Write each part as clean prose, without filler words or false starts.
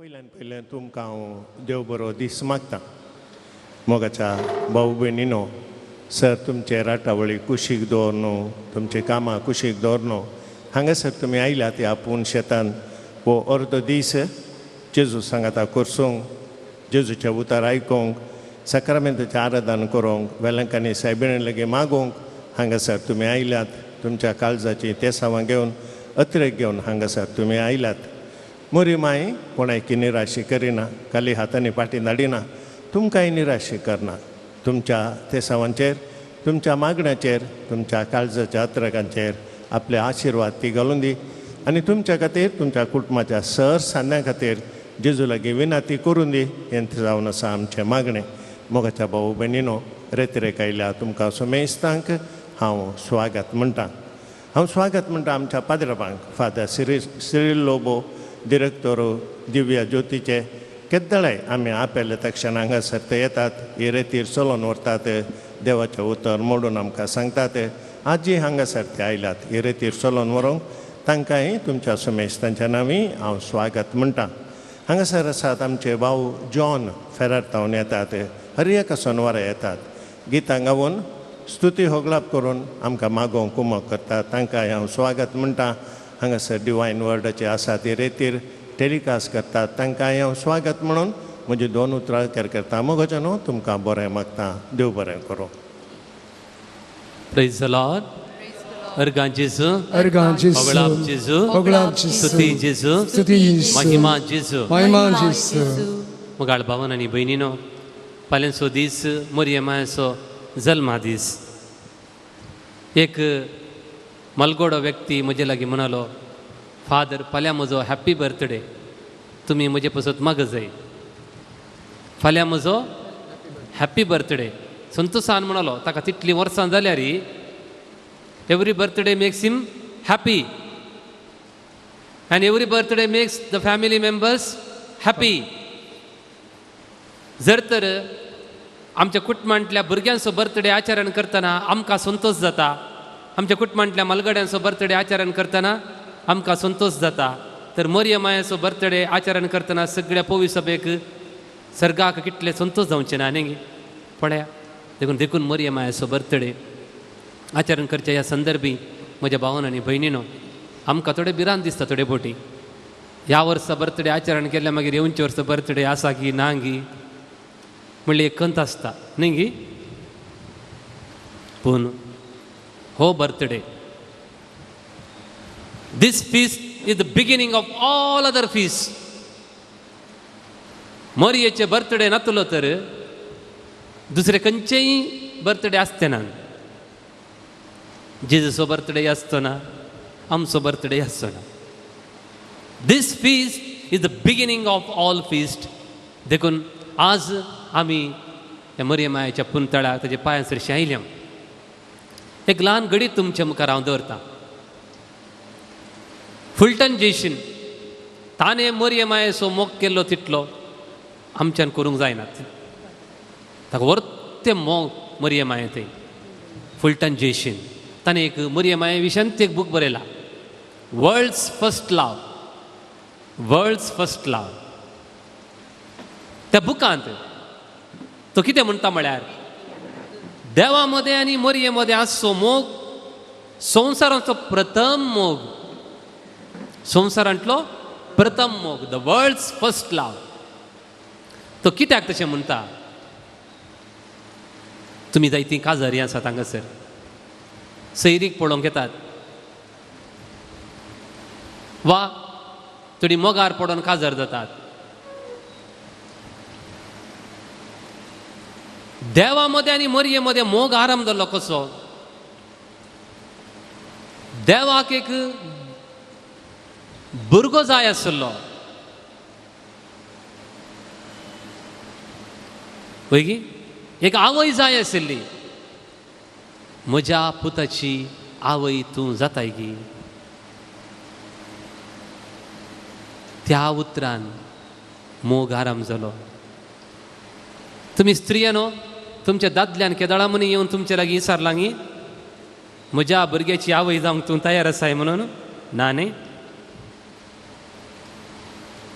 पयल्यान तुमकां हांव देव बरो दीस मागतां. मोगाच्या भाऊ भयणीनो, सर तुमचे राटावळी कुशीक दवरनो, तुमचे कामां कुशीक दवरनो. हांगासर तुमी आयल्यात ह्या आपूण शेतान वो अर्दो दीस जेजू सांगाता करसूंक, जेजूचें उतर आयकोंक, सक्रामेंताचें आराधन करूंक, वेलंकांनी सायबिणी लेगीत मागोवंक हांगासर तुमी आयल्यात. तुमच्या काळजाची तेसावां घेवन अत्रेक घेवन हांगासर तुमी आयल्यात. मोरी माय कोणाकी निराशी करिना, खाली हातांनी पाटी धाडिना, तुमकांय निराशी करना. तुमच्या तेसावांचेर, तुमच्या मागण्याचेर, तुमच्या काळजाच्या अत्रेकांचेर आपले आशिर्वाद ती घालून दी. आनी तुमच्या खातीर, तुमच्या कुटुंबाच्या सर सान्या खातीर जेजू लागीं विनाती करून दी. हें जावन आसा आमचें मागणें. मोगाच्या भाऊ भयणीनो, रेतरेक आयल्या तुमकां सुमेस्तांक हांव स्वागत म्हणटां. हांव स्वागत म्हणटा आमच्या पाद्रपांक, फादर सिरील लोबो, डिरेक्टर दिव्या ज्योतीचे. केद्दाळे आमी आपेले तक्षण हांगासर ते येतात, हे रेतीर चलोवन व्हरतात, देवाचें उतर मोडून आमकां सांगतात. आजी हांगासर ते आयल्यात हे रेतीर चलोवन व्हरूंक. तांकांय तुमच्या सुमेस्तांच्या नांवी हांव स्वागत म्हणटां. हांगासर आसात आमचे भाऊ जॉन फेरार्तावन येतात, हर एका सोनवारा येतात. गितां गावून स्तुती होगलाप करून आमकां मागोवंक कुमक करतात. तांकांय हांव स्वागत म्हणटां. हांगासर डिवायन वर्डाचे आसा ते रेतीर टेलिकास्ट करतात. तांकांय हांव स्वागत म्हणून म्हजी दोन उतरां करता. मोगाच्यानो तुमकां बरें मागतां. देव बरें करूं. Praise the Lord. अर्गां जेजू, अर्गां जेजू, ओगलाप जेजू, ओगलाप जेजू, स्तुती जेजू, स्तुती जेजू, महिमा जेजू. महिमा जेजू. मोगाळ भावन आनी भयणीनो, फाल्यांचो दीस मोरयेमाचो जल्मा दीस. एक मलगोडो व्यक्ती म्हजे लागीं म्हणालो, फादर फाल्यां म्हजो हॅप्पी बर्थडे, तुमी म्हजे पासून माग जाय. फाल्यां म्हजो हॅप्पी बर्थडे. संतोशान म्हणालो, ताका तितलीं वर्सां जाल्यार every birthday makes him happy and every birthday makes the family members happy. जर तर आमच्या कुटुंबांतल्या भुरग्यांचो बर्थडे आचरण करतना आमकां संतोश जाता, आमच्या कुटुंबांतल्या मलगड्यांचो बर्थडे आचरण करतना आमकां संतोश जाता, तर मोरयेमायेचो बर्थडे आचरण करतना सगळ्या पोवी सभेक सर्गाक कितले संतोश जावचे ना न्ही. पळया देखून मोरयेमायेचो बर्थडे आचरण करच्या ह्या संदर्भी म्हज्या भावान आनी भयणीनो, आमकां थोडे भिरांत दिसता थोडे फावटी. ह्या वर्सा बर्थडे आचरण केल्या मागीर येवचे वर्सा बर्थडे आसा की ना गी म्हणली एक खंत आसता न्ही गी. पूण हो birthday, this feast is the beginning of all other feast. मोरयेचे बर्थडे नातलो तर दुसरे खंयचेय बर्थडे आसचे ना. जेजूचो बर्थडे आसचो ना, आमचो बर्थडे आसचो ना. This feast is the beginning of all feast. देखून आज आमी ह्या मोरयेमायेच्या पुंतळाक ताचे पांयां सरशी आयल्या. एक ल्हान घडी तुमच्या मुखार हांव दवरतां. फुलटन जेशीन ताणें मोरयेमायेचो मोग केल्लो तितलो आमच्यान करूंक जायना. ताका वर्तें मोग मोरयेमाये थंय. फुलटन जेशीन ताणें एक मोरयेमाये विशयांत एक बूक बरयला, वर्ल्ड्स फर्स्ट लव. वर्ल्ड्स फर्स्ट लव. त्या बुकांत तो कितें म्हणटा म्हळ्यार, देवा मदें आनी मोरये मदें आसचो मोग संवसारांतलो प्रथम मोग. संवसारांतलो प्रथम मोग, द वर्ल्ड्स फर्स्ट लव. तो कित्याक तशें म्हणटा? तुमी जायतीं काजारी आसात हांगासर, सैरीक पळोवंक येतात, वा थोडी मोगार पडोवन काजार जातात. देवा मदें आनी मोरये मदें मोग आराम जाल्लो कसो? देवाक एक भुरगो जाय आसलो. पळय, एक आवय जाय आशिल्ली. म्हज्या पुताची आवय तूं जाताय गी. त्या उतरान मोग आराम जालो. तुमी स्त्रियानो, तुमच्या दादल्यान केदाळा मनी येवन तुमचे लागीं विचारलां गी, म्हज्या भुरग्याची आवय जावंक तूं तयार आसाय म्हणून? ना न्ही.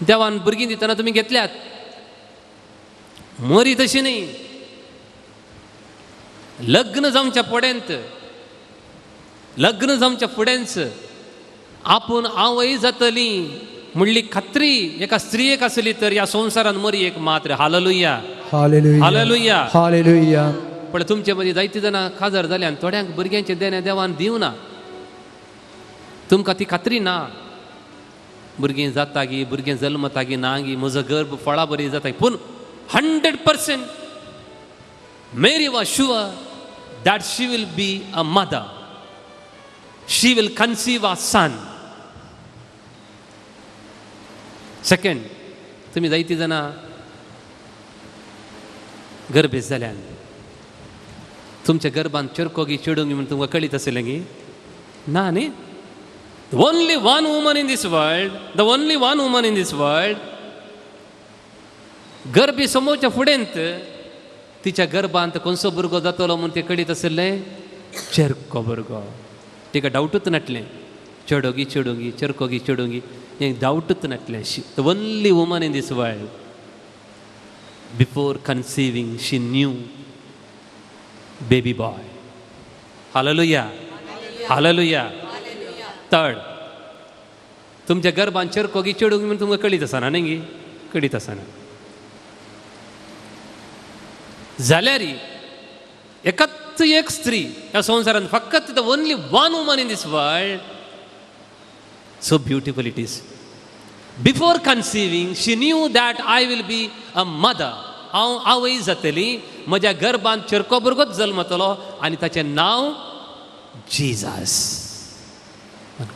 देवान भुरगीं दितना तुमी घेतल्यात. मोरी तशी न्ही. लग्न जावच्या फुड्यांत, लग्न जावच्या फुड्यांच आपूण आवय जातली म्हणली खात्री एका स्त्रियेक आसली तर ह्या संवसारान मरी एक मात्र. Hallelujah, Hallelujah. हालेलुया. Hallelujah. पण तुमचे मदीं जायती जाणां खाजर जाले आनी थोड्यांक भुरग्यांचे देण्या देवान दिवना. तुमकां ती खात्री ना. भुरगीं जाता गी, भुरगें जल्मता गी ना गी, म्हजो गर्भ फळां बरी जाता. पूण 100% Mary was sure that she will be a mother. She will conceive a son. Second, तुम्ही जायती जाणां गर्भेस जाल्यान तुमच्या गर्भांत चरकोगी चेडूंगी म्हणून तुमकां कळीत आसलें गी ना न्ही. The only one woman in this world, गर्भी समोरच्या फुडेंत तिच्या गर्भांत कोणसो भुरगो जातलो म्हणून ते कळीत आसलें चेरको भुरगो. तिका डावटूच नाटलें. चेडोगी चेडोगी चेरकोगी चेडोगी हें डावटूच नाटलें. The only woman in this world, before conceiving she knew baby boy. Hallelujah, hallelujah. Third, तुमच्या गर्भांत चेरकोगी चेडोगी म्हणून तुमकां कळीत आसना न्ही, कळीत आसना. जाल्यार एकच एक स्त्री ह्या संवसारांत फकत the only one woman in this world. So beautiful it is. Before conceiving she knew that I will be a mother. हांव आवय जातली, म्हज्या गर्भांत चेरको भुरगोच जल्मतलो आनी ताचें नांव Jesus.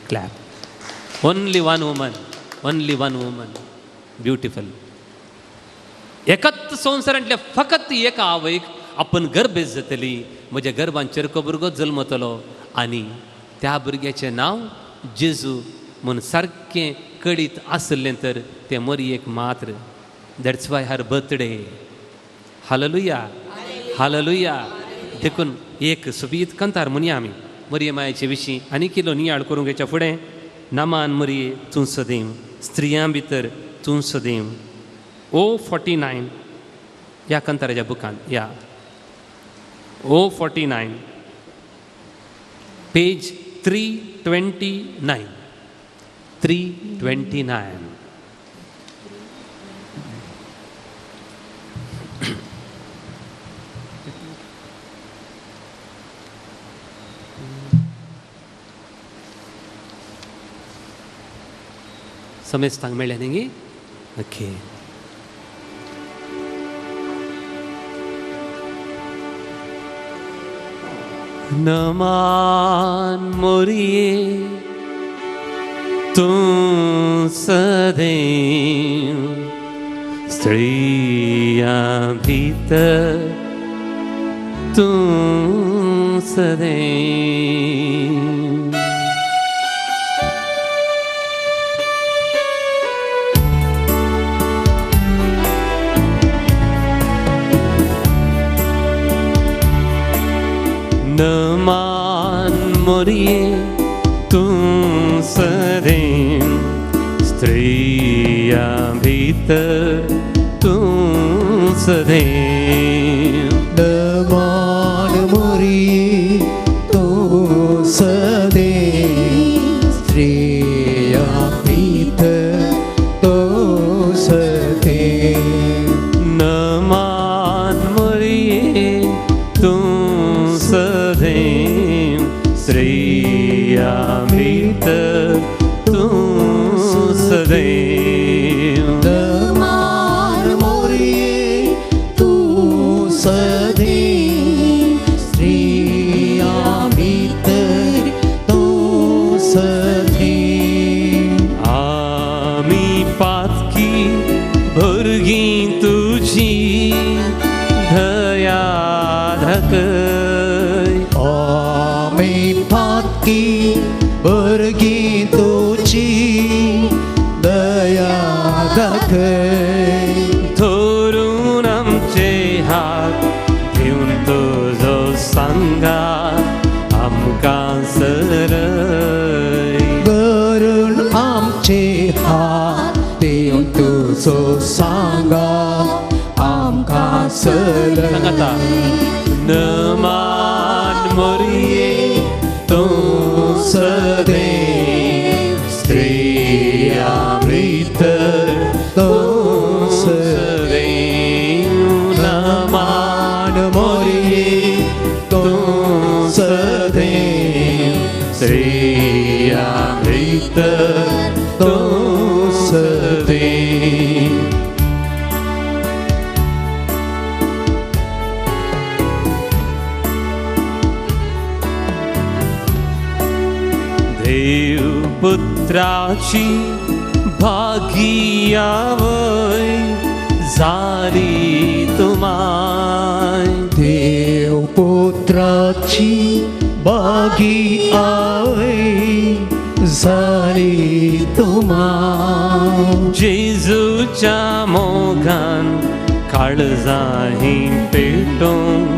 Clap. Only one woman, only one woman. Beautiful. एकच संवसारांतल्या फकत एका आवयक आपण गर्भेस जातली, म्हज्या गर्भांत चेरको भुरगो जल्मतलो आनी त्या भुरग्याचें नांव जेजू म्हूण सारकें कळीत आसलें तर तें मरयेक मात्र. That's why her birthday. Hallelujah, हालेलुया. देखून एक सोबीत कंतार म्हणया आमी मरये मायेचे विशीं आनी किलो नियाळ करूंक हेच्या फुडें. नामान मरये तूं सदैव, स्त्रियां भितर तूं सदैव. O49 या कंताराच्या बुकांत या O49 पेज 329. 329. समेस्तांक मेळ्ळें न्ही. ओके. नमान मोरिये तूं सदैव, स्त्रियां भितर तूं सदैव. नमान मोरिये तूं सदैव, स्त्रियां भितर तूं सदैव. नमान मोरिये तूं सदैव, स्त्रियां भितर तूं सदैव. नमान मोरिये तूं सदैव, स्त्रियां भितर तूं सदैव. नमान मोरिये तूं सदैव, स्त्रियां भितर तूं सदैव. आमी पातकी भुरगीं तुजी धया धाकय. आमी पातकी भुरगीं तुजी दया दाखय. धरून आमचे हात घेवन तुजो सांगात आमकां सरय. धरून आमचे हात देऊन सो सांगा आमकां सगळे सांगाता नमान मोरये तूं सदैव स्त्रिया भितर तूं सदैव नमान मोरये तूं सदैव स्त्रिया भितर तूं सदैव देव पुत्राची भागियावय जाली तुमाय देव पुत्राची बागी आवय जाली तुमां जेजूच्या मोगान काळजाही पेटोवंक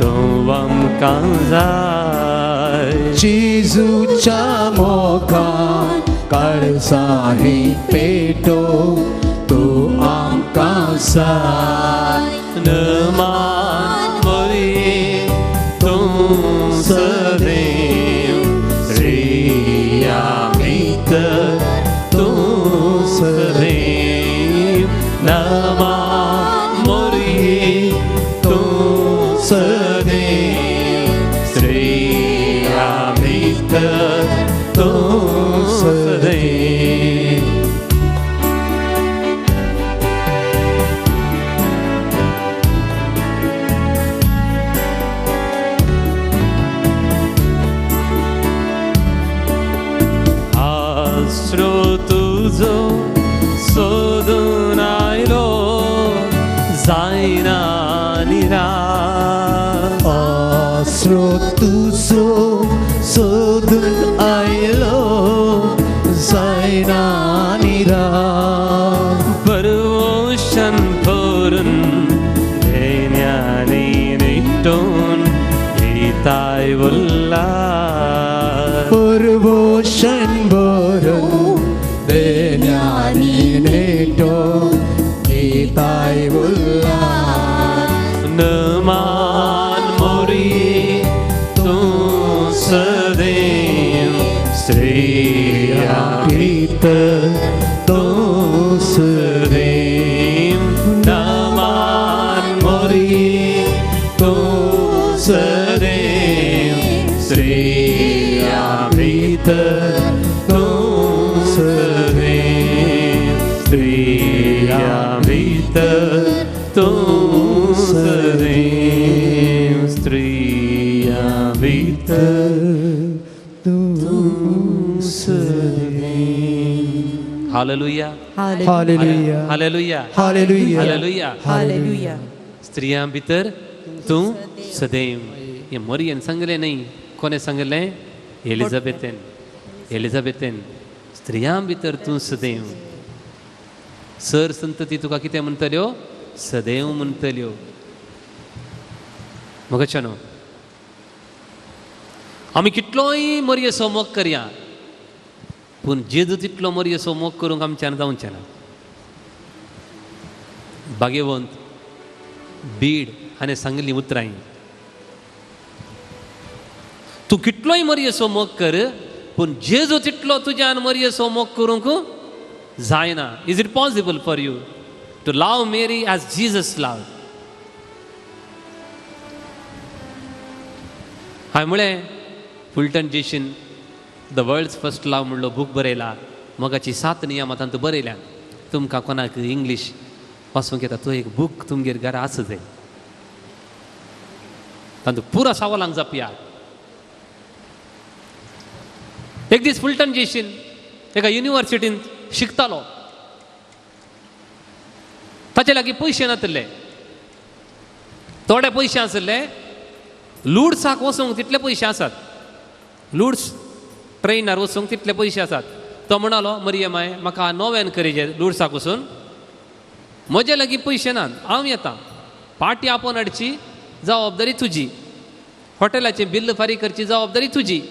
तो आमकां जाय जेजूच्या मोगान काळजाही पेटो तू आमकां जाय नमान मोरये तूं सदैव स्त्रिया भितर तूं सदैव नमान मोरये तूं सदैव स्त्रिया भितर तूं सदैव आश्रो तुझो सोदून आयलो जायना निराश आसरो तुझो सोदून आयलो जायना निराश परवोशन भरून देण्याने नेटून गीताय उल्हास परवोशन भरून देण्यानी नेटो गीताय उल्हास नमान मोरये तूं सदैव स्त्रिया भितर तूं सदैव नमान मोरये तूं सदैव स्त्रिया भितर तूं सदैव स्त्रिया भितर तूं सदैव स्त्रिया भितर तूं सदैव हालेलुया हालेलुया हालेलुया हालेलुया हालेलुया हालेलुया स्त्रियां भितर तूं सदैव हे मरियन सांगले नाही कोणे सांगले एलिझाबेथेन स्त्रियां भितर तूं सदैव सर संतती तुका कितें म्हणटल्यो सदैव म्हणटल्यो मगच्यानो आमी कितलोय मरयेचो मोग करया पूण जेजू तितलो मरयेचो मोग करूंक आमच्यान जावचें ना भाग्यवंत बीड हाणें सांगली उतरां तूं कितलोय मरयेचो मोग कर पूण जेजू तितलो तुज्यान मरयेचो मोग करूंक जायना is it possible for you to love Mary as Jesus love हांवें म्हळें Fulton Sheen the world's first love म्हणलो बूक बरयला मोगाची 7 नियमां तातूंत बरयल्या तुमकां कोणाक इंग्लीश वाचूंक येता तो एक बूक तुमगेर घरा आसूं जाय तातूंत पुरा सवालांक जपया एक दीस फुलटन जेशीन एका युनिवर्सिटींत शिकतालो ताचे लागीं पयशे नासले थोडे पयशे आसले लुड्साक वचूंक तितले पयशे आसात लुड्स ट्रेनार वचूंक तितले पयशे आसात तो म्हणालो मरियमाय म्हाका 9 एनकरेज लुड्साक वचून म्हजे लागीं पयशे नात हांव येता पार्टी आपोवन हाडची जबाबदारी तुजी हॉटेलाचें बिल्ल फारीक करची जबाबदारी तुजी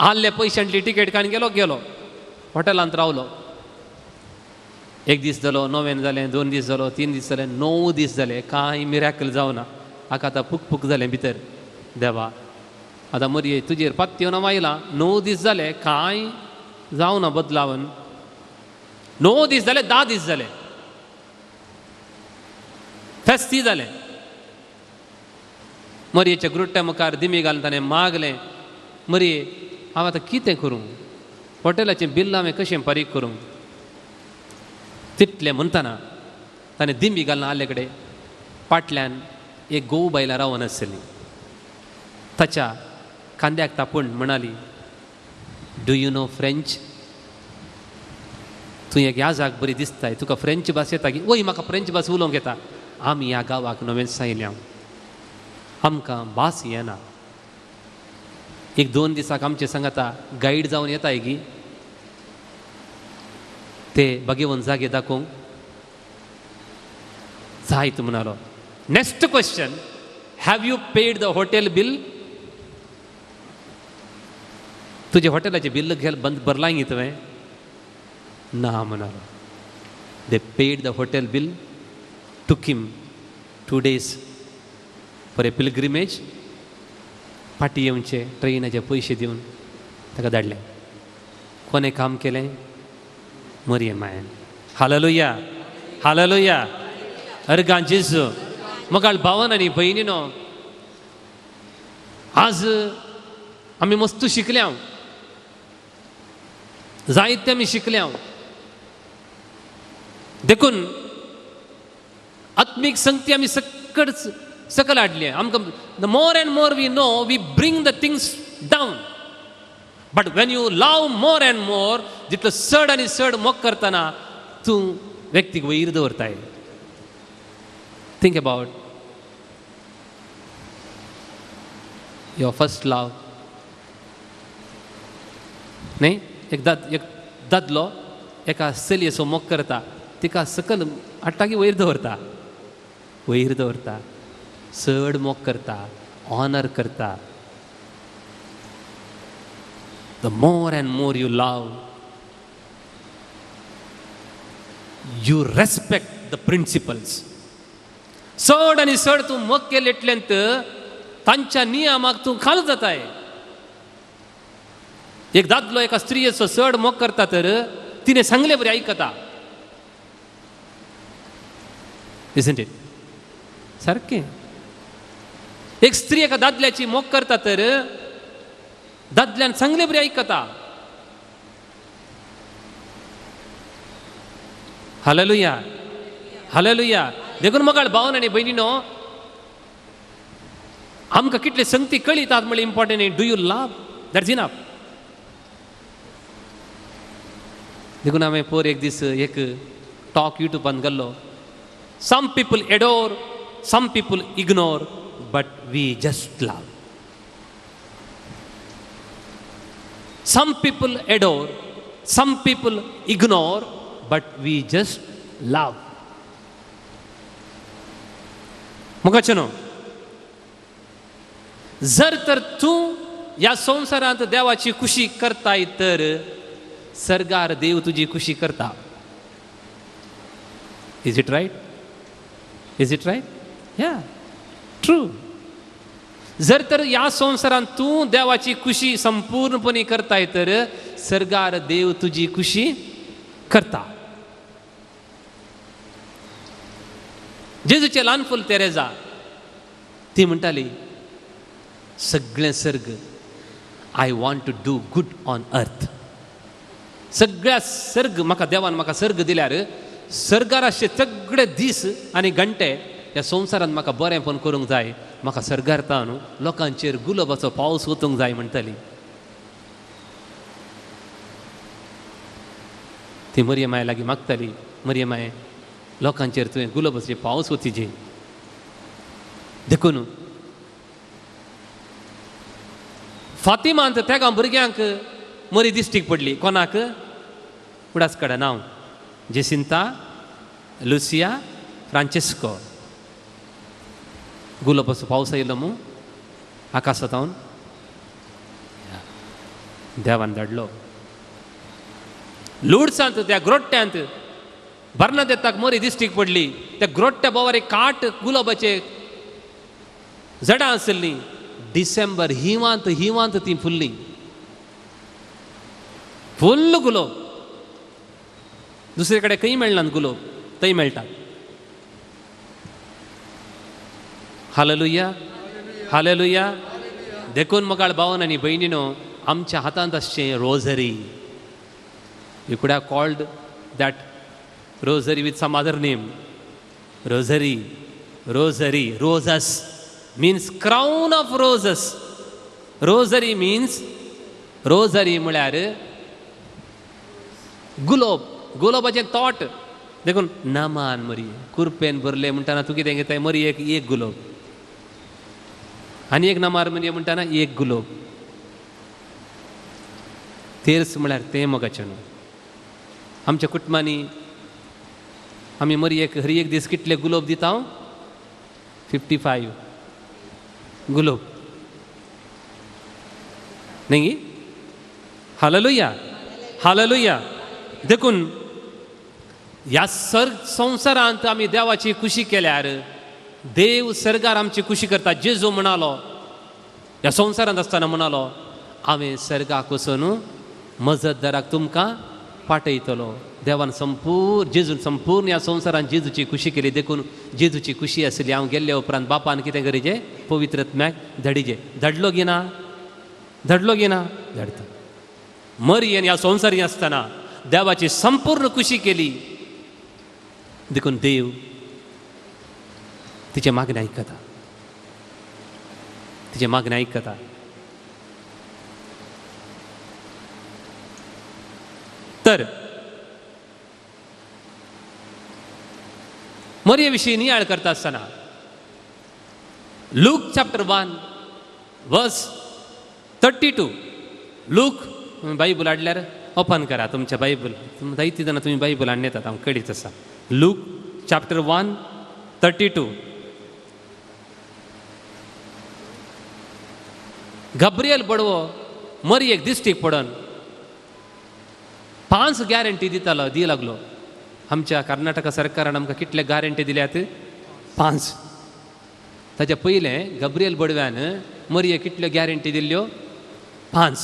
आसले पयशांतली टिकेट काडून गेलो हॉटेलांत रावलो 1 दीस जालो, 9 जालें, 2 दीस जालो, 3 दीस जाले, 9 दीस जाले, कांय मिराकल जावना. हाका आतां पुक जालें भितर. देवा आतां मरये तुजेर पत्त्यो ना आयलां, 9 दीस जाले, कांय जावना बदलावन. 9 दीस जाले, 10 दीस जाले, फेस्ती जालें. मरयेच्या ग्रुट्ट्या मुखार दिमी घालून ताणें मागलें, मरये हांव आतां कितें करूं, हॉटेलाचें बिल्ल हांवें कशें फारीक करूं. तितलें म्हणटाना ताणें दिमी घालून आले कडेन फाटल्यान एक गोव बायलां रावन आसली. ताच्या खांद्याक तापून म्हणाली, डू यू नो फ्रेंच? तूं एक ह्या जाग बरी दिसताय, तुका फ्रेंच भास येता की? वय म्हाका फ्रेंच भास उलोवंक येता. आमी ह्या गांवाक नवें सायल्या, आमकां भास येना. 1-2 दिसाक आमचे सांगाता गायड जावन येताय गी ते बागेवन जागे दाखोवंक. जायत म्हणालो. Next question, have you paid the hotel bill? तुजे हॉटेलाचे बिल्ल घ्याल बंद भरलां गी तुवें? ना म्हणालो. दे पेड द हॉटेल बिल, टूक हिम 2 days फॉर ए पिलग्रिमेज. फाटी येवचे ट्रेनाचे पयशे दिवन ताका धाडले. कोणें काम केलें? मरियम मायन. हालेलुया, हालेलुया. अर्गां जेजू. मगाळ भावन आनी भयणीनो, आज आमी मस्त शिकल्या, जायते आमी शिकल्या. देखून आत्मीक संगती आमी सकल हाडली. आमकां the more and more we know, we bring the things down. But when you love more and more, जितलो चड आनी चड मोग करतना तूं व्यक्तीक वयर दवरताय. Think about your first love. न्ही, एक दादलो एका चलयेचो मोग करता, तिका सकल हाडटा की वयर दवरता? वयर दवरता. चड मोग करता, ऑनर करता. The more and more you love, you respect the principles. चड आनी चड तूं मोग केले इतल्यांत तांच्या नियमाक तूं खाल जाताय. एक दादलो एका स्त्रियेचो चड मोग करता तर तिने सांगले बरें आयकता. Isn't it? सारकें. एक स्त्री एका दादल्याची मोग करता तर दादल्यान सांगले बरें आयकता. हालेलुया, हालेलुया. देखून मगाळ भावन आनी भयणीनो, आमकां कितले संगती कळितात म्हणल्यार important. Do you love? That's enough. देखून हांवें पयर एक दीस एक टॉक युट्यूबान घाल्लो. Some people adore, some people ignore, but we just love. Some people adore, some people ignore, but we just love. मुखाचनो, जर तर तूं ह्या संवसारांत देवाची खुशी करताय तर सर्गार देव तुजी खुशी करता. Is it right? Is it right? Yeah, true. जर तर ह्या संवसारांत तूं देवाची खुशी संपूर्णपणे करताय तर सर्गार देव तुजी खुशी करता. जेजूचे ल्हान फूल तेरेजा ती म्हणटाली, सगळें सर्ग I want to do good on earth. सगळ्या सर्ग म्हाका देवान म्हाका सर्ग दिल्यार सर्गार अशे सगळे दीस आनी घंटे ह्या संवसारांत म्हाका बरेंपण करूंक जाय. म्हाका सर्गारता न्हू, लोकांचेर गुलाबाचो पावस वचूंक जाय म्हणटाली. ती मरियमाय लागीं मागताली, मरियमाय लोकांचेर तुवें गुलाबाचे पावस वचीचे. देखून फातिमांत तेगा भुरग्यांक मरी दिश्टीक पडली. कोणाक? उडासकडा नांव जेसिंता, लुसिया, फ्रांचेस्को. गुलाबाचो पावस आयलो मू आकाशांत देवान धाडलो. लुड्सांत त्या ग्रोट्ट्यांत बर्नादेताक मोरी दिश्टीक पडली. त्या ग्रोट्ट्या बोवार एक 8 गुलाबाचे झाडां आसलीं. डिसेंबर हिवांत ती फुल्ली, फुल्ल गुलाब. दुसरे कडेन खंय मेळना गुलाब, थंय मेळटा. हालेलुया, हालेलुया. देखून मोगाळ भावन आनी भयणीनो, आमच्या हातांत आसचें rosary. You could have called that rosary with some other name. Rosary, rosary, roses means crown of roses. Rosary means, rosary म्हळ्यार गुलाब, गुलाबाचें तोट. देखून नामान मरी कुरपेन भरले म्हणटाना तूं कितें घेताय? मरी एक गुलाब, आनी एक नामार मरी म्हणटाना एक गुलाब. तेर्स म्हळ्यार तें मोगाचें न्हू. आमच्या कुटुंबांनी आमी मरी हरी एक दीस कितले गुलाब दिता? 55 गुलाब नाही. हालेलुया, हालेलुया. देखून ह्या संवसारांत आमी देवाची खुशी केल्यार देव सर्गार आमची खुशी करता. जेजू म्हणालो, ह्या संवसारांत आसतना म्हणालो, हांवें सर्गाक वचून मजतदाराक तुमकां पाठयतलो. देवान जेजून संपूर्ण ह्या संवसारांत जेजूची खुशी केली. देखून जेजूची खुशी आसली. हांव गेल्ले उपरांत बापान कितें करीचे? पवित्रत्म्याक धाडिजे. धाडलो गी ना? धाडलो गी ना? धाडता. मरियेन ह्या संवसारी आसतना देवाची संपूर्ण खुशी केली. देखून देव तिचे मागणी आयकता, तिचे मागणी आयकता. तर मरिये विशीं नियाळ करता आसतना लूक चॅप्टर 1 वर्स 32. लूक, बायबल हाडल्यार ओपन करा तुमच्या बायबल. जायती जाणां तुमी बायबल हाडून येतात, हांव कळीत आसा. Look chapter 1 32. गब्रियल बडवो मरियेक दिश्टीक पडोन 5 गॅरंटी दी लागलो. आमच्या कर्नाटका सरकारान आमकां कितले गॅरंटी दिल्यात? 5. ताच्या पयलें गब्रियल बडव्यान मरियेक कितल्यो गॅरंटी दिल्ल्यो? 5.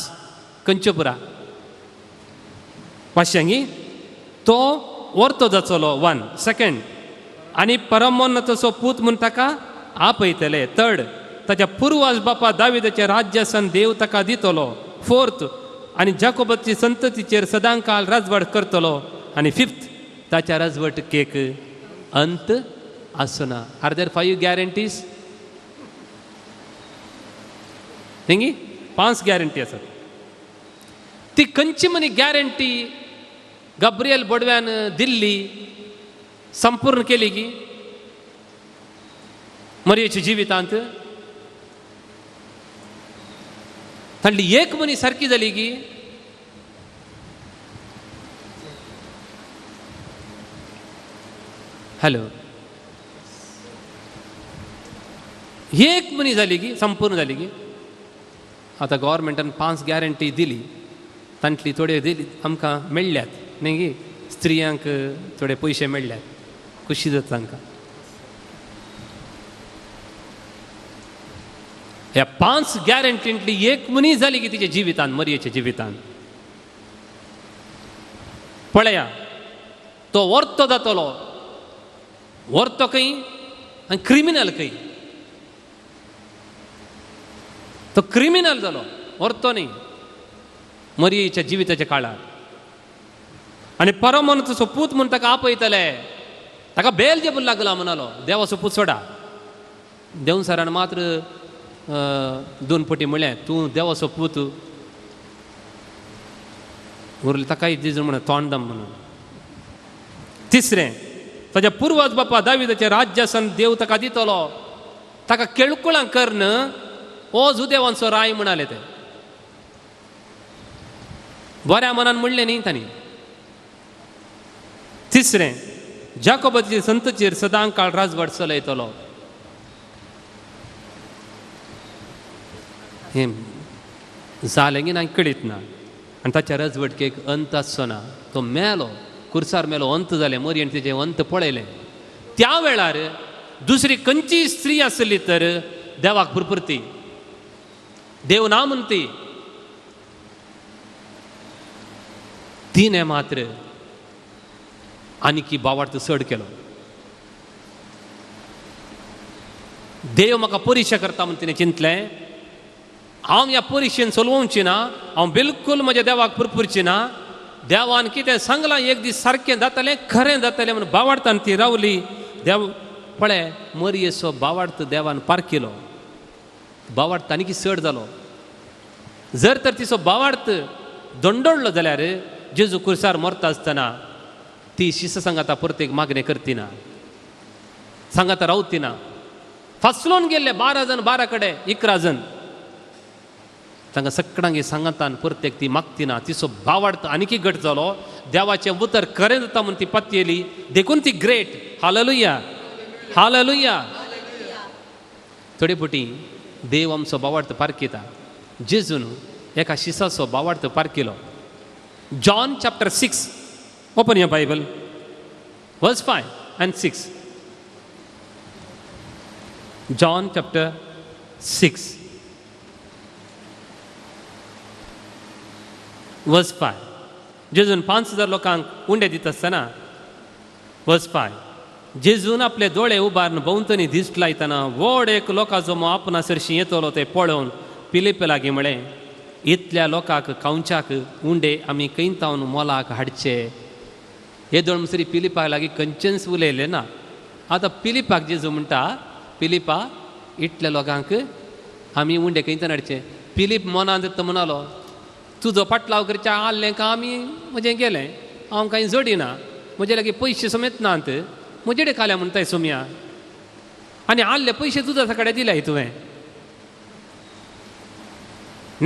खंयच्यो पुरा? 500 तो वर्तो जाचोलो 1. सेकंड, आनी परमोन्नतचो पूत म्हूण ताका आपयतले. 3rd, ताच्या पुर्वज बापा दाविदाचें राज्य सन देव ताका दितलो. 4th, आनी जाकोबाची संततीचेर सदांकाळ राजवट करतलो. आनी 5th, ताच्या राजवटकेक अंत आसना. Are there 5 guarantees? हिंगी 5 गॅरंटी आसात. ती खंयची मनी गॅरंटी गब्रियल बडव्यान दिल्ली, संपूर्ण केली की मरियेच्या जिवितांत? तांतली एक मनी सारकी जाली की हॅलो, एक मनी जाली की संपूर्ण जाली की. आतां गव्हर्मेंटान 5 गॅरंटी दिली, तांतली थोडे दिली आमकां मेळ्ळ्यात न्ही गी. स्त्रियांक थोडे पयशे मेळ्ळ्यात, खुशी जाता तांकां. ह्या 5 गॅरंटींतली एक मनी जाली की तिच्या जिवितांत, मरियेच्या जिवितांत. पळया, तो वर्तो जातलो. वर्तो खंय? आनी क्रिमिनल खंय? तो क्रिमिनल जालो, वर्तो न्ही, मरियेच्या जिविताच्या काळार. आनी परमोन्नतचो पूत म्हूण ताका आपयतले. ताका बेलजेबूल लागला म्हणालो, देवाचो पूत सोडा. देवसरान मात्र 2 पटी म्हळ्ळें, तूं देवाचो पूत उरलें ताकाय दिज म्हण तोंडदम म्हणून. 3रे, ताच्या पुर्वज बापा दाविदाचें राज्य सन देव ताका दितलो. ताका केळकुळां कर्ण ओ जुदेवांचो राय म्हणाले. ते बऱ्या मनान म्हणलें न्ही तांणी. 3रे, जाकोबाची संततीचेर सदांकाळ राजवट चलयतलो. हें जालें की ना कळीत ना. आनी ताच्या राजवटकेक अंत आसचो ना. तो मेलो कुर्सार मेलो अंत जालें मरी आनी तेजें अंत पळयलें त्या वेळार दुसरी खंयची स्त्री आसली तर देवाक पुरपुरती देव ना म्हणती तिणें मात्र आनीक बावार्थ चड केलो देव म्हाका परिक्षा करता म्हूण तिणें चिंतलें हांव ह्या परिक्षेन चलोवची ना हांव बिलकूल म्हज्या देवाक पुरपुरची ना देवान कितें सांगलां एक दीस सारकें जातलें खरें जातलें म्हणून बावार्थान ती रावली देव पळय मरयेचो बावार्थ देवान पारकिलो बावार्थ आनीक चड जालो जर तर तिचो बावार्थ दंडोडलो जाल्यार जेजू कुर्सार मरता आसतना ती शिस सांगाता परतेक मागणें करती ना सांगाता रावती ना फसलोन गेल्ले 12 जण 12 कडेन 11 जण तांकां सगळ्यांक सांगातान परतेक ती मागती ना तिचो बावार्थ आनीक घट जालो देवाचें उतर खरें जाता म्हूण ती पत्ती देखून ती ग्रेट हालेलुया हालेलुया थोडे फावटी देव आमचो बावार्थ पारकिता जेजून एका शिसाचो बावार्थ पारकिलो John chapter 6 open your Bible verse 5 and 6 John chapter 6 वर्स 5 जेजून 5000 लोकांक उंडे दिता आसतना वर्स 5 जेजून आपले दोळे उबारून भोंवतणी दिश्ट लायतना व्हड एक लोकांचो मो आपणा सरशी येतलो ते पळोवन पिलीप लागीं म्हळें इतल्या लोकांक खावच्याक उंडे आमी कैंतावन मोलाक हाडचे हे दोन सरी पिलिपाक लागीं खंयचेंच उलयलें ना आतां पिलिपाक जेजू म्हणटा पिलिपा इतल्या लोकांक आमी उंडे कैंतान हाडचे पिलीप मनांत म्हणालो तुजो पाटलाव करच्या आल्लें का आमी म्हजें गेलें हांव कांय जोडिना म्हजे लागीं पयशे समेत नात म्हजे कडेन काल्या म्हणटाय सोम्या आनी आल्ले पयशे तुज्या कडेन दिल्याय तुवें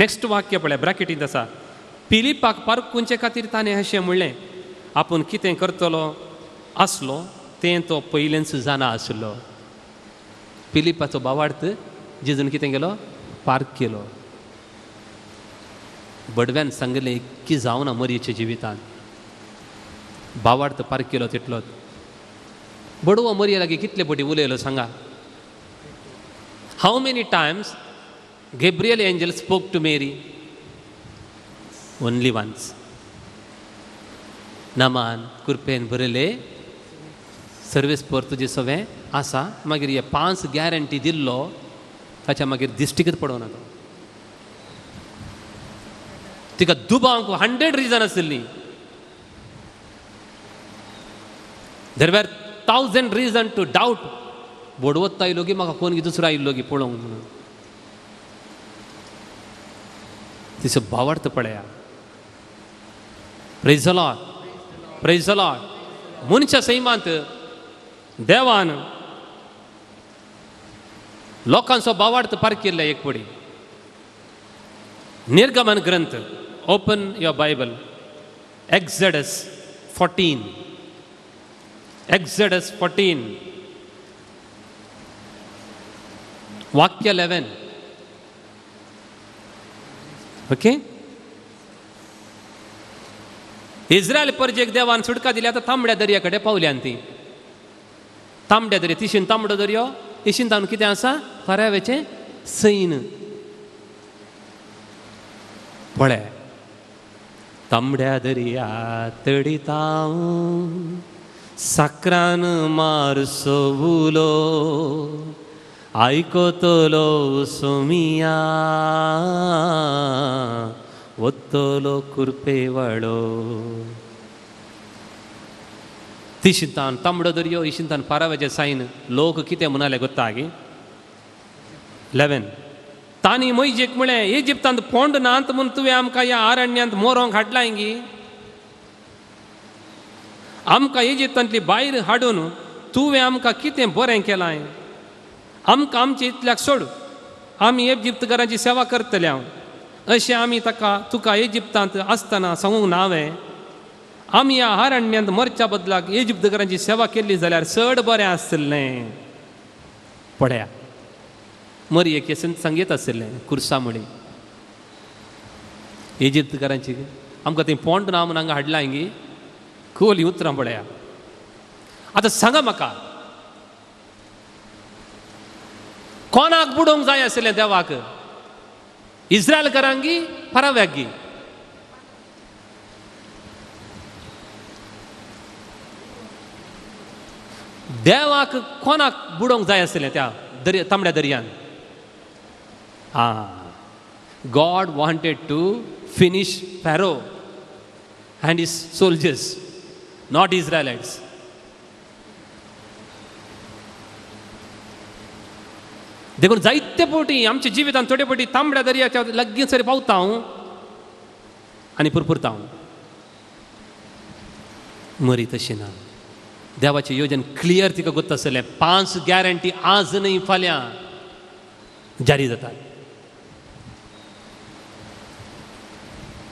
नेक्स्ट वाक्य पळय ब्रॅकेटींत आसा पिलिपाक पारकुंचे खातीर ताणें अशें म्हणलें आपूण कितें करतलो आसलो तें तो पयलेंच जाणा आसलो पिलिपाचो बावार्थ जेजून कितें केलो पार्क केलो बडव्यान सांगलें की जावना मरयेच्या जिवितांत बावार्थ पार्क केलो तितलोच बडवो मरये लागीं कितले फावटी उलयलो सांगा how many times Gabriel angel spoke to Mary only once. नामान कृपेन बरयले सर्वीस पर तुजें सगळें आसा मागीर हे 5 गॅरंटी दिल्लो ताच्या मागीर दिश्टीकच पडोना तो तिका दुबावंक 100 रिजन आसली देर वर 1000 रिजन टू डावट बोडवत्ता आयलो की म्हाका कोण दुसरो आयिल्लो की पळोवंक म्हणून तिचो भावार्थ पळया प्रेज द लॉर्ड मनशा सैमांत देवान लोकांचो भावार्थ पारकिल्ले एक पडी निर्गमन ग्रंथ ओपन युअर बायबल एक्झोडस 14 वाक्य 11 ओके इस्रायल परजेक देवान सुटका दिली आता तांबड्या दर्या कडेन पावल्यान ती तांबड्या दर्या तिशीन तांबडो दर्यो इशीन तावन कितें आसा फरावेचें सैन पळय तांबड्या दर्या तडितां साकरान मारसो उलो आयकोतलो सोमिया ಒತ್ತೋಲೋ ಕುರ್ಪೇವಳೋ ತಿಶಿಂತಾನ್ ತಮ್ಮಡೋದರಿಯೋ ಇಶಿಂತಾನ್ ಪರವಜೆ ಸೈನ್ ಲೋಕ ಕಿತೆ ಮುನಾಲೆ ಗೊತ್ತಾಗಿ 11 तानी मोयजेक म्हळें इजिप्तांत पोंड ना अंत म्हूण तुवें आमकां ह्या आरण्यांत मोरोंक हाडला हिंगी आमकां इजिप्तांतली भायर हाडून तुवें आमकां कितें बरें केलां आमकां आमचे इतल्याक सोड आमी इजिप्तकारांची सेवा करतले हांव अशें आमी तुका इजिप्तांत आसतना सांगूंक नावें आमी ह्या आरण्यांत मरच्या बदलाक इजिप्तकारांची सेवा केल्ली जाल्यार चड बरें आसतलें पळया मरयेक संगीत आसलें कुर्सा म्हणी इजिप्तकारांची आमकां थंय पोंड ना म्हूण हांगा हाडला हिंगी खोल ही उतरां पळया. आतां सांगा म्हाका, कोणाक बुडोवंक जाय आसलें देवाक? इस्रायलकारांगी फाराव्यागी? देवाक कोणाक बुडोवंक जाय आसलें त्या तांबड्या दर्यान? God wanted to finish Pharaoh and his soldiers, not Israelites. देखून जायते फावटी आमच्या जिवितान थोडे फावटी तांबड्या दर्याच्या लागींसर पावता हांव आनी पुरपुरता हांव. मरी तशी ना. देवाचें योजन क्लियर तिका गोत आसलें. 5 गॅरंटी आज न्ही फाल्यां जारी जाता.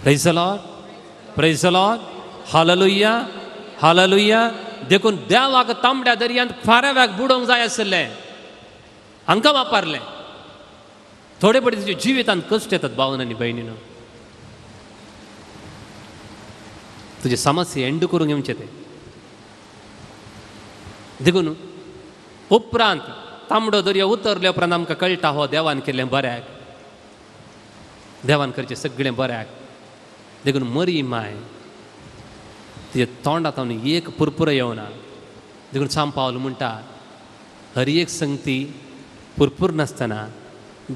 Praise the lord, praise the Lord, hallelujah, हालेलुया. देखून देवाक तांबड्या दर्यांत फाराव्याक बुडोवंक जाय आसलें, हांकां वापरलें. थोडे फावटी तुज्या जिवितांत कश्ट येतात भावन आनी भयणीनो. तुजे समस्या एंड करूंक येवचें ते. देखून उपरांत तांबडो दर्या उतरले उपरांत आमकां कळटा हो देवान केल्लें बऱ्याक, देवान करचें सगळें बऱ्याक. देखून मरी माय तिच्या तोंडांत एक पुरपुरो येवना. देखून सांग पावल म्हणटा, हर एक संगती पुरपूर नासतना,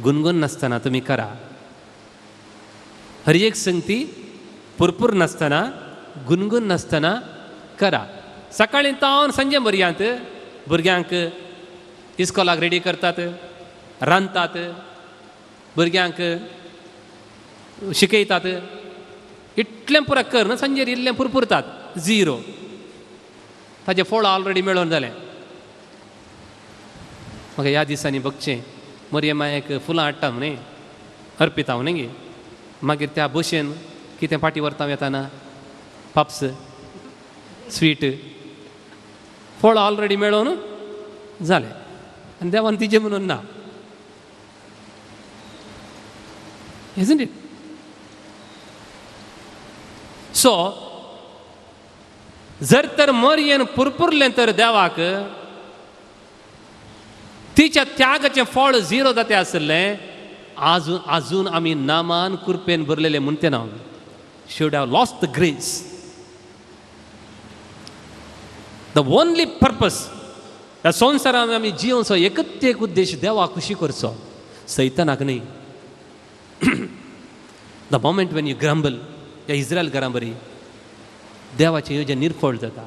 गुणगुण नासतना तुमी करा. हर एक संगती पुरपूर नासतना, गुणगुण नासतना करा. सकाळीं तावन संजे पर्यंत भुरग्यांक इस्कॉलाक रेडी करतात, रांदतात, भुरग्यांक शिकयतात. इतलें पुरो कर ना, संजेर इल्लें पुरपुरतात. 0. ताजें फळ ऑलरेडी मेळोन जालें. म्हाका ह्या दिसांनी बघचें, मरयमायेक फुलां हाडटा न्ही, अर्पिता हांव न्ही. मागीर त्या बशेन कितें पाटी व्हरता येताना पाप्स, स्वीट, फळ ऑलरेडी मेळोन जालें. आनी देवान तिजें म्हणून ना. isn't it? सो जर तर मरयेन पुरपुरलें तर देवाक तिच्या त्यागाचें फळ 0 जातें आसलें. आजून आमी नामान कुरपेन भरलेले म्हणते ना. should have lost the grace. The only purpose, ह्या संवसारान आमी जिवचो एकच एक उद्देश देवाक खुशी करचो, सैतानाक न्ही. द मोमेंट वेन यू ग्रंबल, ह्या इस्रायल घरां बरी देवाचें येवजण निर्फळ जाता.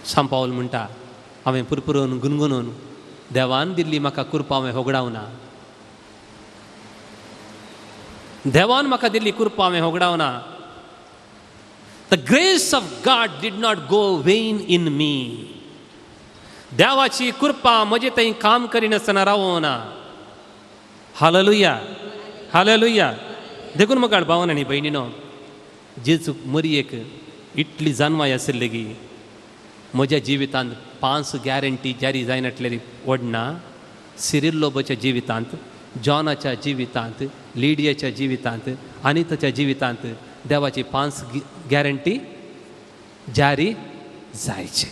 सांग पावल म्हणटा, हांवें पुरपुरोवन गुणगुणोवन देवान दिल्ली म्हाका कृपा हांवें होगडावना. देवान म्हाका दिल्ली कृपा हांवें होगडावना. The grace of God did not go vain in me. देवाची कृपा म्हजे थंय काम करिनासतना रावना. हालेलुया, हालेलुया. देखून म्हाका भावन आनी भयणीनो, जेजूक मरयेक इतली जानवाय आसली की म्हज्या जिवितांत 5 गॅरंटी जारी जायनातलेली वडना. सिरिल्लोबाच्या जिवितांत, जॉनाच्या जिवितांत, लिडियाच्या जिवितांत, अनिताच्या जिवितांत देवाची 5 गॅरंटी जारी जायचे.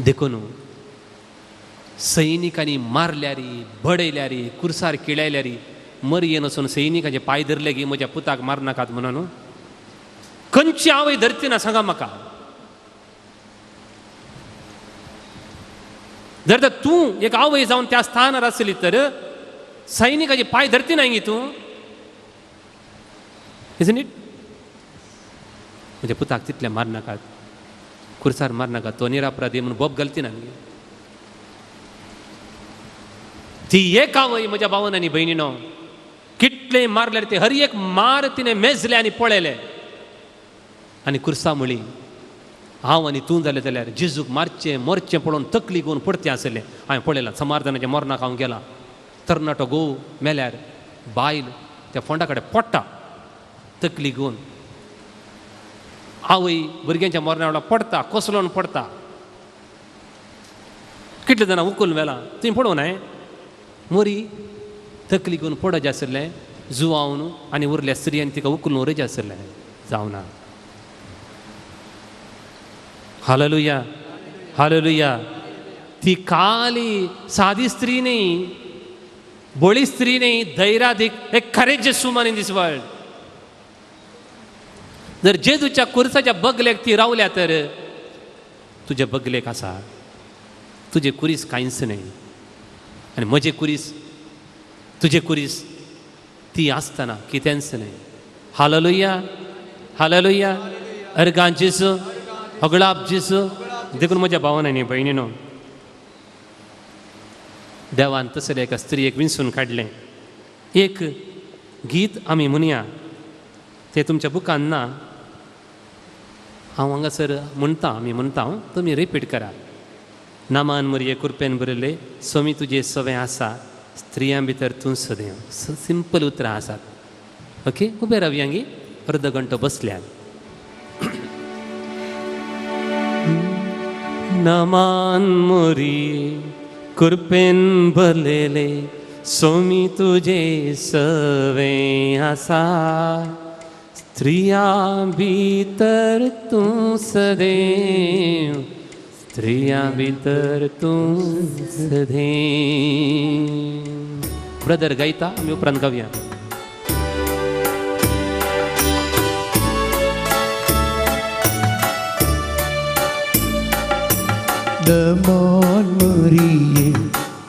देखून सैनिकांनी मारल्यारी, बडयल्यारी, कुर्सार किळयल्यारी मरयेन वचून सैनिकांचे पांय धरले की म्हज्या पुताक मार नाकात म्हणून खंयची आवय धरची ना सांगा म्हाका. जर तर तूं एक आवय जावन त्या स्थानार आसली तर सैनिकाचे पांय धरती ना गी तूं. isn't it? म्हज्या पुताक तितले मार नाकात, कुर्सार मार नाकात, तो निरापराधी म्हणून बोब घालती ना. ती एक आवय म्हज्या भावन आनी भयणीनो, कितले मारल्यार ते हर एक मार तिने मेजले आनी पळयले. आनी कुर्सा म्हळी, हांव आनी तूं जालें जाल्यार जेजूक मारचें मरचें पळोवन तकली घेवन पडतें आसलें. हांवें पळयलां समारदानाच्या मरणाक हांव गेलां. तरणाटो घोव मेल्यार बायल त्या फोंडा कडेन पडटा तकली घेवन. आवय भुरग्यांच्या मरणा वांगडा पडटा, कोसलोन पडटा. कितले जाणां उखूल मेला तुवें पळोवं न्हय. मरी तकली घेवन पडत आसलें जुवावन आनी उरल्या स्त्रियान तिका उखलून उरयचें आसलें. जावना. Hallelujah, hallelujah. ती काली सादी स्त्री नाही, बोळी स्त्री नाही, धैर्याधिक एक courageous woman in this world. जर जेजूच्या कुर्साच्या बगलेक ती रावल्या तर तुझे बगलेक आसा, तुझे कुरीस कांयच नाही. आणि म्हजे कुरीस, तुझे कुरीस ती आसतना कितेंच नाही. हालेलुया, हालेलुया. अर्गां जेजू, हगळाप जेजू. देखून म्हज्या भावान आनी भयणीनो, देवान तसले एका स्त्रीयेक विंचून काडलें. एक गीत आमी म्हणया, तें तुमच्या बुकान ना, हांव हांगासर म्हणटा, आमी म्हणटा, तुमी रिपीट करा. नामान मरिये कृपेन बरयले, स्वामी तुजे सवें आसा, स्त्रियां भितर तूं सदैव. सिंपल उतरां आसात. ओके, उबे रावया गी, अर्द घंटो बसल्यात. नामान मरिये कृपेन भरलेले, स्वामी तुजे सवें आसा, स्त्रियां भितर तूं सदैव, स्त्रियां भितर तूं सदैव. ब्रदर गायता, आमी उपरांत गावया. नमान मरिये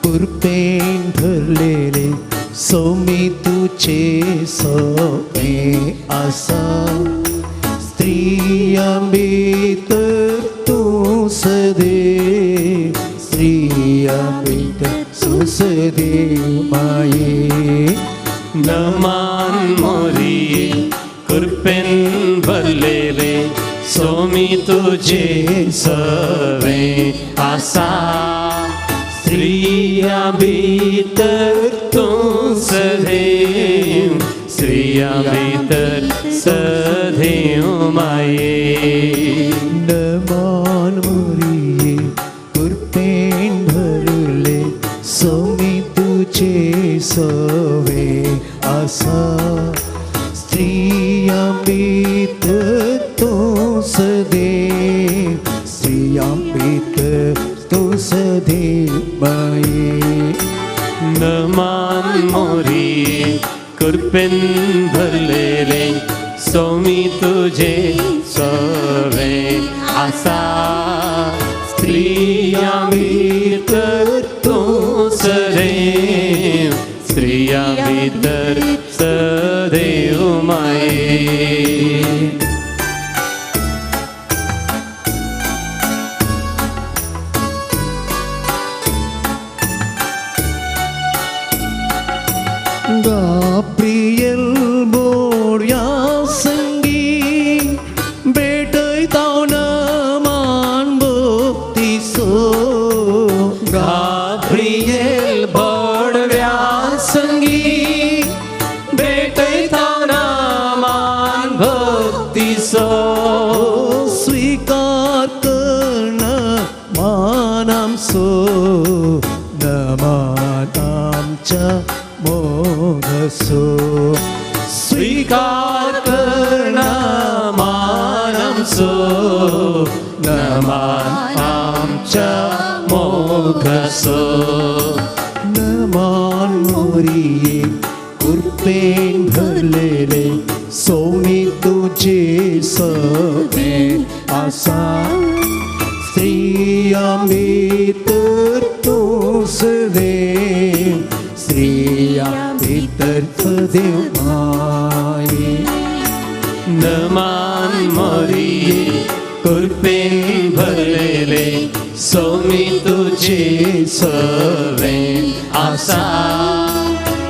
कृपेन भरलेले, स्वामी तुझे सवें आसा, स्त्रियां भितर तूं सदैव, स्त्रियां भितर तूं सदैव माये. नमान मरिये कृपेन भरलेले, स्वामी तुझे सवें आसा, स्त्रियां भितर तूं सदैव, स्त्रियां भितर सदैव माये. नमान मरिये कृपेन भरले, स्वामी तुझे सवें आसा, स्त्रियां भितर तूं सदैव, स्त्रियां भितर तूं सदैव माये. नमान मरिये कृपेन भरलेले, स्वामी तुझे सवें आसा, स्त्रियां भितर तूं सदैव, स्त्रियां भितर सदैव माये. गाब्रिएल मोरया संगी, भेटयताव नमान बप्तिसो. गाब्रिएल बडव्या संगी, भेटयताव नमान बप्तिसो. स्वीकार कर्ण मान आमचो, नमान आमच्या मोगसो. स्वीकार कर मान आमचो, नमान आमच्या मोगसो. नमान मरिये कृपेन भरलेले, स्वामी तुझे सवें आसा, स्त्रियां भितर तूं सदैव, स्त्रियां भितर सदैव माये. नमान मरिये कृपेन भरलेले, स्वामी तुझे सवें आसा,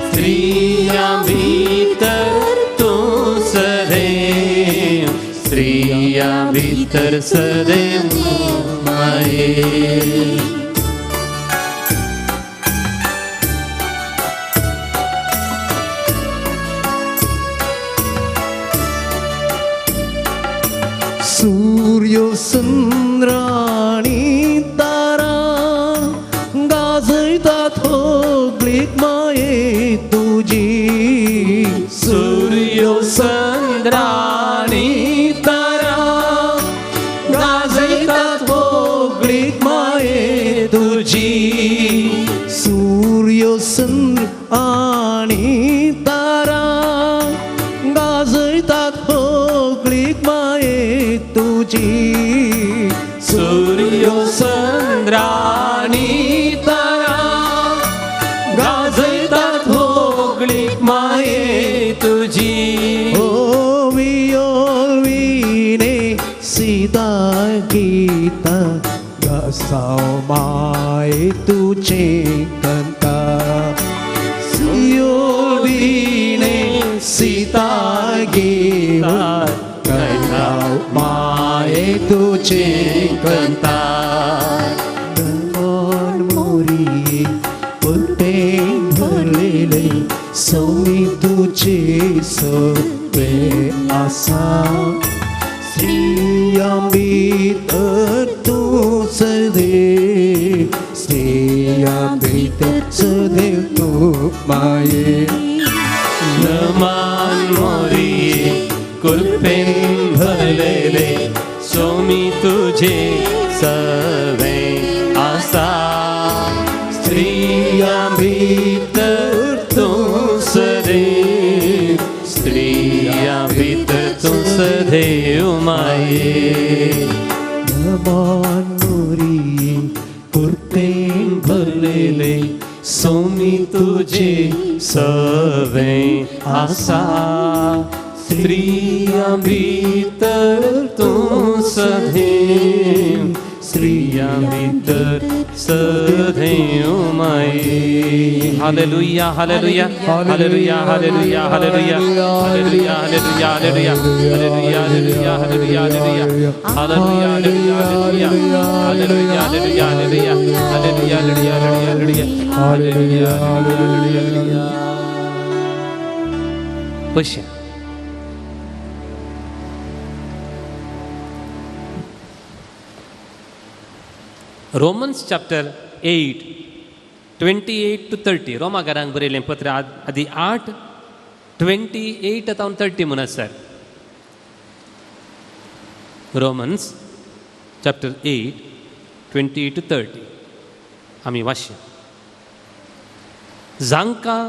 स्त्रियां भितर तूं सदैव, स्त्रियां भितर सदैव माये. सूर्य चंद्राणी तारा, गाजयतात होगलीक माये तुझी. सूर्य चंद्राणी तुझी सूर्यो चंद्राणी तारा गाजतात होगळीक माये तुझी. ओ वियोविने सीता गीता गासाव माये तुझे कंता. वियोविने सीता गीता गासाव माये तुझे कंता. मन मोरी पुरते भरलेले सोमी तुझे सगळे आसा. स्त्रियांबी तर तू सदैव स्त्रियांबी तर सदैव तू माये. नमान मोरी कुलपेन भरलेले सोमी तुझे सवे आसा. स्त्रिया भीतर तू सदैव स्त्रिया भीतर तू सदैव माये. नमान मोरी पुरतेन भरलेले सोमी तुझे सवे आसा. स्त्रिया भीतर तू सदैव स्त्रिया भीतर सदैव माये. हालेलुया हालेलुया हालेलुया हालेलुया हालेलुया हालेलुया हालेलुया हालेलुया हालेलुया हालेलुया हालेलुया हालेलुया हालेलुया हालेलुया हालेलुया हालेलुया हालेलुया हालेलुया हालेलुया. पश्या रोमन्स चॅप्टर 8 28 to 30 रोमाकारांक बरयलें पत्र आदी 8 28 तावन 30 म्हणून आसा. रोमन्स चॅप्टर 8 28 to 30 आमी वाचया. जांकां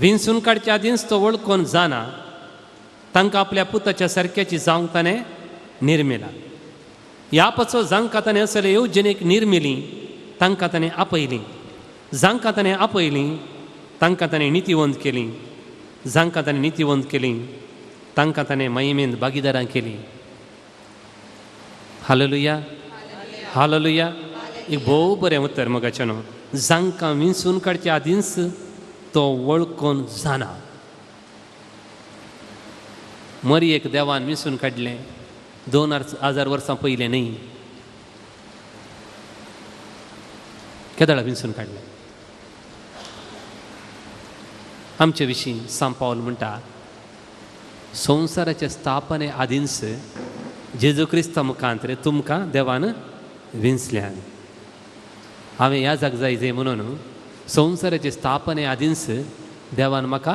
विंचून काडच्या आदींच तो वळखून जाणा तांकां आपल्या पुताच्या सारक्याची जावंक ताणें निर्मिला. ह्या पाचो जांकां ताणें असले येवजणेक निर्मिली तांकां ताणें आपयली. जांकां ताणें आपयली तांकां ताणें नितीवंत केली. जांकां ताणें नितीवंत केली तांकां ताणें महिमेंत भागीदारां केली. Hallelujah hallelujah. एक भोव बरें उत्तर मोगाचें न्हू. जांकां विंचून काडच्या आदींच तो वळखून जाणा. मरयेक देवान विंचून काडलें 2000 वर्सां पयलें न्ही. केदळा विंचून काडलें. आमचे विशीं सांत पावल म्हणटा संवसाराचे स्थापने आदींच जेजू क्रिस्ता मुखांतर तुमकां देवान विंचल्यान. हांवें ह्या जाग जाय म्हणून संवसाराचे स्थापने आदींच देवान म्हाका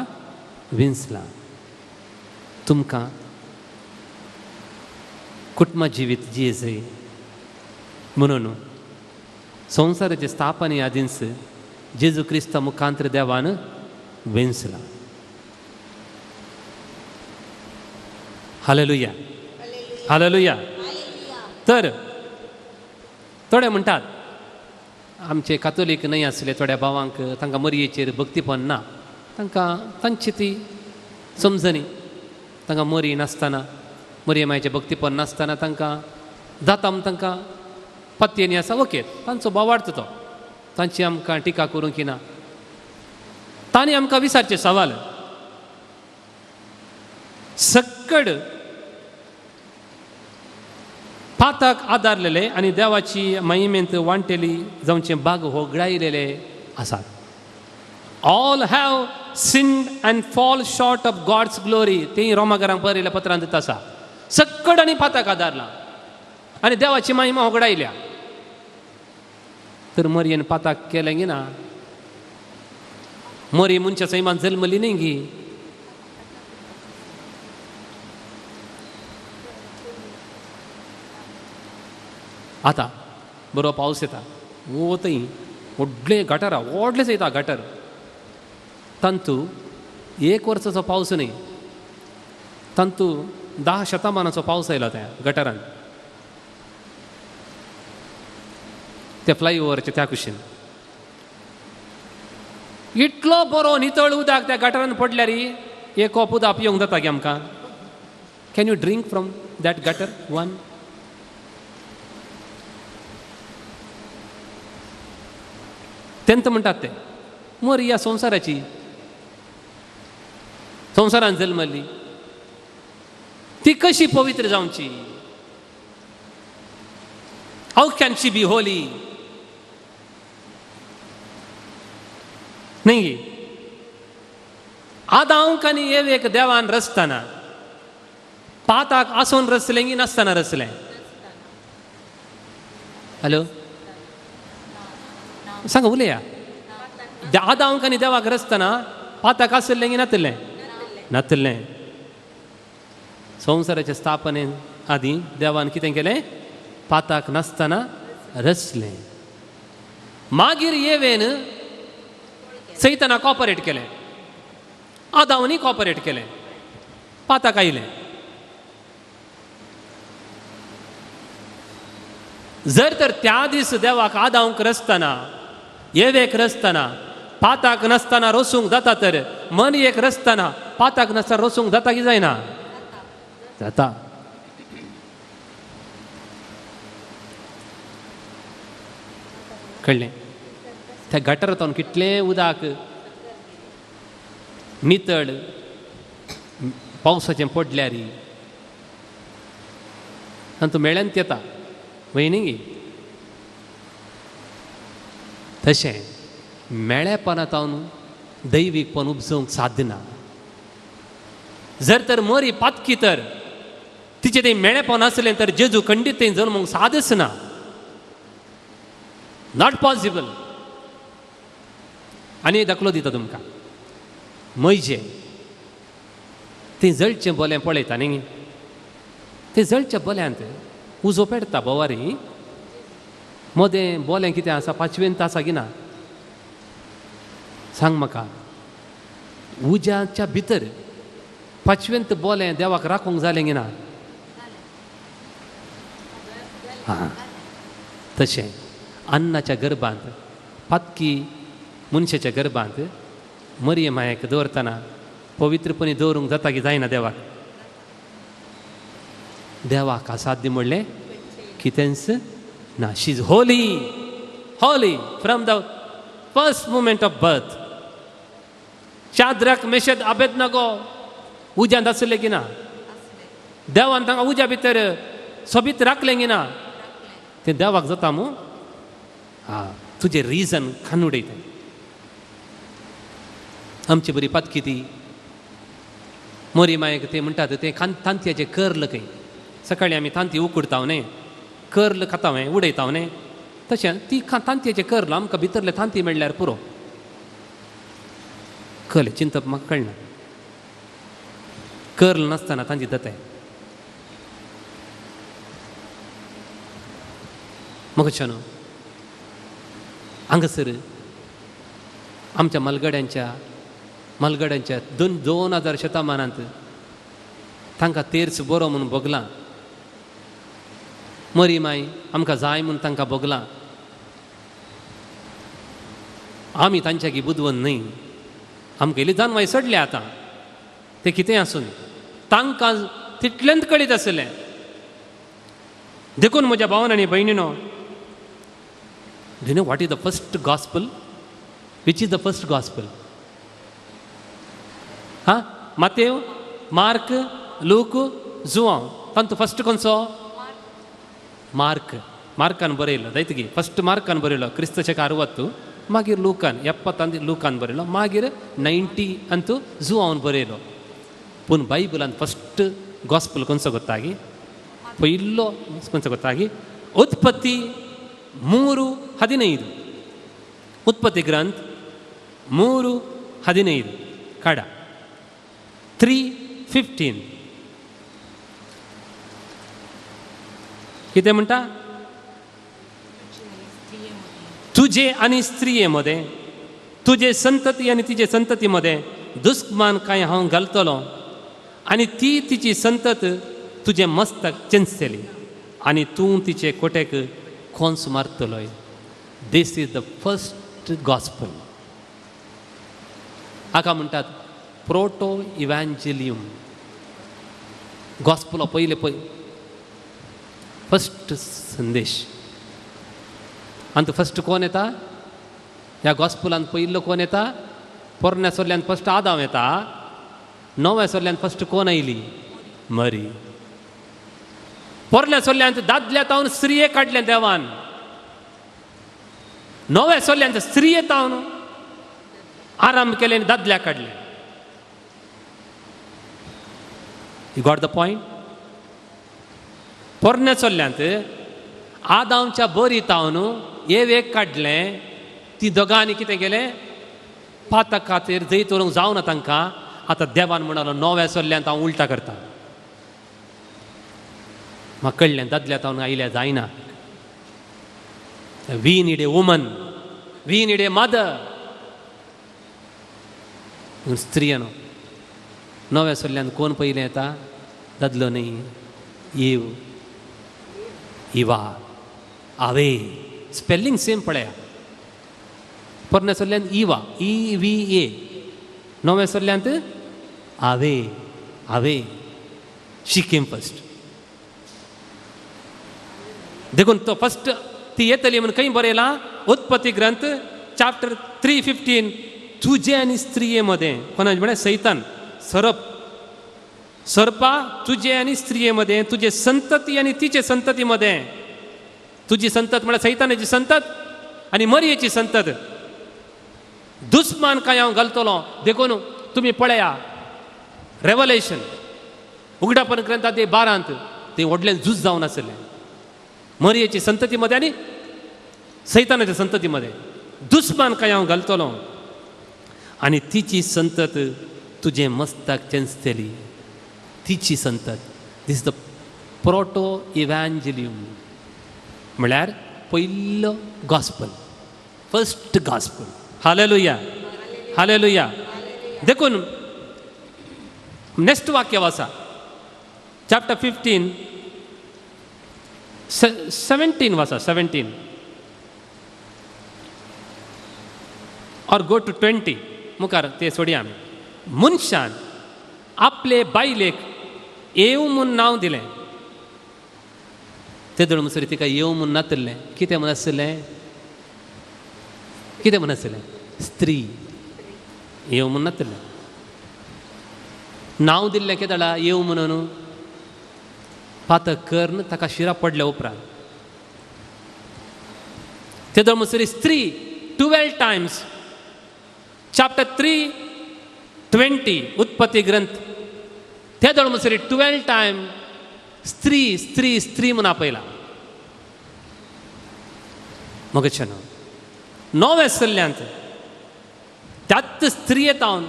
विंचलां. तुमकां कुटुंब जिवीत जियेजय म्हणून संवसाराचे स्थापने आदींच जेजू क्रिस्ता मुखांतर देवान विंचलां. Hallelujah hallelujah. तर थोडे म्हणटात आमचे कातोलीक न्हय आसले थोड्या भावांक तांकां मरयेचेर भक्तीपण ना. तांकां तांची ती समजणी. तांकां मरी नासतना मरयमायेचें भक्तीपण नासतना तांकां जाता म्हूण तांकां पत्तेनी आसा ओके तांचो भावार्थ तो. तांची आमकां टिका करूंक ना. तांणी आमकां विचारचे सवाल सक्कड पाताक आदारलेले आनी देवाची महिमेंत वांटेली जावचे भाग होगडायलेले आसात. All have sinned and fall short of God's glory. तें रोमाकारांक बरयल्या पत्रांत दिता आसा. सक्कड आनी पाताक आदारला आनी देवाची महिमा होगडायल्या. तर मरयेन पाताक केलें गी ना. मरी मनशा सैमान जल्मली न्ही गी. आतां बरो पावस येता वो थंय व्हडले गटारां व्हडलेच येता गटर. तांतू 1 वर्साचो पावस न्ही. तांतू 10 शतमानाचो पावस आयलो त्या गटारांत. त्या फ्लायओव्हरच्या त्या कुशीन इतलो बरो नितळ उदक त्या गटारान पडल्यार एक कप उदक पिवंक जाता गे आमकां. Can you drink from that gutter one? तेंत म्हणटात ते मरी ह्या संवसाराची, संवसारान जल्मली ती कशी पवित्र जावची? How can she be Holy? नाही. आदांक आनी एवेक देवान रचतना पाताक आसून रचलें की नासतना रचलें? हॅलो सांगा उलया. आदांक आनी देवाक रचतना पाताक आसलें की नातलें? नातलें. संवसाराच्या स्थापने आदीं देवान कितें केलें? पाताक नासतना रचलें. मागीर येवेन सैतानाक कॉपरेट केलें, आदावनी कॉपरेट केलें, पाताक आयलें. जर तर त्या दीस देवाक आदांक रचतना येवेक रचतना पाताक नासतना रोसूंक जाता तर मन एक रचतना पाताक नासतना रोसूंक जाता की जायना? जाता. कळ्ळें? त्या गटारांतून कितलें उदक नितळ पावसाचें पडल्यार आनी तो मेळ्यांत येता वयनी. तशें मेळ्यापणांतावन दैवीकपण उपजोवंक साध्य ना. जर तर मरी पातकी तर तिचें तें मेळेपण आसलें तर जेजू खंडीत तें जल्मूंक सादच ना. Not possible. आनी एक दाखलो दिता तुमकां. मैजे तें जळचें बोलें पळयता न्ही, तें जळच्या बोल्यांत उजो पेडटा बोवारी. मदें बोलें कितें आसा? 5वें तासा गिना. सांग म्हाका, उज्याच्या भितर 5वेंत बोलें देवाक राखूंक जालें गी ना? हां. तशें अन्नाच्या गर्भांत पातकी मनशाच्या गर्भांत मरिये मायेक दवरतना पवित्रपणी दवरूंक जाता की जायना देवाक? देवाक असाध्य म्हणलें कितेंच ना. She is holy, holy from the first moment of birth. Shadrach Meshach Abednego उज्यांत आसले की ना? देवान तांकां उज्या भितर सोबीत राखलें की ना? तें देवाक जाता मू? हां. तुजें रिजन खान उडयता. आमची बरी पातकी ती मोरी मायेक ते म्हणटात तें तांतयाचें कर्ल खंय. सकाळीं आमी तांती उकडटाव न्ही, कर्ल खाताव उडयताव न्ही. तशें ती तांतयाचें कर्ल आमकां भितरले तांती मेळ्ळ्यार पुरो. कळ्ळें? चिंतप म्हाका कळना. कर्ल नासतना तांती जाताय. म्हाका न्हू हांगासर आमच्या मलगड्यांच्या 2000 शतमानांत तांकां तेर्स बरो म्हणून भोगला. मरी माय आमकां जाय म्हणून तांकां भोगला. आमी तांच्यागी बुदवन न्हय. आमगेली जानवाय सडले आतां. ते कितें आसून तांकां तितल्यांत कळीत आसलें. देखून म्हज्या भावान आनी भयणीनो, do you know what is the first gospel? Which is the first gospel? हां, मातेव, मार्क, लूक, जुआंव. तांतूं फर्स्ट खंयचो? मार्क. मार्कान बरयलो दैतगी. फर्स्ट मार्कान बरयलो क्रिस्त शक 60. मागीर लुकान 70 लुकान बरयलो. मागीर 90 अंतू जुआवन बरयलो. पूण बायबलान फर्स्ट गॉस्पल खंयचो गोत्तागी? पयलो खंयचो गोत्तागी? उत्पत्ती 3:15. उत्पत्ती ग्रंथ 3:15 काडा. 3:15 कितें म्हणटा? तुझे आणि स्त्रियेमध्ये, तुझे संतती आणि तिचे संततीमध्ये दुस्मान काय हांव घालतलो आणि ती तिची संतत तुझे मस्तक चिंचतली आणि तूं तिचे कोटेक खोंस मारतलोय. दिस इज द फर्स्ट गॉस्पल. हाका म्हणटात प्रोटो इव्हँजेलियम. गॉस्पल हो पयले फर्स्ट संदेश. आनी तो फर्स्ट कोण येता? ह्या गॉस्पलांत पयल्लो कोण येता? पोरण्या सोल्ल्यान फर्स्ट आदाम येता. नव्या सोल्ल्यान फर्स्ट कोण आयली? मरी. पोरण्या सोल्ल्यान दादल्या तावन स्त्रिये काडले देवान. नव्या सोल्ल्यान स्त्रिये तावन आराम केले आनी दादल्या काडले. You got the point? पोरण्या सोल्ल्यांत आदामच्या बरी तावन एक काडलें. ती दोगांनी कितें केलें? पातक खातीर जैत व्हरूंक जावना तांकां. आतां देवान म्हणलो नव्या सोल्ल्यांत हांव उलटा करता. म्हाका कळ्ळें दादल्या तावन आयल्या जायना. We need a woman. We need a mother. स्त्रियेनो नव्या सोल्ल्यान कोण पयलें येता? दादलो न्ही. ईव, इवा, आवे. स्पेलिंग सेम पळया. पोरण्या सोल्ल्यान इवा, EVA. नव्या सोल्ल्यांत आवे, आवे. She came first. देखून तो फर्स्ट ती येतली म्हणून खंय बरयलां? उत्पत्ती ग्रंथ चॅप्टर 3:15. तुजे आनी स्त्रिये मध्ये. कोणाचे म्हणे? सैतान, सरप. सर्पा तुझे आणि स्त्रियेमध्ये, तुझे संतती आणि तिचे संततीमध्ये. तुझी संतत म्हणजे सैतानाची संतत आणि मरियेची संतत. दुस्मान काय हांव घालतलो. देखून तुम्ही पळया रेव्हलेशन उगडापण ग्रंथात 12 ते व्हडलें झूज जावन आसलें. मरियेची संततीमध्ये आणि सैतानाच्या संततीमध्ये. दुस्मान काय हांव घालतलो आणि तिची संतत तुझे मस्तक चेंचतली. तिची संतत. दिस द प्रोटो इव्हँजेलियम. म्हळ्यार पयलो गॉस्पल. First gospel. हालेलुया, हालेलुया. देखून नेक्स्ट वाक्य वाचा. चॅप्टर 15 17 वाचा. 17 और गो टू 20. मुखार ते सोडया आमी. मनशान आपले बायलेक येव म्हूण नांव दिलें. ते धड मुसरी तिका येव म्हूण नातलें. कितें म्हूण आसलें? कितें म्हूण आसलें? स्त्री. येव म्हूण नातलें. नांव दिल्लें कितें जालां? येव म्हणून. पातक कर्ण ताका शिरा पडल्या उपरांत ते धड मुसरी स्त्री 12 टायम्स. चॅप्टर 3:20 उत्पत्ती ग्रंथ. ते धड मुसरी 12 टायम स्त्री स्त्री स्त्री म्हणून आपयला. मगच्यान नव्या सल्ल्यांत त्याच स्त्रिये तावन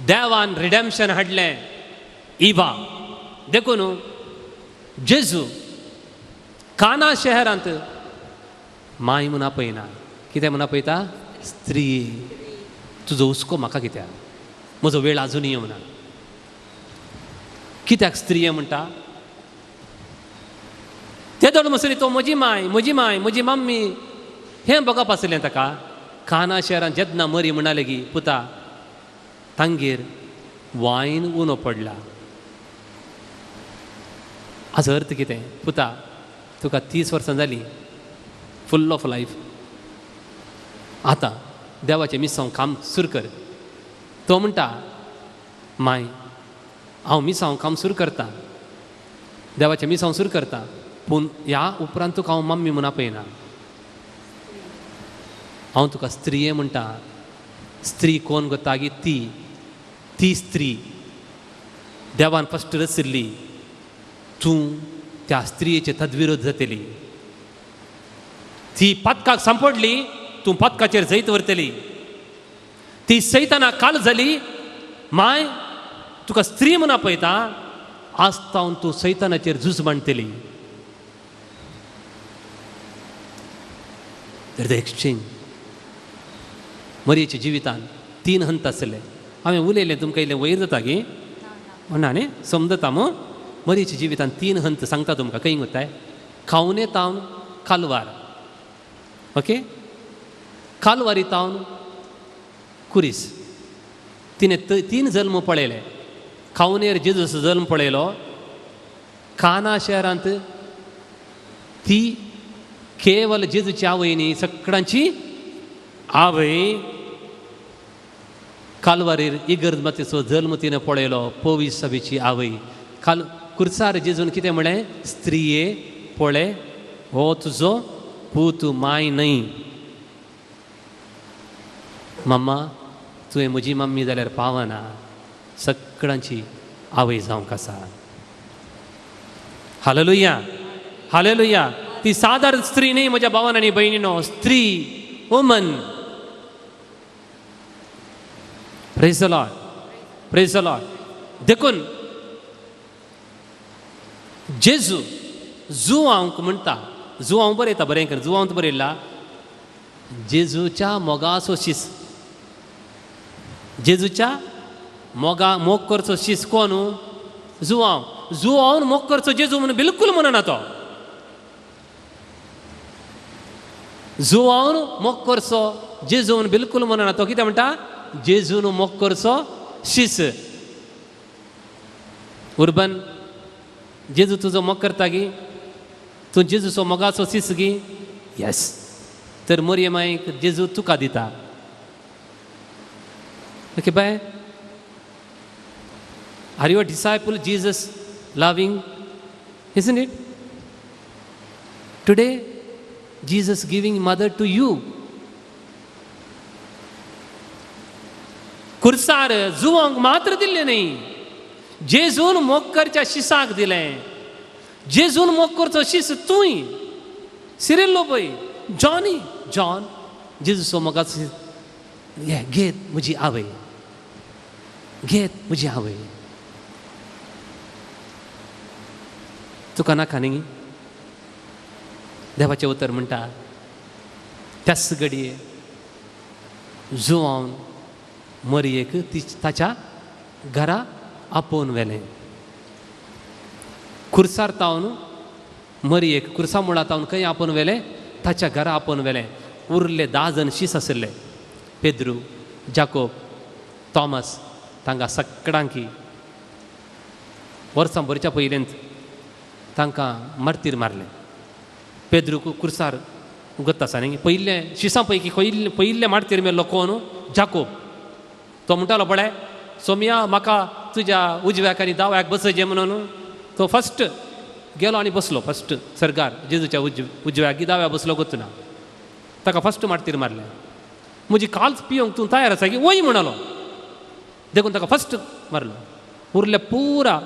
देवान रिडेम्पशन हाडलें. इवा. देखून जेजू काना शहरांत माय म्हणून आपयना. कितें म्हणून आपयता? स्त्री. तुजो हुस्को म्हाका कित्याक? म्हजो वेळ आजून यो म्हणा. कित्याक स्त्रिये म्हणटा? ते धड मुसरी तो म्हजी माय, म्हजी माय, म्हजी मम्मी हें बघप आसलें ताका. काना शहरांत जेन्ना मरी म्हणले की पुता तांगेर वायन उणो पडला. हाचो अर्थ कितें? पुता तुका 30 वर्सां जालीं, फुल ऑफ लायफ. आतां देवाचें मिसांव काम सुरू कर. तो म्हणटा माय हांव मिसांव काम सुरू करता, देवाचें मिसांव सुरू करता, पूण ह्या उपरांत तुका हांव मम्मी म्हूण आपयना. हांव तुका स्त्रिये म्हणटा. स्त्री कोण गता की ती स्त्री देवान फस्ट रचिल्ली. तूं त्या स्त्रियेचे तद्विरोध जातली. ती पदकाक सांपडली, तूं पदकाचेर जैत व्हरतली. ती सैतानाक काल जाली. माय तुका स्त्री म्हूण आपयता. आस्तावन तूं सैतानाचेर झूज मांडटली. The exchange. मरयेच्या जिवितान 3 हंत आसले. हांवें उलयलें तुमकां इल्लें वयर जाता गी म्हणा न्ही समजता मू. मरयेच्या जिवितान 3 हंत सांगता तुमकां. खंय वताय? खावने तावन कालवार. ओके कालवारी तावन कुरीस तिने 3 जल्म पळयले खावनेर जेजूस जल्म पळयलो काना शहरांत ती केवल जेजूची आवय न्ही सगळ्यांची आवय कालवारीर इगर्द मातेचो जल्म तिने पळयलो 24 सभेची आवय कुर्सार जेजून कितें म्हळें स्त्रिये पळय हो तुजो पूत माय न्हय मम्मा तुवें म्हजी मम्मी जाल्यार पावना सगळ्यांची आवय जावंक आसा हालेलुया हालेलुया ती साधारण स्त्री न्ही म्हज्या भावान आनी भयणीनो स्त्री woman praise the lord praise the Lord देखून जेजू जुवांक म्हणटा जुवांव बरयता बरें कर जुवांत बरयला जेजूच्या मोगाचो शीस जेजूच्या मोग करचो शीस कोण जुवांव मोग करचो जेजू म्हणून बिलकुल म्हणना तो जुवांव मोग करचो जेजू म्हणून बिलकुल म्हणना तो कितें म्हणटा जेजून मोग करचो शीस उर्बन जेजू तुजो मोग करता गी तूं जेजूचो मोगाचो शीस गी येस तर मोरयेमायक जेजू तुका दिता okay bye are you a disciple Jesus loving isn't it today Jesus giving mother to you कुर्सार जुवांक मात्र दिल्ले न्ही जेजून मोग करच्या शिसाक दिलें जेजून मोग करचो शीस तूंय सिरिल्लो पळय जॉन जेजूचो मोगाचो घेत म्हजी आवय घेत म्हजी आवय तुका नाका न्ही देवाचें उतर म्हणटा त्याच घडये जुवान मरयेक ताच्या घरा आपोवन व्हेलें खुर्सार तावन मरयेक खुर्सा मुळा तावन खंय आपोवन व्हेलें ताच्या घरा आपोवन व्हेलें उरले 10 जण शीस आशिल्ले पेद्रू जाकोब थॉमस तांकां सगळ्यांकी वर्सां भरच्या पयलेंत तांकां मार्तीर मारलें पेद्रूक कुर्सार उगत आसा न्ही पयले शिसां पैकी पयले मार्तीर मेल्लो कोण जाकोब तो म्हणटालो पळय सोमया म्हाका तुज्या उजव्याक आनी दाव्याक बसयचें म्हणून तो फस्ट गेलो आनी बसलो फस्ट सरकार जेजूच्या उजव्याक दाव्याक बसलो गोतूना ताका फस्ट मार्तीर मारलें म्हजी काल्स पियोंक तूं तयार आसा की वय म्हणलो देखून ताका फस्ट मारलो उरले पुरा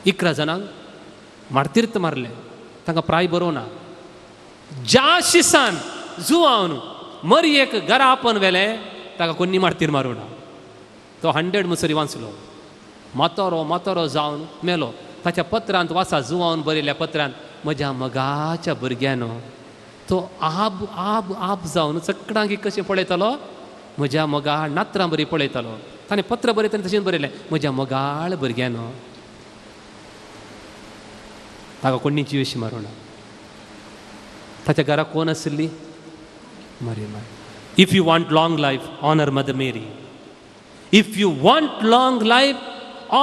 11 जाणांक मार्तीर्थ मारले तांकां प्राय बरोवना ज्या शिसान जुवावन मरयेक घरा आपोवन व्हेलें ताका कोणी मार्तीर मारूं ना तो 100 मुसरी वाचलो मातोरो जावन मेलो ताच्या पत्रांत वाचा जुवावन बरयल्या पत्रांत म्हज्या मगाच्या भुरग्यानो तो आब जावन सगळ्यांक कशें पळयतालो म्हज्या मोगाळ नात्रां बरी पळयतालो ताणें पत्र बरयतना तशेंच बरयलें म्हज्या मोगाळ भुरग्यानो ताका कोणीची विशी मारूं ना ताच्या घरा कोण आशिल्ली मरियम if you want long life honour mother Mary if you want long life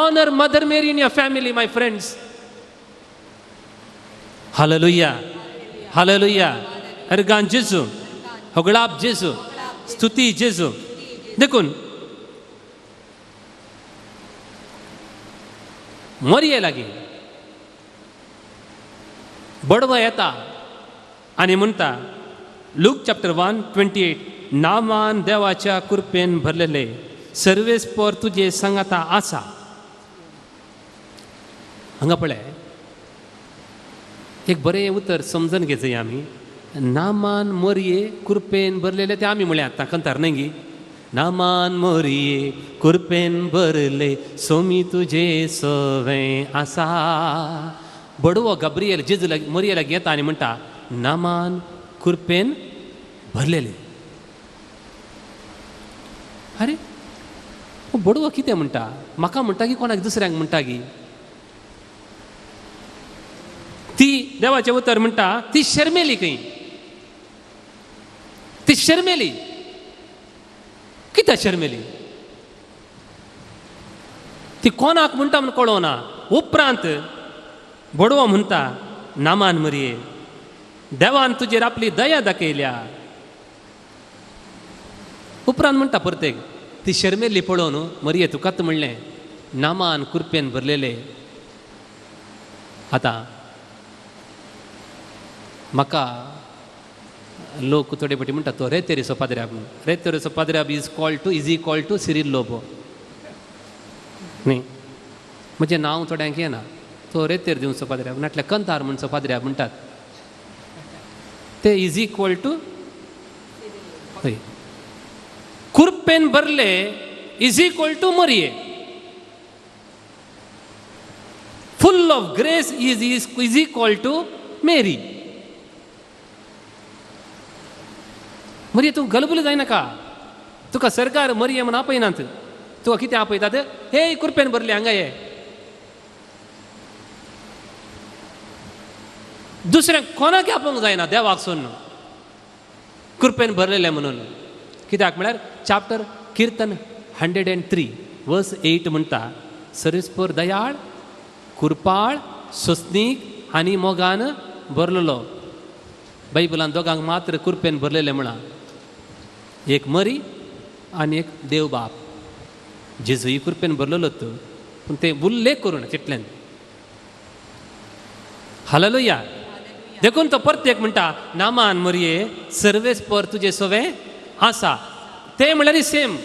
honour mother Mary in your family my friends hallelujah hallelujah अर्गान जेजू होगळाप जेजू स्तुती जेजू देखून मरये लागीं बडवो येता आनी म्हणटा लूक चॅप्टर 1:28 नामान देवाच्या कृपेन भरलेले सर्वेस्पर तुजे सांगाता आसा हांगा पळय एक बरें उतर समजून घेवचें आमी नामान मोरये कृपेन भरलेले ते आमी म्हळ्यात ताका अंतर न्ही नामान मोरये कृपेन भरले सोमी तुजे सवें आसा बडवो गब्रियल जेजू मरयेला घेता आनी म्हणटा नामान कृपेन भरलेले अरे बडवो कितें म्हणटा म्हाका म्हणटा की कोणाक दुसऱ्यांक म्हणटा की ती देवाचें उतर म्हणटा ती शर्मेली खंय शर्मेली. कित्याक शर्मेली? ती कोणाक म्हणटा म्हण कळोना. उपरांत बडवो म्हणटा नामान मरये, देवान तुजेर आपली दया दाखयल्या. उपरांत म्हणटा परतेक ती शर्मेली पळोवन मरये तुकात म्हणलें नामान कुरपेन भरलेले. आतां म्हाका लोक थोडे फाटी म्हणटा तो रेतेरेचो पाद्र्याब म्हणून. रेतेरेचो पाद्र्याब is equal to Cyril Lobo न्ही. म्हणजे नांव थोड्यांक येना. तो रेतेर दिवचो पाद्र्याब नाटल्या कंतार म्हणचो पाद्र्याब म्हणटात ते इज इक्वल टू हय. कुरपेन भरले इज इक्वल टू मरये. Full of grace is equal to Mary. मरये तूं गलबूल जायनाका. तुका सरकार मरये म्हण आपयनात. तुका कितें आपयतात? हे कुरपेन भरले हांगा ये. दुसऱ्यांक कोणाक आपोवंक जायना देवाक सोडून कुरपेन भरलेले म्हणून. कित्याक म्हळ्यार चॅप्टर किर्तन 103 वर्स 8 म्हणटा सर्वेस्पर दयाळ, कुरपाळ, सोंसणीक आनी मोगान भरलेलो. बायबलान दोगांक मात्र कुरपेन भरलेले म्हणा. एक मरी आनी एक देव बाप. जेजूय कुरपेन भरलेलोच पूण ते उल्लेख करून चितल्यान. हालेलुया. देखून तो परतेक म्हणटा नामान मरये सर्वेस्पर तुजे सोवे आसा. ते म्हळ्यार सेम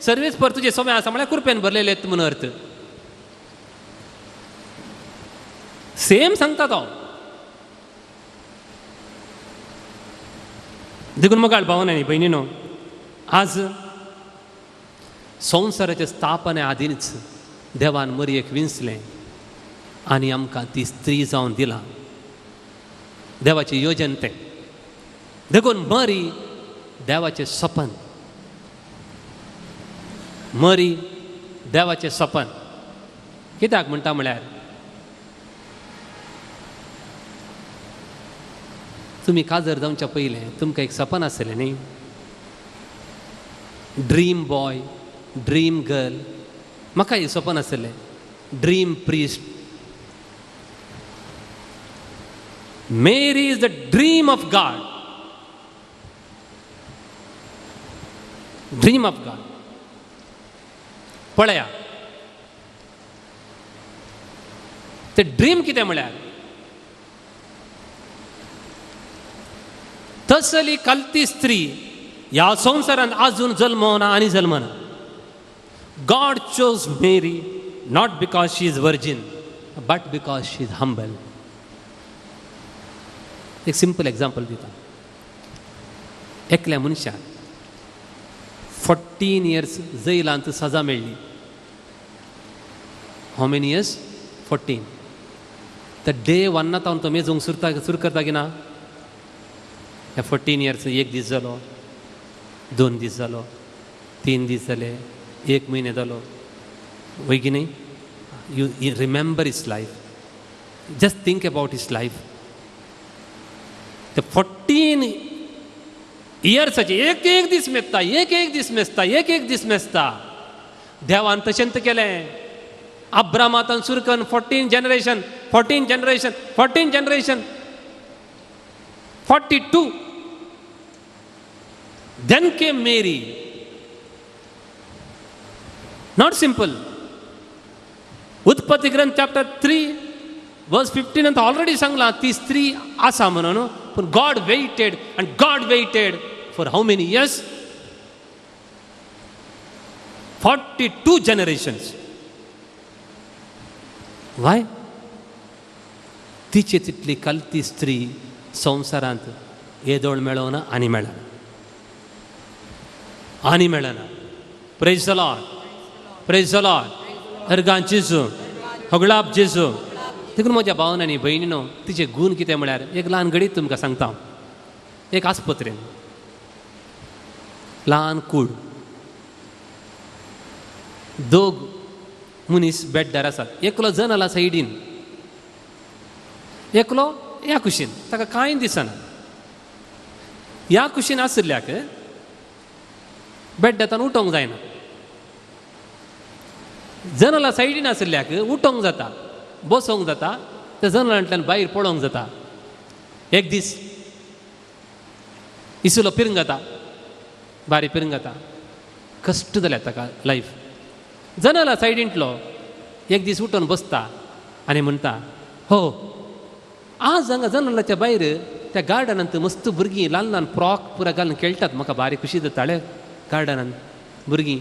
सर्वेस्पर तुजे सोवे आसा म्हळ्यार कुरपेन भरलेले म्हणून अर्थ. सेम सांगता तो. देखून मोगाळ भावनांनी भयणीनो, आज संवसाराच्या स्थापने आदींच देवान मरयेक विंचलें आनी आमकां ती स्त्री जावन दिला. देवाचें योजन तें. देखून मरी देवाचें सपन. मरी देवाचें सपन. कित्याक म्हणटा म्हळ्यार तुमी काजर जावच्या पयलें तुमकां एक सपन आसलें न्ही. Dream boy, dream girl. म्हाका एक सपन आसलें dream priest. Mary is the dream of God. Dream of God. पळया ते ड्रीम कितें म्हळ्यार तसली कल्ती स्त्री ह्या संवसारांत आजून जल्मना आनी जल्मना. God chose Mary not because she is virgin but because she is humble. एक सिंपल एग्जाम्पल दिता. एकल्या मनशाक 14 years जैलांत सजा मेळ्ळी. How many years? 14. The day वन्नातावन तो मेजूंक सुरू करता की ना. ह्या 14 years 1 दीस जालो, 2 दीस जालो, 3 दीस जाले, 1 म्हयने जालो. वय की न्ही. You remember his life. Just think about his life. ते 14 इयर्साचे एक एक दीस मेजता, एक एक दीस मेजता, एक एक दीस मेजता. देवान तशेंत केलें. अब्रामातान सुरू करून 14 generation, 14 generation, 14 generation, 42. Then came Mary. Not simple. उत्पत्ती ग्रंथ chapter 3 verse 15 अंत ऑलरेडी सांगला ती स्त्री आसा म्हणून. पण God waited and God waited for how many years? 42 generations. Why? तिचे तितली कल्ती स्त्री संवसारांत येदोळ मेळोना आनी मेळना. आनी मेळना. Praise the lord. Praise the lord. अर्गांच जेजू. होगळाप जेजू. देखून म्हज्या भावनांनी भयणीनो तिचे गूण कितें म्हळ्यार एक ल्हान घडीत तुमकां सांगता. एक आस्पत्रेन ल्हान कूड. 2 मनीस बेड्डार आसात. एकलो जनाला सायडीन, एकलो ह्या कुशीन. ताका कांय दिसना. ह्या कुशीन आशिल्ल्याक बेड्डांतल्यान उठोंक जायना. जनाला सायडीन आशिल्ल्याक उठोंक जाता, बसोंक जाता, त्या जनालांतल्यान भायर पळोवंक जाता. एक दीस इसुलो पिरंग जाता, बारी पिरंग जाता, कश्ट जाल्यात ताका लायफ. जनाला सायडींतलो एक दीस उठोन बसता आनी म्हणटा, हो आज हांगा जनालाच्या भायर त्या गार्डनांत मस्त भुरगीं ल्हान ल्हान फ्रॉक पुरा घालून खेळटात. म्हाका बारी खुशी जाताले. गार्डनांत भुरगीं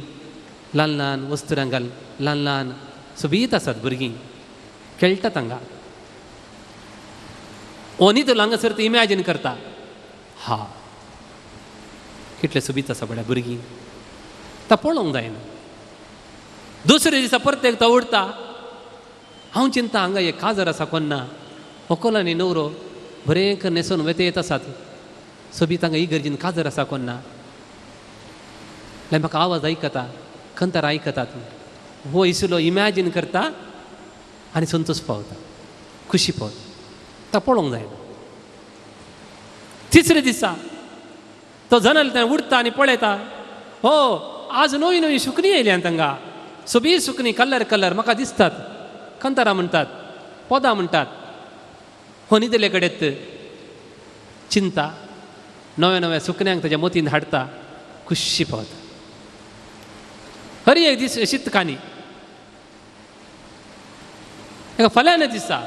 ल्हान ल्हान वस्तुरां घालून ल्हान ल्हान सोबीत आसात भुरगीं खेळटात हांगा. ओनी तर हांगासर ते इमॅजीन करता, हा कितले सोबीत आसा बड्या भुरगीं. ता पळोवंक जायना. दुसरे दिसा परत एकदा उडता. हांव चिंता हांगा एक काजर आसा कोण ना. व्हंकल आनी न्हवरो बरें न्हेसोन वेते येत आसात. सोबीत हांगा इगर्जीन काजर आसा कोण ना. जाल्यार म्हाका आवाज आयकता, खंतर आयकतात. हो इसलो इमॅजीन करता आनी संतोश पावता, खुशी पावता. ता पळोवंक जायना. तिसरे दिसा तो जनाल थंय उडता आनी पळयता, हो आज नवी नवी सुकणी येयल्यात हांगा. सोबी सुकणी कलर कलर म्हाका दिसतात. खंतरां म्हणटात, पोदां म्हणटात. हो न्हिदले कडेन चिंता, नव्या नव्या सुकण्यांक ताच्या मतींत हाडटा, खुशी पावता. हरी एक दीस शीतकानी एका फाल्यां दिसा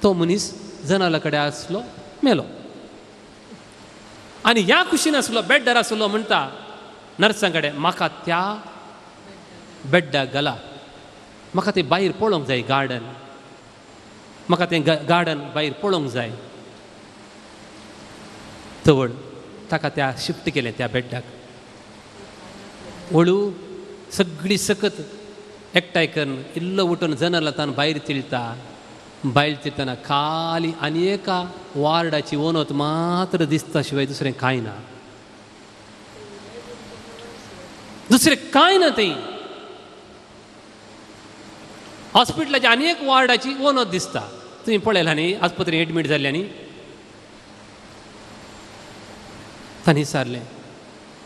तो मनीस जनाला कडेन आसलो मेलो. आनी ह्या कुशीन आसलो, बेड्डार आसलो, म्हणटा नर्सां कडेन, म्हाका त्या बेड्डाक घाला, म्हाका तें भायर पळोवंक जाय गार्डन, म्हाका तें गार्डन भायर पळोवंक जाय. तवळ ताका त्या शिफ्ट केलें त्या बेड्डाक. हळू सगळी सकत एकठांय करून इल्लो उठून जनालांतल्यान भायर तिळटा. भायर तिळटना खाली आनी एका वार्डाची वोनत मात्र दिसता, शिवाय दुसरें कांय ना. दुसरें कांय ना. थंय हॉस्पिटलाची आनी एक वार्डाची वोनत दिसता. तुमी पळयला न्ही, आस्पत्रेन एडमीट जाल्ल्यानी. तांणी विचारलें,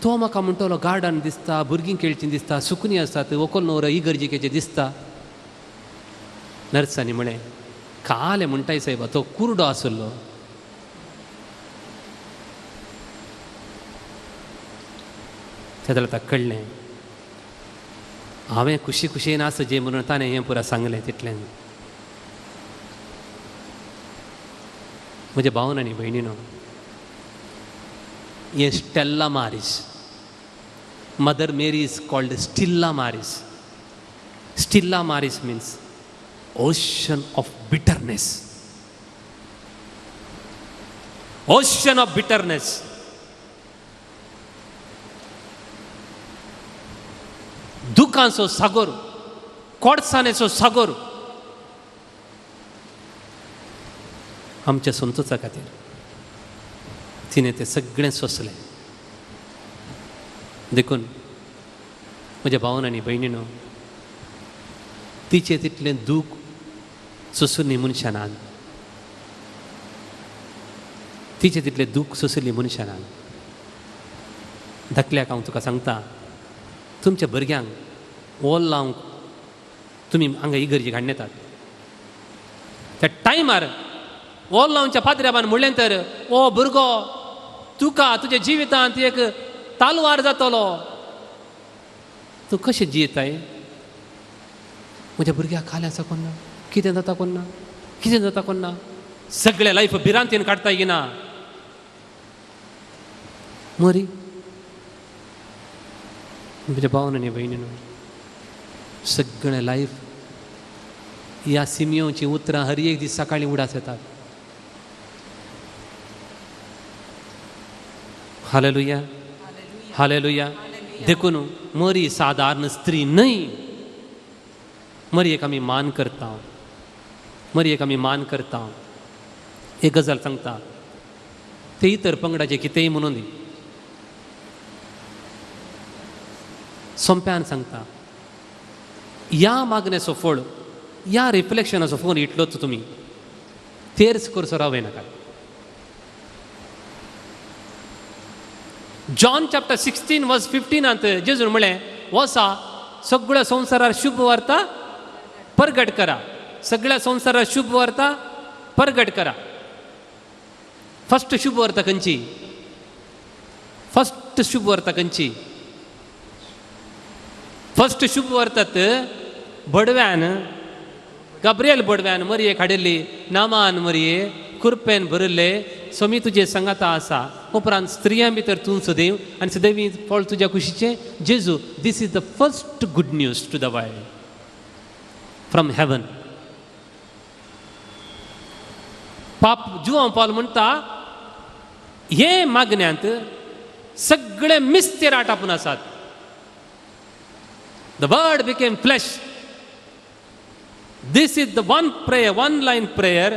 तो म्हाका म्हणटलो गार्डन दिसता, भुरगीं खेळचीं दिसता, सुकणीं आसात, व्हंकल न्हवरो इगर्जिकेचें दिसता. नर्सांनी म्हळें, काले म्हणटाय सायबा, तो कुर्डो आसलो. तें जाल्यार ताका कळ्ळें. हांवें खुशी खुशयेन आसचें म्हणून ताणें हें पुरा सांगलें. तितल्यान म्हज्या भावन आनी भयणीनो, हें Stella Maris. Mother Mary is called Stella Maris. Stella Maris means ocean of bitterness. Ocean of bitterness. दुखांचो सागर, कोडसाणेचो सागर आमच्या संतोचा खातीर तिणें तें सगळें सोंसलें. देखून म्हज्या भावन आनी भयणीनो, तिचें तितलें दूख सोंसुनी मनशानान, तिचें तितलें दूख सोंसली मनशानान. धाकल्याक हांव तुका सांगता, तुमच्या भुरग्यांक वोल लावंक तुमी हांगा इगर्जेक हाडून येतात. त्या टायमार वोल लावच्या पाद्र्याबान म्हणलें तर, ओ भुरगो, तुका तुज्या जिवितांत एक तालवार जातलो, तूं कशें जियेताय? म्हज्या भुरग्याक खाले आसा कोण ना, कितें जाता कोण ना, कितें जाता कोण ना, सगळें लायफ भिरांतीन काडता येना. मरी म्हज्या भावन आनी भयणीनो, सगळें लायफ ह्या सिमियोचीं उतरां हर एक दीस सकाळीं उडास येतात. हालेलुया, हालेलुया. देखून मरी साधारण स्त्री न्हय. मरयेक आमी मान करता, मरयेक आमी मान करता. एक गजाल सांगता, ते इतर पंगडाचे कितेंय म्हणून दी, सोंप्यान सांगता, ह्या मागण्याचो फळ, ह्या रिफ्लेक्शनाचो फळ इटलोच तुमी तेर्स करचो रावय नाका. जॉन चॅप्टर 16 वर्स 15 जेजून म्हळें वसा सगळ्या संवसारार शुभ वार्ता परगट करा, सगळ्या संवसारार शुभ वार्ता परगट करा. फर्स्ट शुभ वार्ता खंयची? फर्स्ट शुभ वार्ता खंयची? फर्स्ट शुभ वार्तात बडव्यान गाब्रिएल बडव्यान मरयेक हाडिल्ली, नामान मरये कुरपेन भरिल्ले, स्वामी तुजे संगाता आसा, उपरांत स्त्रियां भितर तूं सदैव आनी सदैव फळ तुज्या कुशीचें. जेजू, this is the first good news to the world from heaven. पाप जुवांव पावल म्हणटा हे मागण्यांत सगळे मिस्तेर आटापून आसात. The word became flesh. This is the one prayer, one line prayer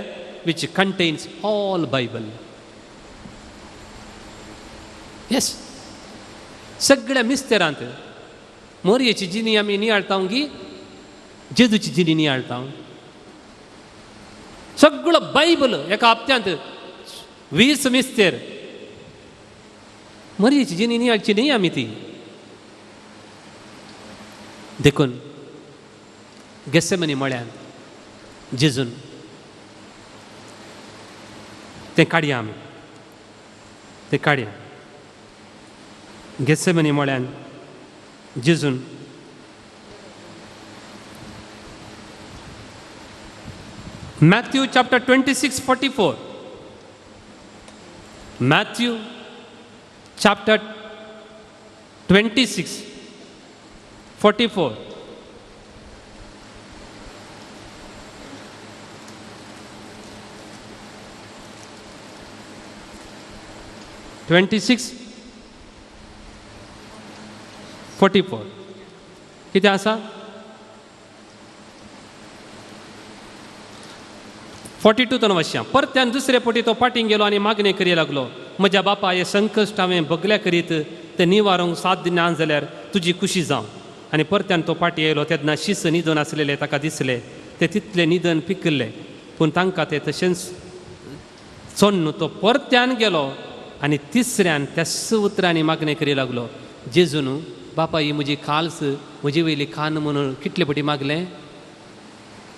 which contains all Bible. Yes. सगळ्या मिस्तेरांत मोरयेची जिणी आमी नियाळटाव की जेजूची जिणी नियाळटाव. सगळो बायबल एका हप्त्यांत 20 मिस्तेर. मोरयेची जिणी नियाळची न्ही आमी ती. देखून गेसेमनी मळ्यान जेजून तें काडया आमी, तें काडया. गेसेमनी मळ्यान जेजून मॅथ्यू चॅप्टर 26:44. Matthew chapter 26:44. कितें आसा? 42 तन वाचया. परत्यान दुसरे पटी तो पाटींग गेलो आनी मागणी करी लागलो, म्हज्या बापा हे संकश्ट हांवें भगल्या करीत ते निवारूंक 7 दिनां जाल्यार तुजी खुशी जावं. आनी परत्यान तो पाटी येयलो. तेन्ना शिस निधन आसलेले ताका दिसले. ते तितले निधन पिकल्ले, पूण तांकां ते तशेंच सोन्न. तो परत्यान गेलो आनी तिसऱ्यान त्याच उतरांनी मागणी करी लागलो, जेजून बापा ही म्हजी काल्स म्हजी वयली कान म्हणून कितले पटी मागलें?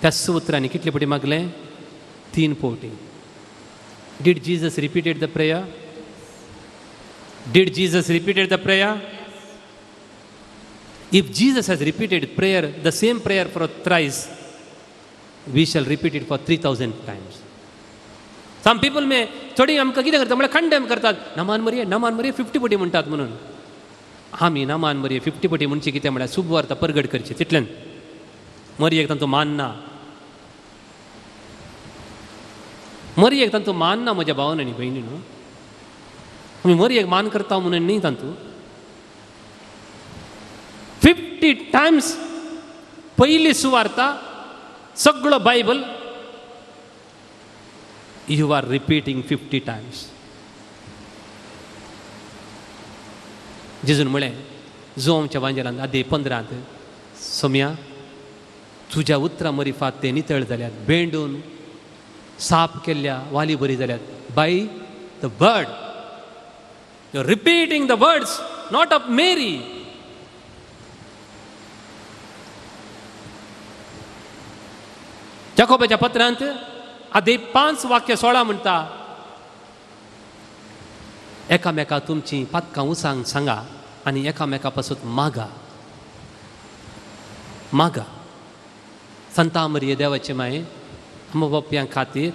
त्याच उतरांनी कितले पटी मागलें? 3 फावटी. Did Jesus repeated the prayer? Did Jesus repeated the prayer? If Jesus has repeated prayer, the same prayer for thrice, we shall repeat it for 3000 times. Some people may थोडी आमकां कितें करता म्हळ्यार कंडेम करतात. नमान मरये 50 पटी म्हणटात म्हणून. आमी नमान मरये 50 पटी म्हणची कितें म्हळ्यार शुभ वार्ता परगट करची. तितल्यान मरयेक तांचो मान ना. मरयेक तांचो मान ना म्हज्या भावान आनी भयणी न्हू. आमी मरयेक मान करता म्हणून न्ही तांतू. 50 टायम्स पयली सुवार्ता सगळो Bible you are repeating 50 times. जेजून म्हळें जोमच्या वांजेलांत आदे 15 सोम्या तुज्या उतरां मरिफात ते नितळ जाल्यात, बेंडून साप केल्ल्या वाली बरी जाल्यात by the word. You are repeating the words not of Mary. जाकोबाच्या पत्रांत आदे 5 वाक्य 16 म्हणटा, एकामेका तुमची पातकां उसांक सांगा आनी एकामेका पासून मागा. मागा. संता मरिये देवाचे माये आम बापयां खातीर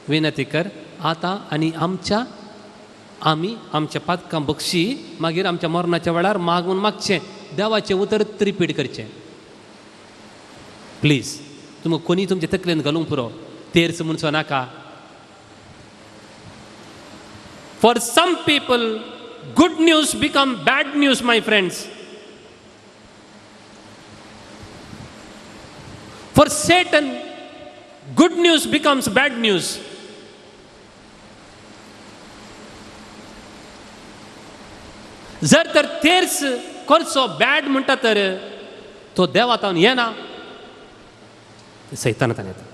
विनंती कर आतां आनी आमी आमच्या पातकां बक्षी मागीर आमच्या मरणाच्या वेळार मागून मागचें. देवाचें उतर रिपीट करचें. प्लीज तुमकां कोणी तुमचे तकलेन घालूंक पुरो. तेर्स म्हणचो नाका. For some people good news become bad news my friends. For Satan good news becomes bad news. जर तर तेर्स करचो बॅड म्हणटा तर तो देवातावन येना, सैतानांतल्यान येता.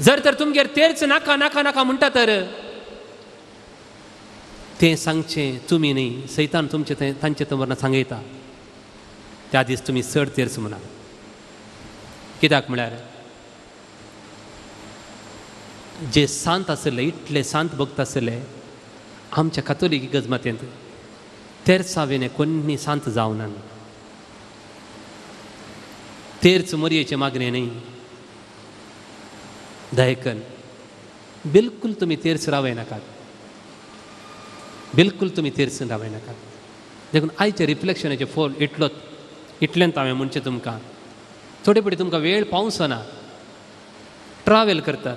जर तर तुमगेर तेर्च नाका नाका नाका म्हणटा तर तें सांगचें तुमी न्ही, सैतान तुमचें तें तांचे तुम्हाला सांगयता. त्या दीस तुमी चड तेर्च म्हणा. कित्याक म्हळ्यार जे सांत आसले, इतले सांत भक्त आसले आमच्या कातोलीक इगर्ज तेर्सावेने कोणी सांत जावना. तेर्च मरयेचे मागणे न्ही. दयेकन बिलकुल तुमी तेर्च रावय नाकात. बिलकुल तुमी तेर्च रावय नाकात. देखून आयचे रिफ्लेक्शनाचे फोल इतल्यांत हांवें म्हणचें तुमकां थोडे पडी तुमकां वेळ पावसना. ट्रावेल करतात.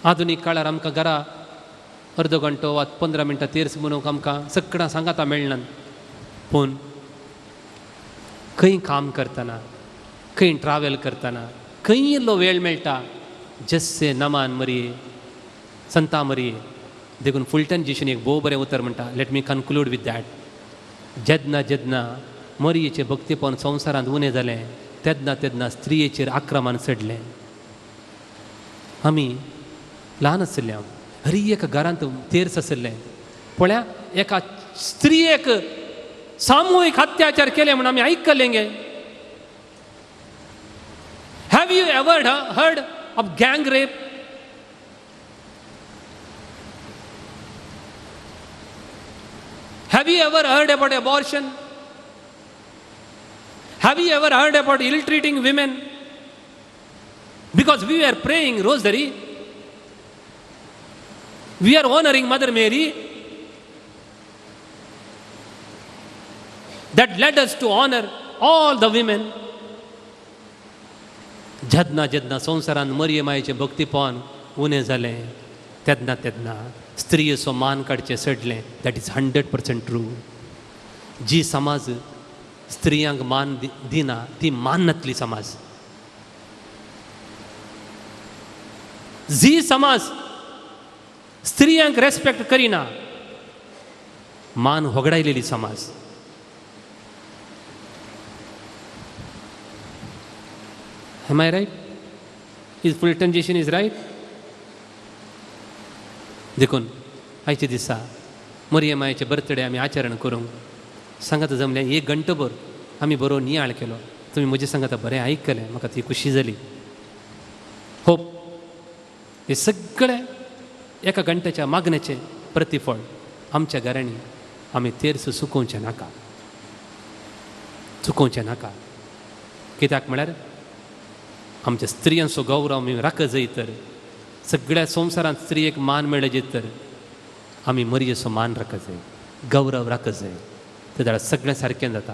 आधुनीक काळार आमकां घरा अर्द घंटो वा 15 मिनटां तेर्स मनोवंक आमकां सगळां सांगाता मेळनात. पूण खंय काम करतना, खंय ट्रावेल करतना, खंय इल्लो वेळ मेळटा जस्से नमान मरये, संता मरये. देखून फुलटन जिशून एक भोव बरें उतर म्हणटा. Let me conclude with that. जेन्ना जेन्ना मरयेचें भक्तीपण संवसारांत उणें जालें तेन्ना तेन्ना स्त्रियेचेर आक्रमण चडलें. आमी ल्हान आशिल्ले हरी एका घरांत तेर्स आशिल्लें. पळया एका स्त्रियेक सामुहीक अत्याचार केले म्हणून आमी आयकलें गे. Have you ever heard of गँग rape? Have you ever heard about abortion? Have you ever heard about ill-treating women? Because we were praying rosary, we are honoring Mother Mary. That led us to honor all the women. जेन्ना जेन्ना संवसारांत मरये मायेचें भक्तीपण उणें जालें तेन्ना तेन्ना स्त्रियेचो मान काडचें सडलें. That is 100% true. जी समाज स्त्रियांक मान दिना ती मान्नातली समाज. जी समाज स्त्रियांक रेस्पेक्ट करिना मान होगडायलेली समाज. Am I right? Is Fulton Jason is right? देखून आयचे दिसा मरये मायेचे बर्थडे आमी आचरण करूंक सांगात जमलें. 1 घंटोभर आमी बरो नियाळ केलो. तुमी म्हजे सांगात बरें आयकलें. म्हाका ती खुशी जाली. होप हे सगळें एका घंट्याच्या मागण्याचें प्रतिफळ आमच्या घरांनी आमी तेर्स चुकोवचें नाका. चुकोवचें नाका. कित्याक म्हळ्यार आमच्या स्त्रियांचो गौरव आमी राखत जाय तर सगळ्या संवसारांत स्त्रियेक मान मेळजे तर आमी मरयेचो मान राखत जाय, गौरव राखत जाय. ते जाल्यार सगळें सारकें जाता.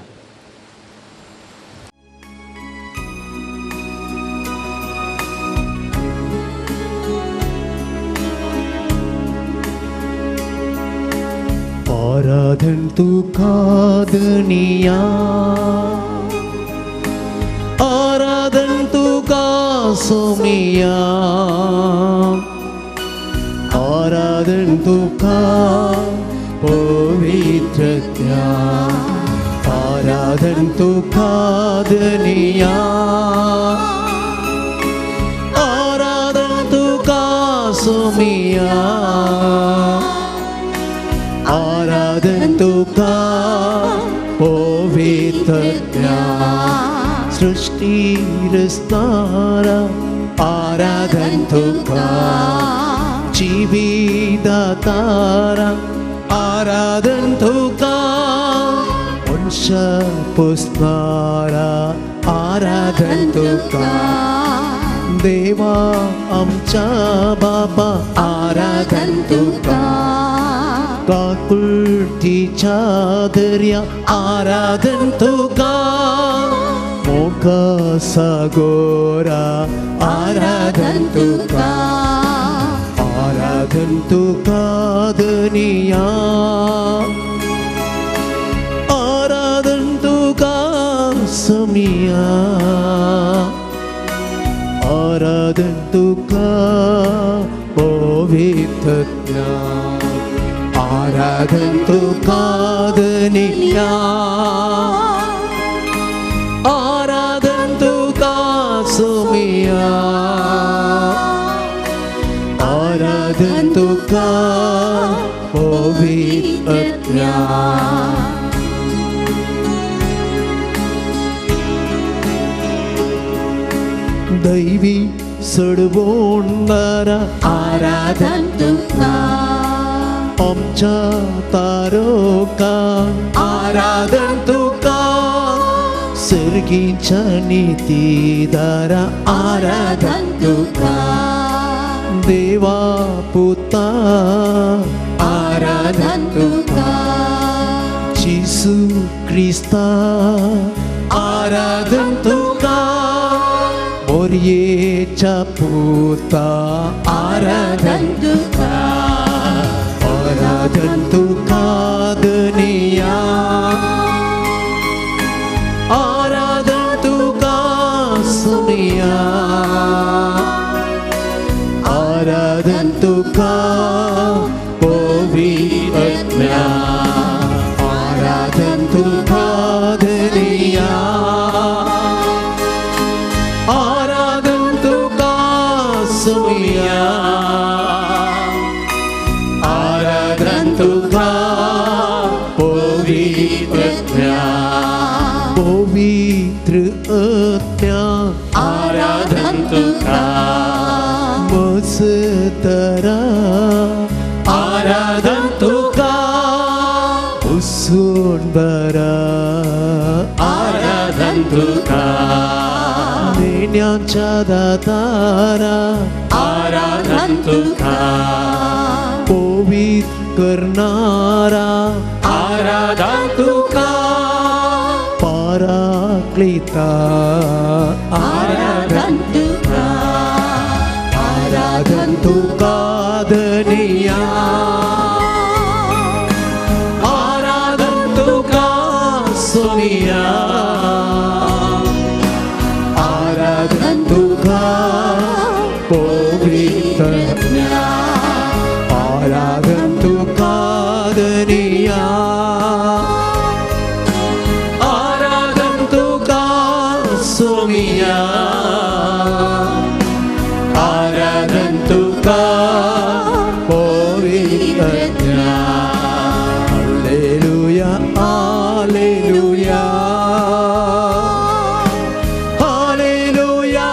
आराधन तुका दुनिया, आराधन तुका सोमिया, आराधन तुका पवित्रत्या, आराधन तुका दुनिया, आराधन तुका सोमिया, आराधन तुका पवित्रत्या. सृष्टी रस्तारा आराधन तुका, जीविदातारा आराधन तुका, वंश पुसणारा आराधन तुका. देवा आमच्या बाबा आराधन तुका, काकुळतीच्या दर्या आराधन तुका, मोगा सागोरा आराधन तुका, आराधन तुका दुनिया, आराधन तुका समिया, आराधन तुका पवित्रत्या, आराधन तुका दुनिया, आराधन तुका समिया, तुका पवित्र दैवी सडवणारा आराधन तुका आमच्या तारोका आराधन तुका सर्गीच्या नीतीदारा आराधन तुका देवा पुता आराधन तुका जिसू ख्रिस्ता आराधन तुका मोरयेच्या पुता आराधन तुका आराधन तुका दुनिया आराधन तुका सुनिया आराधन तुका पवित्र आराधन तुका दुनिया आराधन तुका सुनिया आराधन तुका पवित्र पवित्र आराधन तुका मस्तरा आराधन तुका उसुंबरा आराधन तुका नेण्याच्या दातारा आराधन तुका पवित्र करणारा आराधन तुका पराक्लिता आराधन तुका आराधन तुका दुनिया आराधन तुका सुनिया आराधन तुका पवित्र आराधन तुका दुनिया आराधन तुका सुनिया आराधन तुका पवित्र हालेलुया हालेलुया हालेलुया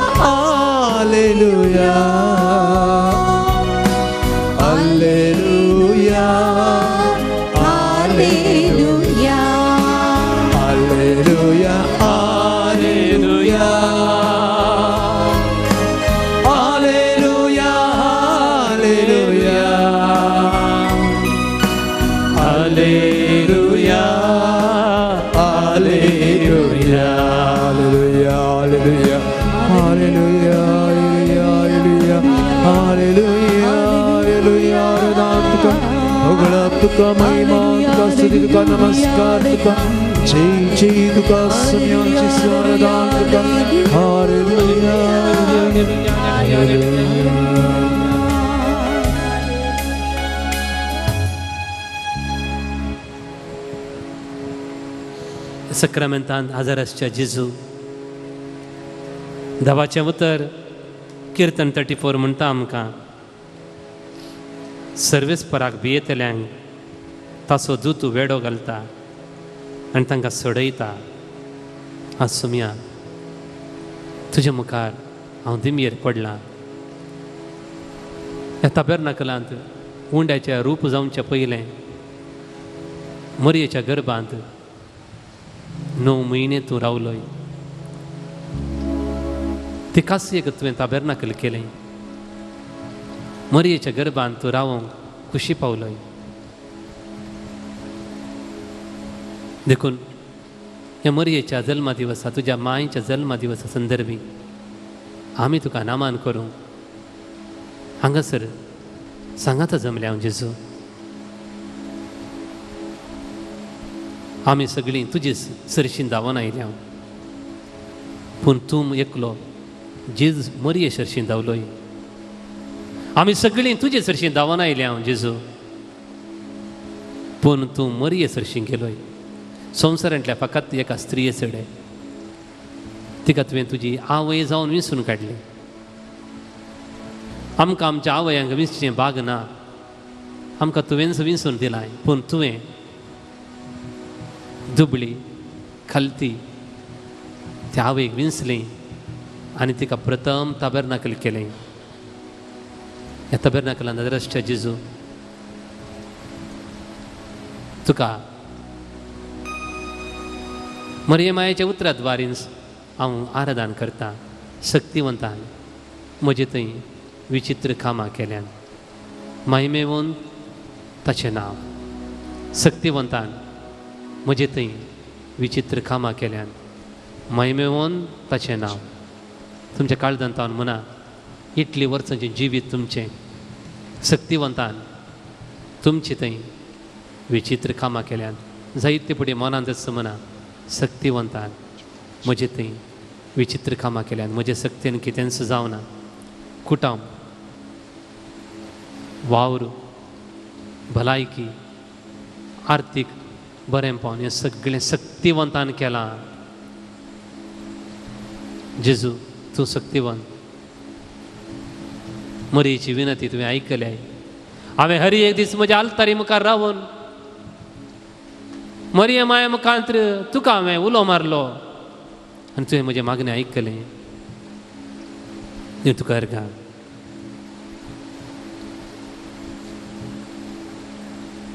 हालेलुया हालेलुया हालेलुया हालेलुया हालेलुया हालेलुया हालेलुया हालेलुया हालेलुया हालेलुया हालेलुया हालेलुया हालेलुया आराधना तुका तुका महिमा तुका स्तुती तुका नमस्कार तुका जय जय तुका सन्याची आराधना तुका हालेलुया सक्रामेंतान आजाराच्या जेजू धावाचें उतर किर्तन 34 म्हणटा आमकां सर्वेस्पराक भियेतल्यांक ताचो दूत वेडो घालता आनी तांकां सोडयता आज सुमया तुज्या मुखार हांव दिमयेर पडलां ह्या ताबेर्नाकलांत उंड्याचें रूप जावचे पयलें मरयेच्या गर्भांत 9 म्हयने तूं रावलोय ते कासयेक तुवें ताबेर्नाकल केलें मरयेच्या गर्भांत तूं रावोंक खुशी पावलोय देखून ह्या मरयेच्या जल्मा दिवसा तुज्या मायेच्या जल्मा दिवसा संदर्भी आमी तुका नामान करूं हांगासर सांगाता जमले हांव जेजू आमी सगळीं तुजी सरशीन धांवन आयल्या पूण तूं एकलो जेज मरये सरशीन धांवलोय आमी सगळीं तुजे सरशीन धांवन आयल्या जेजू पूण तूं मरये सरशीन गेलोय संवसारांतल्या फकत एका स्त्रिये चडे तिका तुवें तुजी आवय जावन विंसून काडली आमकां आमच्या आवयांक विंसचें भाग ना आमकां तुवेंच विंसून दिलाय, पूण तुवें दुबळी खालती त्या आवयक विंसली आनी तिका प्रथम ताबेर्नाकल केलें. ह्या ताबेर्नाकलान नदरश्ट्या जेजू तुका मरियमायेच्या उतराद्वारीन हांव आराधन करतां. शक्तिवंतान म्हजे थंय विचित्र कामां केल्यान महिमेवंत ताचें नांव. शक्तिवंतान म्हजे थंय विचित्र कामां केल्यान महिमेवंत ताचें नांव. तुमच्या काळजांतावन म्हणा, इतली वर्सांचें जिवीत तुमचें शक्तिवंतान तुमचे थंय विचित्र कामां केल्यान जायते फुडें मनांत आसा म्हणा, शक्तिवंतान म्हजे थंय विचित्र कामां केल्यान म्हजे शक्तीन कितेंच जावना. कुटुंब, वावर, भलायकी, आर्थीक बरेंपण हें सगळें शक्तिवंतान केलां. जेजू तूं शक्तिवंत. मरीची विनंती तुवें आयकल्या. हांवें हरी एक दीस म्हज्या आल्तारी मुखार रावून मरियमाये मुखांत्र तुका हांवें उलो मारलो आनी तुवें म्हजें मागणें आयकलें. देव तुका अर्गां.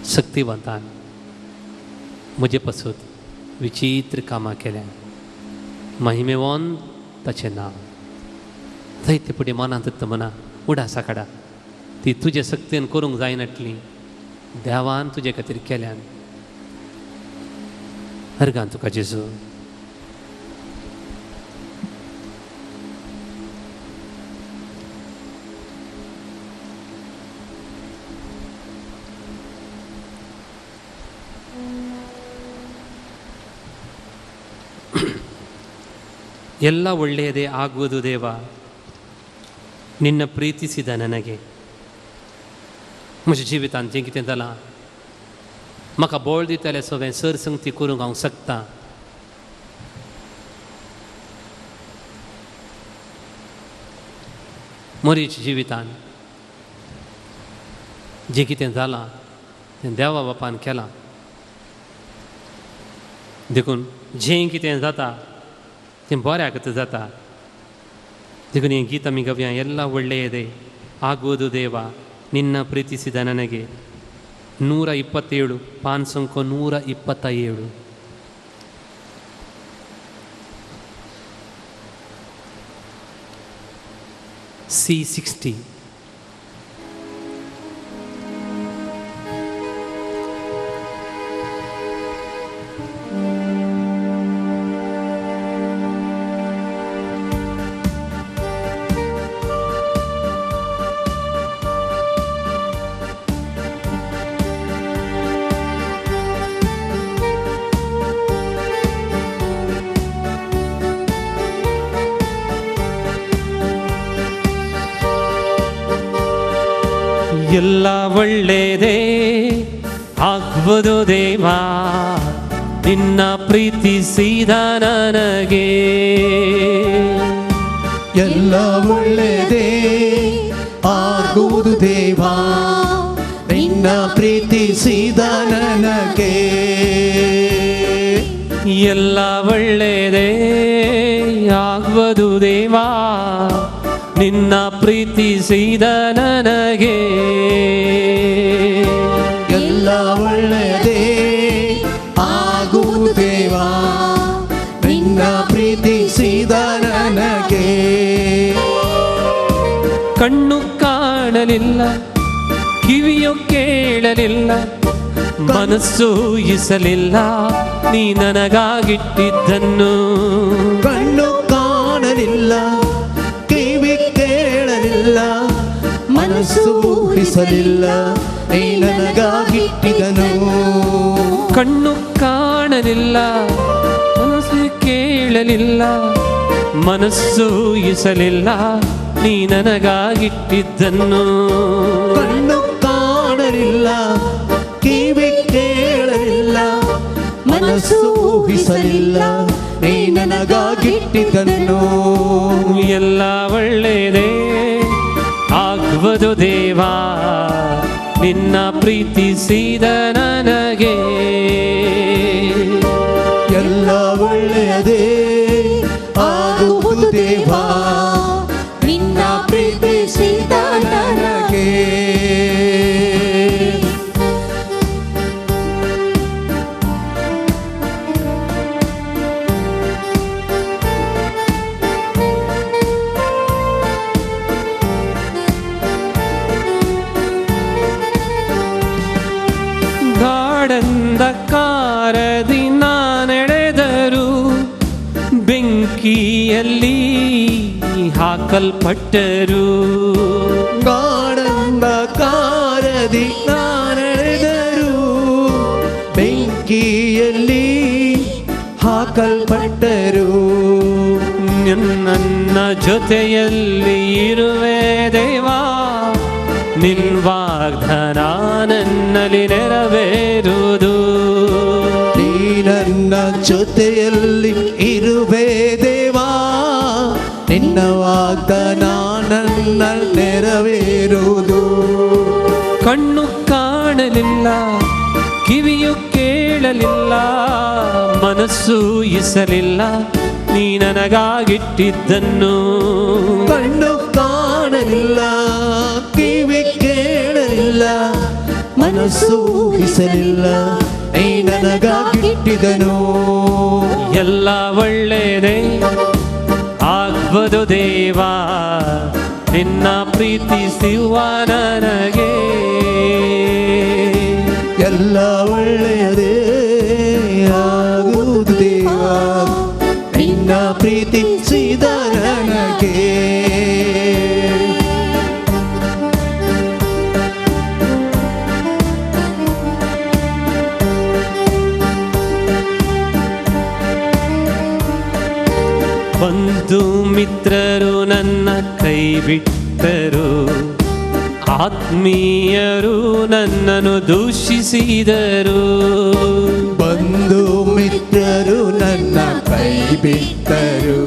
शक्तिवंतान म्हजे पासून विचित्र कामां केल्यान महिमेवंत ताचें नांव. थंय ते फुडें मनांत मना उडासा काडा. ती तुजे शक्तीन करूंक जायनाटली, देवान तुजे खातीर केल्यान. अर्गां तुका जेजू. ಎಲ್ಲ ಒಳ್ಳೆಯದೇ ಆಗುವುದು ದೇವ, ನಿನ್ನ ಪ್ರೀತಿಸಿದ ನನಗೆ. म्हज्या जिवितांत जें कितें जालां म्हाका बोळ दिताले सगळें सरसंगती करूंक हांव शकता. मरीच्या जिवितांत जें कितें जालां तें देवा बापान केलां. देखून जें कितें जाता तें बऱ्याक जाता. देखून हें गीत आमी गावया. ಎಲ್ಲ ಒಳ್ಳೆಯದೇ ಆಗುವುದು ದೇವ, ನಿನ್ನ ಪ್ರೀತಿಸಿದ ನನಗೆ. 127 ಪಾನ್ ಸಂಖ್ಯೆ 127. C60. ಎಲ್ಲ ಒಳ್ಳೆಯದೇ ಆಗುವುದು ದೇವ, ನಿನ್ನ ಪ್ರೀತಿಸಿದ ನನಗೆ. ಎಲ್ಲ ಒಳ್ಳೆಯದೇ ಆಗುವುದು ದೇವ, ನಿನ್ನ ಪ್ರೀತಿಸಿದ ನನಗೆ. ಎಲ್ಲ ಒಳ್ಳೆಯದೇ ಆಗುವುದು ದೇವ, ನಿನ್ನ ಪ್ರೀತಿಸಿದ ನನಗೆ. ಎಲ್ಲ ಒಳ್ಳೆಯದೇ ಆಗುವುದು ದೇವ, ನಿನ್ನ ಪ್ರೀತಿಸಿದ ನನಗೆ. ಕಣ್ಣು ಕಾಣಲಿಲ್ಲ, ಕಿವಿಯು ಕೇಳಲಿಲ್ಲ, ಮನಸ್ಸು ಊಹಿಸಲಿಲ್ಲ ನೀ ನನಗಾಗಿಟ್ಟಿದ್ದನ್ನು. ಕಣ್ಣು ಕಾಣಲಿಲ್ಲ, ಕಿವಿ ಕೇಳಲಿಲ್ಲ, ಮನಸ್ಸು ಊಹಿಸಲಿಲ್ಲ ನೀ ನನಗಾಗಿಟ್ಟಿದನು. ಕಣ್ಣು ಕಾಣಲಿಲ್ಲ, ಮನಸ್ಸು ಕೇಳಲಿಲ್ಲ, ಮನಸ್ಸು ಊಹಿಸಲಿಲ್ಲ ನೀ ನನಗಾಗಿಟ್ಟಿದ್ದನ್ನು. ಕಣ್ಣು ಕಾಣಲಿಲ್ಲ, ಕಿವಿ ಕೇಳಲಿಲ್ಲ, ಮನಸ್ಸು ಊಹಿಸಲಿಲ್ಲ ನೀ ನನಗಾಗಿಟ್ಟಿದ್ದನು. ಎಲ್ಲ ಒಳ್ಳೆಯದೇ ಆಗುವುದು ದೇವ, ನಿನ್ನ ಪ್ರೀತಿಸಿದ ನನಗೆ ಎಲ್ಲ ಒಳ್ಳೆಯದೇ ಆಗುವುದು ದೇವಾ ನಿನ್ನ ಪ್ರೀತಿಸಿದ ನನಗೆ. ಗಾಢಂಧಕಾರದಿ ನಾನೆಡೆದರೂ ಬೆಂಕಿಯಲ್ಲಿ ಹಾಕಲ್ಪಟ್ಟರು. ಗಾಢಂಧಕಾರದಿ ನಾನೆಡೆದರೂ ಬೆಂಕಿಯಲ್ಲಿ ಹಾಕಲ್ಪಟ್ಟರು. ನನ್ನ ಜೊತೆಯಲ್ಲಿ ಇರುವೆ ದೇವಾ, ನಿನ್ ವಾಗ್ದಾನ ನನ್ನಲ್ಲಿ ನೆರವೇರುವುದು. ನೀ ನನ್ನ ಜೊತೆಯಲ್ಲಿ ಇರುವೆ ದೇವಾ, ನಿನ್ನ ವಾಗ್ದಾನ ನನ್ನಲ್ಲಿ ನೆರವೇರುವುದು. ಕಣ್ಣು ಕಾಣಲಿಲ್ಲ, ಕಿವಿಯು ಕೇಳಲಿಲ್ಲ, ಮನಸ್ಸು ಇಸಲಿಲ್ಲ ನೀ ನನಗಾಗಿಟ್ಟಿದ್ದನ್ನು. ಕಣ್ಣು ಕಾಣಲಿಲ್ಲ, ಕಿವಿ ಕೇಳಲಿಲ್ಲ, ಮನಸ್ಸು ಊಹಿಸಲಿಲ್ಲ, ನೀ ನನಗಾಗಿಟ್ಟಿದನು. ಎಲ್ಲ ಒಳ್ಳೆಯದೇ ಆಗ್ಬೋದು ದೇವಾ, ನಿನ್ನ ಪ್ರೀತಿಸುವ ನನಗೆ. ಎಲ್ಲ ಒಳ್ಳೆಯದೇ ಆಗುವುದು ದೇವಾ, ನಿನ್ನ ಪ್ರೀತಿಸಿದ ನನಗೆ. ಬಂಧು ಮಿತ್ರರು ನನ್ನ ಕೈ ಬಿಟ್ಟರು, ಆತ್ಮೀಯರು ನನ್ನನ್ನು ದೂಷಿಸಿದರು. ಬಂಧು ಮಿತ್ರರು ನನ್ನ ಕೈ ಬಿಟ್ಟರು,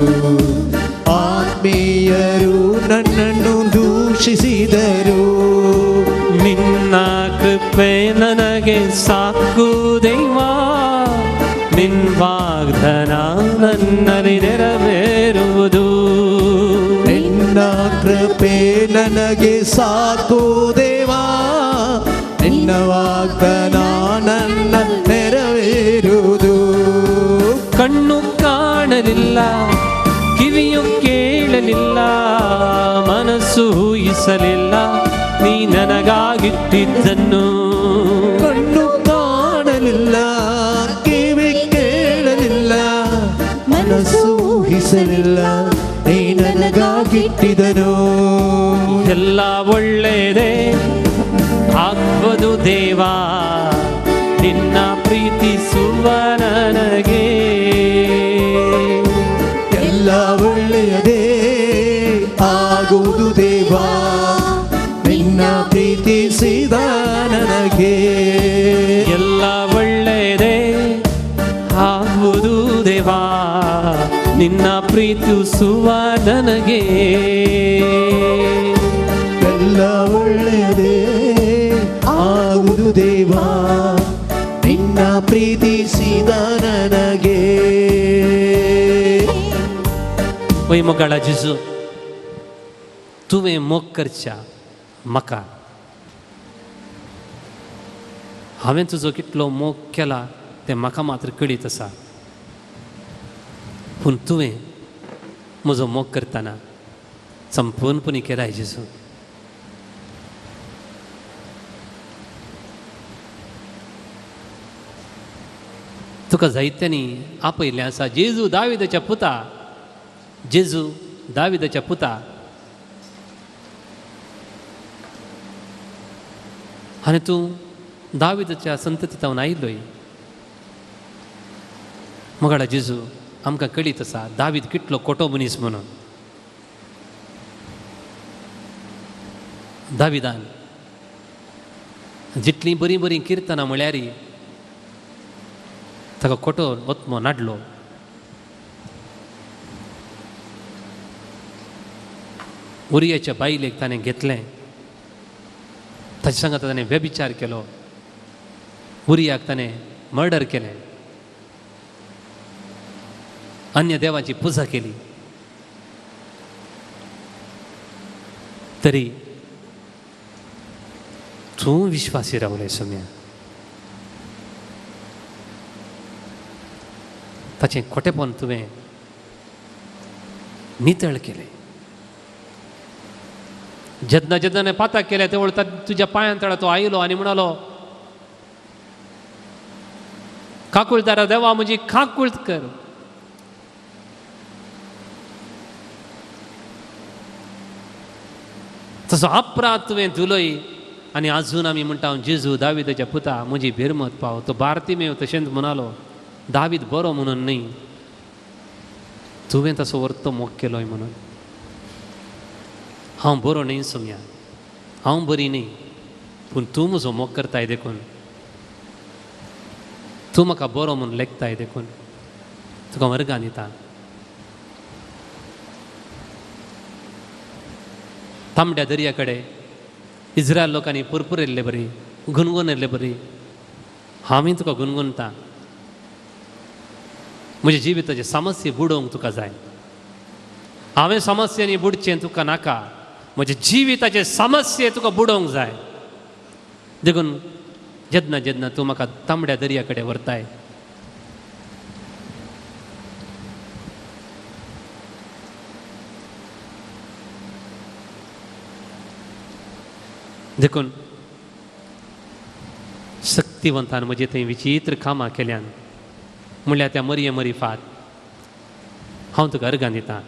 ಆತ್ಮೀಯರು ನನ್ನನ್ನು ದೂಷಿಸಿದರು. ನಿನ್ನ ಕೃಪೆ ನನಗೆ ಸಾಕು ದೇವಾ, ನಿನ್ ವಾಗ್ದಾನ ನನ್ನಲ್ಲಿ ನೆರವೇರುವುದು. ನಿನ್ನ ಕೃಪೆ ನನಗೆ ಸಾಕು ದೇವಾ, ನಿನ್ನ ವಾಗ್ದಾನ ನನ್ನ ನೆರವೇರುವುದು. ಕಣ್ಣು ಕಾಣಲಿಲ್ಲ, ಕಿವಿಯು ಕೇಳಲಿಲ್ಲ, ಮನಸ್ಸು ಊಹಿಸಲಿಲ್ಲ ನೀ ನನಗಾಗಿಟ್ಟಿದ್ದನ್ನು. ಕಣ್ಣು ಕಾಣಲಿಲ್ಲ, ಕಿವಿ ಕೇಳಲಿಲ್ಲ, ಮನಸ್ಸು ಊಹಿಸಲಿಲ್ಲ, ನೀ ನನಗಾಗಿಟ್ಟಿದನು. ಎಲ್ಲ ಒಳ್ಳೆಯದೇ ಆಗ್ಬೋದು ದೇವಾ, ನಿನ್ನ ಪ್ರೀತಿಸುವ ನನಗೆ. ಎಲ್ಲ ಒಳ್ಳೆಯದೇ ಆಗುವುದು ದೇವಾ, ನಿನ್ನ ಪ್ರೀತಿಸಿದ ನನಗೆ. ಎಲ್ಲ ಒಳ್ಳೆಯದೇ ಆಗುವುದು ದೇವಾ, ನಿನ್ನ ಪ್ರೀತಿಸುವ ನನಗೆ. ಎಲ್ಲ ಒಳ್ಳೆಯದೇ ಆಗುವುದು ದೇವಾ, ನಿನ್ನ ಪ್ರೀತಿಸಿದ ನನಗೆ. वही मगाड़ा जिसु तुवे मोक करच्या मका. हांवें तुजो कितलो मोग केला तें म्हाका मात्र कळीत आसा, पूण तुवें म्हजो मोग करतना संपूर्णपणी केलाय जेजू. तुका जायत्यांनी आपयल्लें आसा, जेजू दाविदाच्या पुता, जेजू दाविदाच्या पुता. आनी तूं दाविदाच्या संततींतल्यान आयिल्लोय. मगाडा जेजू आमकां कळीत आसा दावीद कितलो खोटो मनीस म्हणून. दाविदान जितलीं बरीं बरीं किर्तनां म्हळ्यार ताका खोटो वत्मो नाडलो. उरियाच्या बायलेक ताणें घेतलें, ताचे सांगता ताणें व्यभिचार केलो, उरियाक ताणें मर्डर केलें, अन्य देवाची पुजा केली, तरी तूं विश्वासी रावलें सोम्या. ताचें खोटेपण तुवें नितळ केलें. जेन्ना जेन्ना पातक केलें तेवळ तुज्या पांयां तळा तो आयलो आनी म्हणलो, काकुळदारा देवा म्हजी काकुळट कर. तसो अपराध तुवें धुलोय आनी आजून आमी म्हणटा जेजू दाविदाच्या पुता म्हजी भिरमत पाव. तो बार्तिमेव तशेंच म्हणालो, दावीद बरो म्हणून न्ही, तुवें तसो वर्तो मोग केलोय म्हणून. हांव बरो न्ही सोम्या, हांव बरी न्ही, पूण तूं म्हजो मोग करताय देखून, तूं म्हाका बरो म्हणून लेखताय देखून तुका वर्गान येता. तांबड्या दर्या कडेन इज्रायल लोकांनी पुरपुरयल्ले बरी, गुणगुणयल्ले बरी, हांवूय तुका गुणगुणता. म्हज्या जिविताचे समस्या बुडोवंक तुका जाय. हांवें समस्यांनी बुडचें तुका नाका, म्हज्या जिविताचे समस्या तुका बुडोवंक जाय. देखून जेन्ना जेन्ना तूं म्हाका तांबड्या दर्या कडेन व्हरताय, देखून शक्तिवंतान म्हजे थंय विचित्र कामां केल्यान म्हणल्यार त्या मरये मरिफात हांव तुका अर्गां दितां.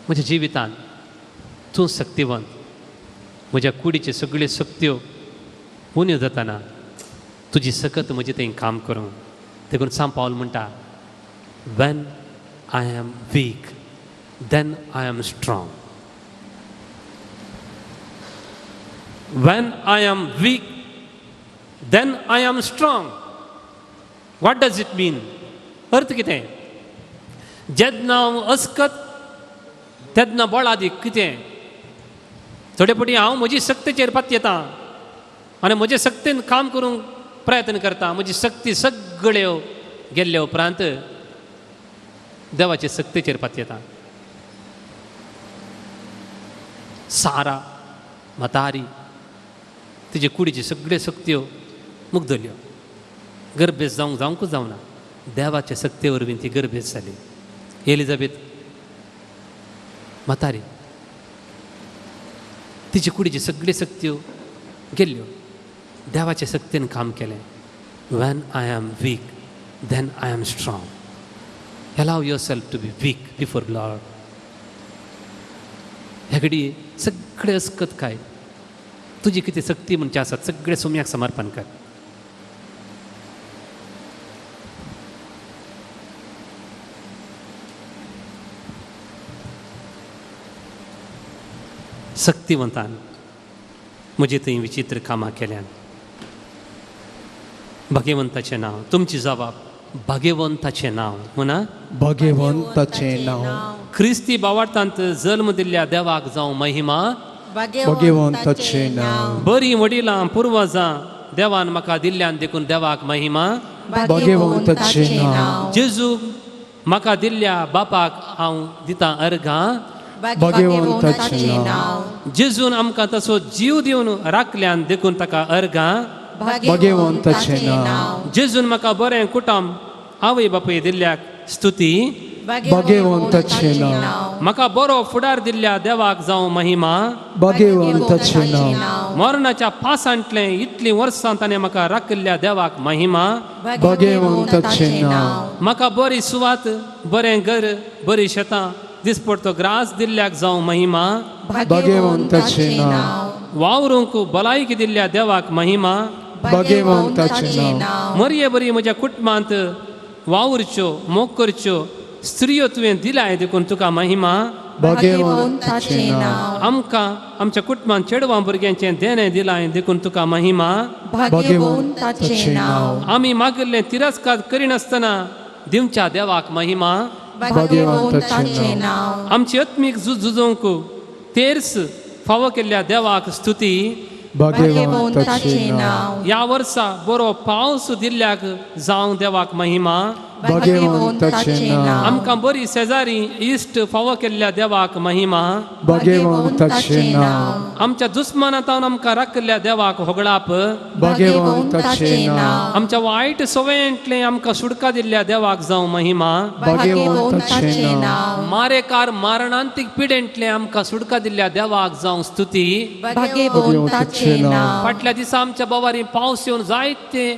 म्हज्या जिवितांत तूं शक्तिवंत. म्हज्या कुडीच्यो सगळ्यो शक्त्यो उण्यो जाताना तुजी सकत म्हजे थंय काम करूं. देखून सांत पावल म्हणटा, when I am weak then I am strong. When I am weak, then I am strong. What does it mean? अर्थ कितें? जेन्ना हांव अस्कत तेन्ना बळादीक कितें? थोडे फावटी हांव म्हजी शक्तीचेर पात येता आनी म्हजे शक्तीन काम करूंक प्रयत्न करता. म्हजी शक्ती सगळ्यो गेल्ल्या उपरांत देवाचे शक्तीचेर पात येता. सारा म्हातारी तिजे कुडीच्यो सगळ्यो शक्त्यो मुग्धल्यो, गर्भेस जावंकूच जावना. देवाच्या शक्ती वरवीं ती गर्भेस जाली. एलिझाबेथ म्हातारी, तिचे कुडीच्यो सगळ्यो शक्त्यो गेल्ल्यो, देवाच्या शक्तीन काम केलें. When I am weak then I am strong. Allow yourself to be weak before Lord. ह्या घडी सगळे अस्कत काय, तुजी कितें शक्ती म्हणचे आसात सगळे सोम्याक समर्पण कर. शक्तिवंतान म्हजे थंय विचित्र कामां केल्यान. भगवंताचें नांव. तुमची जबाब भगवंताचें नांव म्हणा. भगवंताचें नांव. ख्रिस्ती भावार्थांत जल्म दिल्ल्या देवाक जावं महिमा. भगवंताचें नांव. बरी वडिलां पुर्वजां देवान म्हाका दिल्ल्यान देखून देवाक महिमा. भगवंताचें नांव. जेजू म्हाका दिल्ल्या बापाक हांव दितां अर्गां. भगवंताचें नांव. जेजून आमकां तसो जीव दिवन राखल्यान देखून ताका अर्गां. भगवंताचें नांव. जेजून म्हाका बरें कुटुंब आवय बापूय दिल्ल्याक स्तुती. भगवंताचें नांव. म्हाका बरो फुडार दिल्ल्या देवाक जावं महिमा. भगवंताचें नांव. मरणाच्या पासांतले इतलीं वर्सां ताणें म्हाका राखल्या देवाक महिमा. भगवंताचें नांव. म्हाका बरी सुवात, बरें घर, बरी शेतां, दिसपडतो ग्रास दिल्ल्याक जावं महिमा. भगवंताचें नांव. वावरूंक भलायकी दिल्ल्या देवाक महिमा. भगवंताचें नांव. मरये बरी म्हज्या कुटुंबांत वावरच्यो, मोग करच्यो स्त्रियो तुवें दिल्याय देखून तुका महिमा. भगवंताचें नांव. आमकां आमच्या कुटुंबांत चेडवां भुरग्यांचें देणें दिलाय देखून तुका महिमा. भगवंताचें नांव. आमी मागिल्लें तिरस्कार करिनासतना दिवच्या देवाक महिमा. भगवंताचें नांव. आमची आत्मीक झुजोवंक तेर्स फावो केल्ल्या देवाक स्तुती. भाग्यवंताचे नाव या वर्सा बरो पावस दिल्ल्याक जावं देवाक महिमा भाग्यवंताचे नाव आमकां बरी शेजारी इश्ट फावो केल्ल्या देवाक महिमा भाग्यवंताचे नाव आमच्या दुस्मानांतल्यान आमकां राखल्या देवाक होगळाप भाग्यवंताचे नाव आमच्या वायट सवयेंतले आमकां सुटका दिल्ल्या देवाक जावं महिमा भाग्यवंताचे नाव मारेकार मारणांतीक पिडेंतले आमकां सुटका दिल्ल्या देवाक जावं स्तुती भाग्यवंताचे नाव फाटल्या दिसा आमच्या बोवारी पावस येवन जायते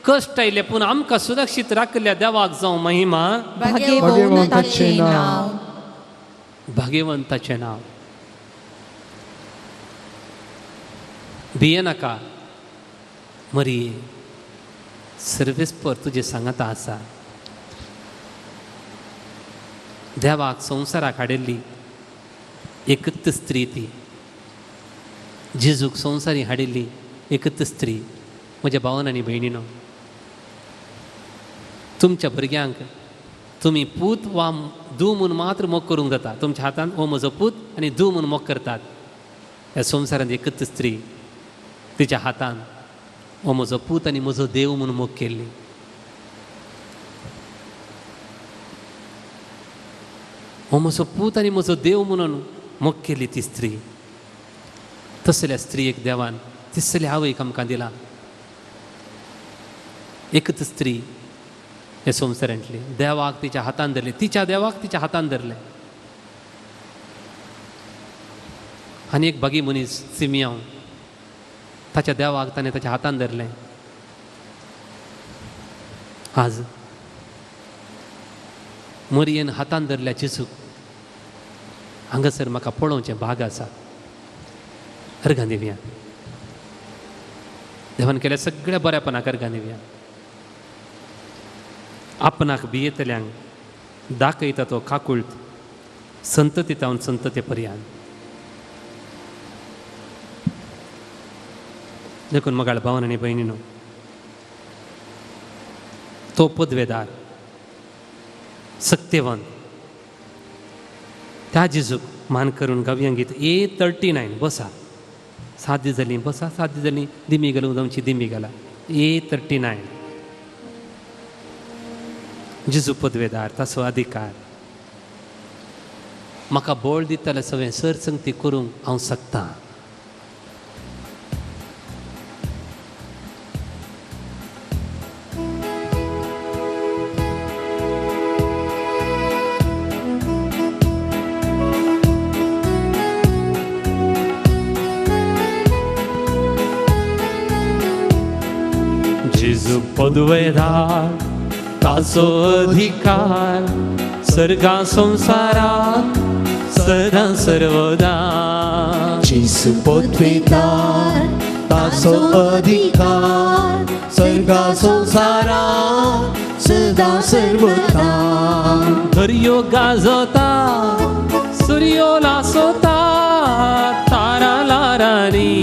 कश्ट आयले पूण आमकां सुरक्षीत राखल्या देवाक जावं महिमा भाग्यवंताचे नाव भाग्यवंताचें नाव भिये नाका मरिये सर्वेस्पर तुजे सांगाता आसा देवाक संवसाराक हाडिल्ली एकच स्त्री ती जेजूक संवसारी हाडिल्ली एकच स्त्री म्हज्या भावान आनी भयणीनो तुमच्या भुरग्यांक तुमी पूत वा धूव म्हूण मात्र मोग करूंक जाता तुमच्या हातान हो म्हजो पूत आनी धूव म्हूण मोग करतात ह्या संवसारांत एकच स्त्री तिच्या हातान हो म्हजो पूत आनी म्हजो देव म्हूण मोग केल्ली हो म्हजो पूत आनी म्हजो देव म्हणून मोग केली ती स्त्री तसल्या स्त्रीक देवान तिसल्या आवयक आमकां दिला एकच स्त्री हे संवसारांतली देवाक तिच्या हातान धरले तिच्या देवाक तिच्या हातान धरले आनी एक बागी मनीस सिमियांव ताच्या देवाक ताणें ताच्या हातान धरलें आज मरयेन हातान धरल्या जेजूक हांगासर म्हाका पळोवचें भाग आसा अर्घां दिवया देवान केल्या सगळ्या बऱ्यापणाक अर्घां दिवया आपणाक भियेतल्यांक दाखयता तो काकुळट संतती तावन संतते पर्यंत देखून मगाळ भावन आनी भयणीनो तो पदवेदार सत्यवान त्या जेजूक मान करून गावया गीत A39 बसा 7 दीस जालीं बसा 7 दीस जालीं दिमी घालूंक जावची दिमी घाला A39 जेजू पदवेदार ताचो अधिकार म्हाका बोळ दिताले सगळें सरसंगती करूंक हांव शकतां जेजू पदवेदार ताचो अधिकार सर्गा संसारात सदा सर्वदा जेजू पदवेदार ताचो अधिकार सर्गा संसारात सदा सर्वदा दर्यो गाजता सूर्यो लासोता तारा लारानी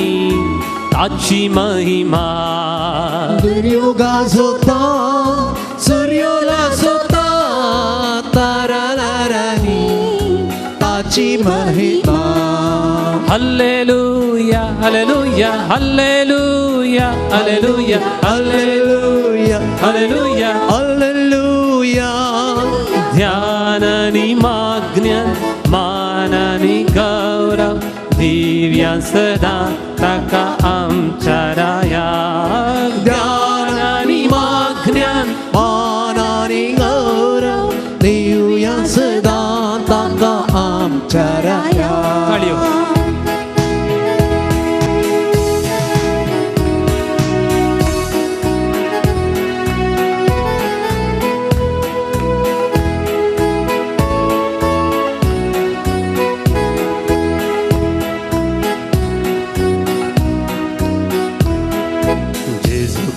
ताची महिमा दर्यो गाजता सूर्यो लासोता तारा लारानी ताची महिमा हल्लेलुया हल्लेलुया हल्लेलुया हल्लेलुया हल्लेलुया हल्लेलुया हालेलुया ध्यानानी माज्ञान मानानी गौरव दिव्या सदा ताका आमच्या रायाक ध्यानानी माज्ञान मानानी गौरव देऊया सदा ताका आमच्या राया ताळयो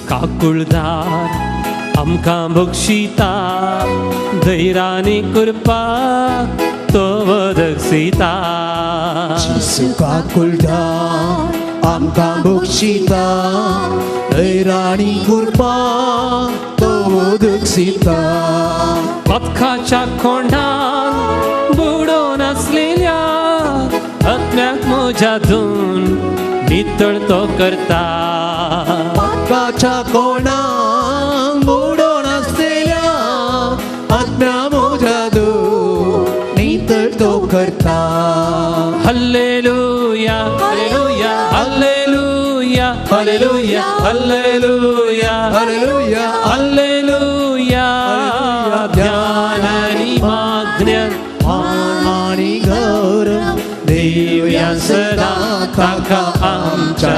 काकुळदार आमकां बक्षिता धैर्यानी कृपा तो वदक्षिता जेजू काकुळदार आमकां बक्षिता धैर्यानी कृपा तो वदक्षिता पथकाच्या खोंडान बुडोवन आसलेल्या आत्म्याक म्हज्यातून नितळ तो करता. पापाच्या कोणाक बुडोन आसलेल्या आत्म्या मोज्या दूर नितळ तो करता. हल्लेलुया हल्लेलुया हल्लेलुया हल्लेलुया हल्लेलुया हालेलुया हल्लेलुया. ध्यान आणि मागण्या मान आणि गौरव देऊया सदा ताका आमच्या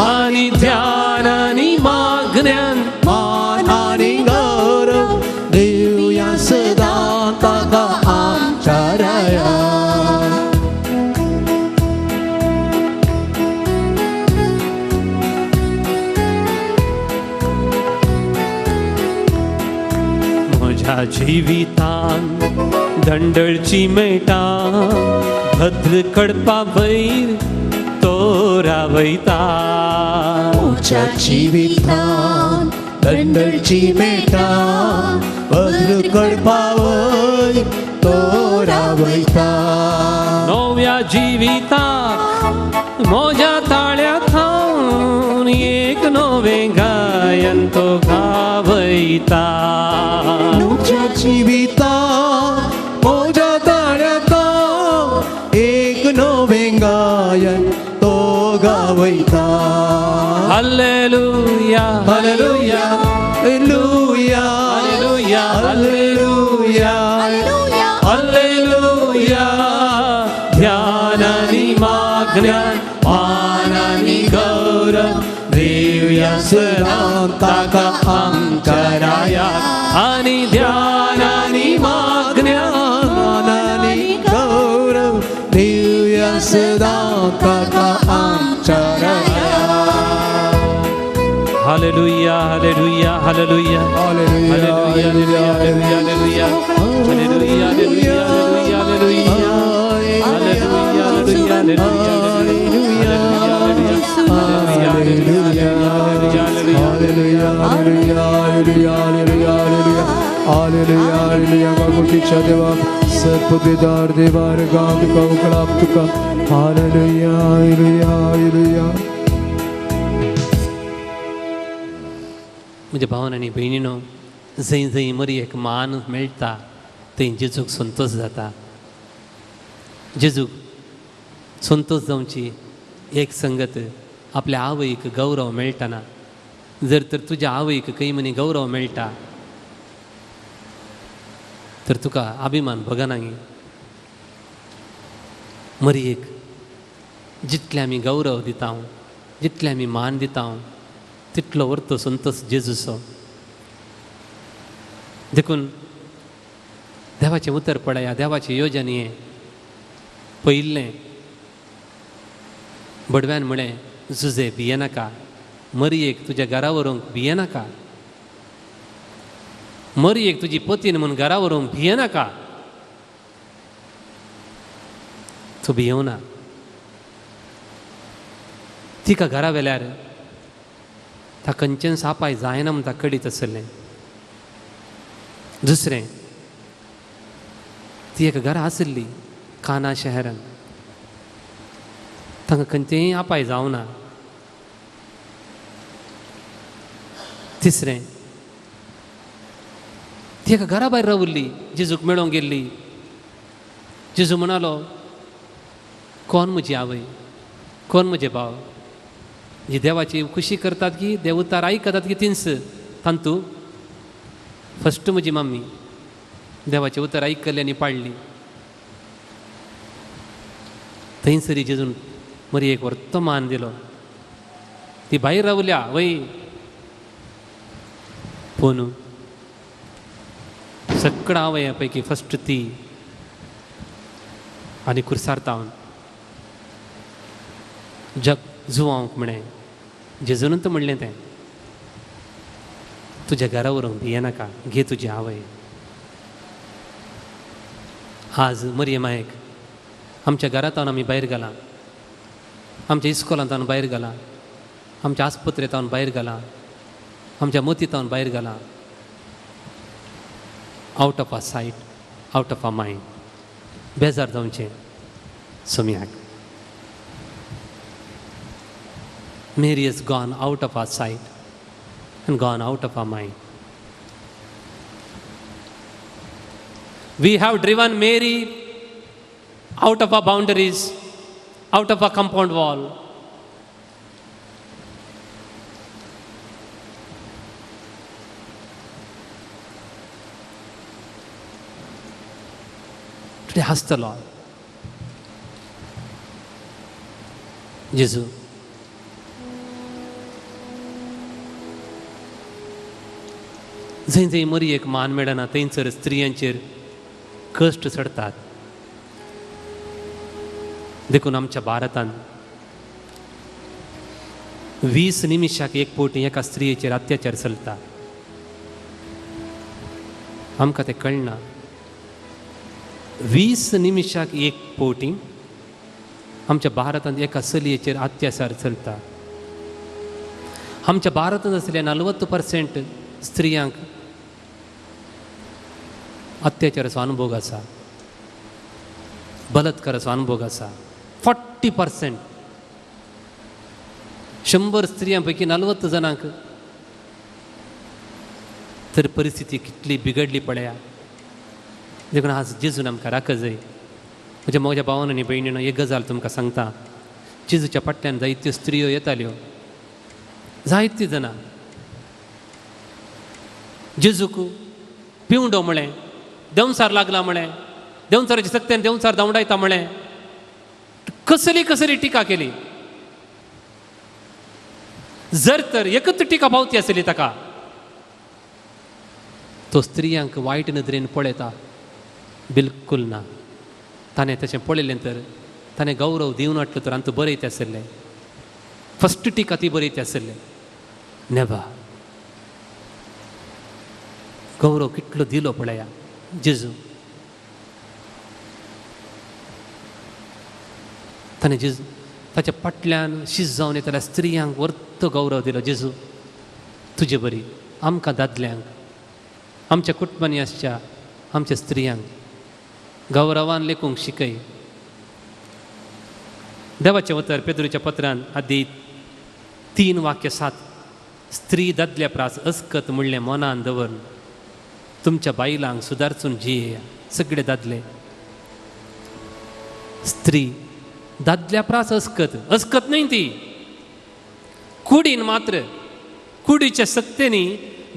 आणि ध्यान आणि मागण्यान मान आणि गौरव देऊया सदा ताका आमच्या राया. म्हज्या जिवितान दंडळची मेटा भद्र कडपा वयर तो रावयता. तुझ्या जिवितान दंडची मेटा भद्र कडपावय तो रावयता. नव्या जिविताक म्हज्या ताळ्यात हांव एक नवें गायन तो गावयता. तुझ्या जिविता मोज्या ताळ्यात एक नवें गायन तो गावयता. हल्लेलुया हालेलुया हालेलुया हल्लेलुया हालेलुया हल्लेलुया. ध्यान आणि मागण्यान मान आणि गौरव देऊया सदा ताका आमच्या रायाक आणि ध्यान आणि मागण्यान आणि गौरव देऊया सदा ताका आमच्या राया. हालेलुया हालेलुया हालेलुया हालेलुया हालेलुया हालेलुया हालेलुया हालेलुया हालेलुया देवा सर्पबेदार देवार गाव तुका उकळाप तुका. हालेलुया हालेलुया हालेलुया. म्हज्या भावान आनी भयणीनो, जंय जंय मरयेक मान मेळटा थंय जेजूक संतोश जाता. जेजूक संतोश जावची एक संगत आपल्या आवयक गौरव मेळटना. जर तर तुज्या आवयक खंय मनी गौरव मेळटा तर तुका अभिमान भगनांगी. मरयेक जितले आमी गौरव दिता, जितले आमी मान दिता, तितलो व्हरतो संतोश जेजूचो. देखून देवाचें उतर पडया, देवाची येवजण हे. पयिल्लें बडव्यान म्हळें, झुजे भियेनाका, मरयेक तुज्या घरा व्हरूंक भियेनाका. मरयेक तुजी पतीन म्हूण घरा व्हरूंक भियेनाका. तूं भियोना. तिका घरा व्हेल्यार ता खंयचें सापाय जायना म्हूण ताका कळीत आसलें. दुसरें, ती एक घरा आसली काना शहरान, तांकां खंयचेंय आपाय जावना. तिसरें, ती एका घरा भायर रावल्ली, जेजूक मेळोंक गेल्ली. जेजू म्हणालो, कोण म्हजी आवय, कोण म्हजे भाव. जी देवाची खुशी करतात की देव उतार आयकतात की तिन्स तांतू फस्ट म्हजी मम्मी देवाचे उतर आयकल्ली आनी पाळली. थंयसरी जेजून मरयेक व्हरतो मान दिलो. ती भायर रावल्या वय पोनू सगळ्या आवया पैकी फस्ट ती आनी कुर्सारता जग जुवांक म्हणें. जेजूनच म्हणलें तें, तुज्या घरा व्हरूंक भियेनाका, घे तुजी आवय. आज मरयमायेक आमच्या घरांतल्यान आमी भायर गेला, आमच्या इस्कॉलांतल्यान भायर गेला, आमच्या आस्पत्रेंतल्यान भायर गेला, आमच्या मतींतल्यान भायर गेला. Out of a sight, out of a mind. बेजार जावचें सम्याक. Mary has gone out of our sight and gone out of our mind. We have driven Mary out of our boundaries, out of our compound wall. Today ask the Lord, Jesus, जंय जंय मरयेक मान मेळना थंयसर स्त्रियांचेर कश्ट चडतात. देखून आमच्या भारतांत 20 निमिशाक एक फावटी एका स्त्रियेचेर अत्याचार चलता. आमकां तें कळना. 20 निमिशाक एक फावटी आमच्या भारतांत एका चलयेचेर अत्याचार चलता. आमच्या भारतांत आसलेल्या 40% स्त्रियांक अत्याचाराचो अनुभव आसा, बलात्काराचो अनुभव आसा. 40%, 100 स्त्रियां पैकी 40 जाणांक तर परिस्थिती कितली बिगडली पळया. देखून आज जेजून आमकां राख जाय. म्हज्या भावान आनी भयणीनो एक गजाल तुमकां सांगता. जेजूच्या पट्ट्यान जायत्यो स्त्रियो येताल्यो, जायतीं जाणां जेजूक पिवंडो म्हळें, देंवसार लागला म्हळें, देंवसाराच्या सक्त्यान देंवसार धांवडायता म्हळें, कसली कसली टिका केली. जर तर एकच टिका पावती आसली ताका, तो स्त्रियांक वायट नदरेन पळयता, बिलकुल ना. ताणें तशें पळयलें तर ताणें गौरव दिवन वाटलो तर आनी बरयते आसलें. फस्ट टिका ती बरयते आसलें. नेभा गौरव कितलो दिलो पळया जेजू. ताणें जेजू ताच्या फाटल्यान शीज जावन येताल्या स्त्रियांक वर्त गौरव दिलो. जेजू तुजे बरी आमकां दादल्यांक, आमच्या कुटुंबांनी आसच्या आमच्या स्त्रियांक गौरवान लेखूंक शिकय. देवाचें उतर पेद्रूच्या पत्रान आदी 3 वाक्य 7. स्त्री दादल्या प्रास अस्कत म्हणलें मनान दवर, तुमच्या बायलांक सुदारचून जियेया. सगळे दादले स्त्री दादल्या प्रास अस्कत, अस्कत न्हय ती कुडीन मात्र, कुडीच्या सत्तेनी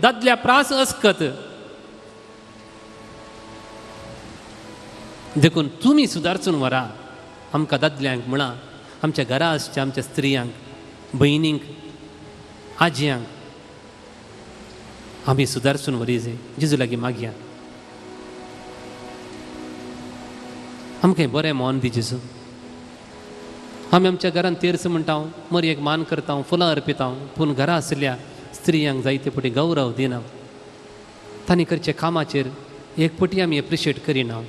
दादल्या प्रास अस्कत. देखून तुमी सुदारचून व्हरा. आमकां दादल्यांक म्हणा, आमच्या घरा आसच्या आमच्या स्त्रियांक, भयणींक, आजयांक आमी सुदारचून व्हरी जाय. जेजू लागीं मागया. आमकां बरें मोन दी जेजू. आमी आमच्या घरान तेर्स म्हणटा, मरयेक मान करता, फुलां अर्पिता, पूण घरा आसल्या स्त्रियांक जायते फावटी गौरव दिना. तांणी करचे कामाचेर एक फावटी आमी एप्रिशिएट करिना.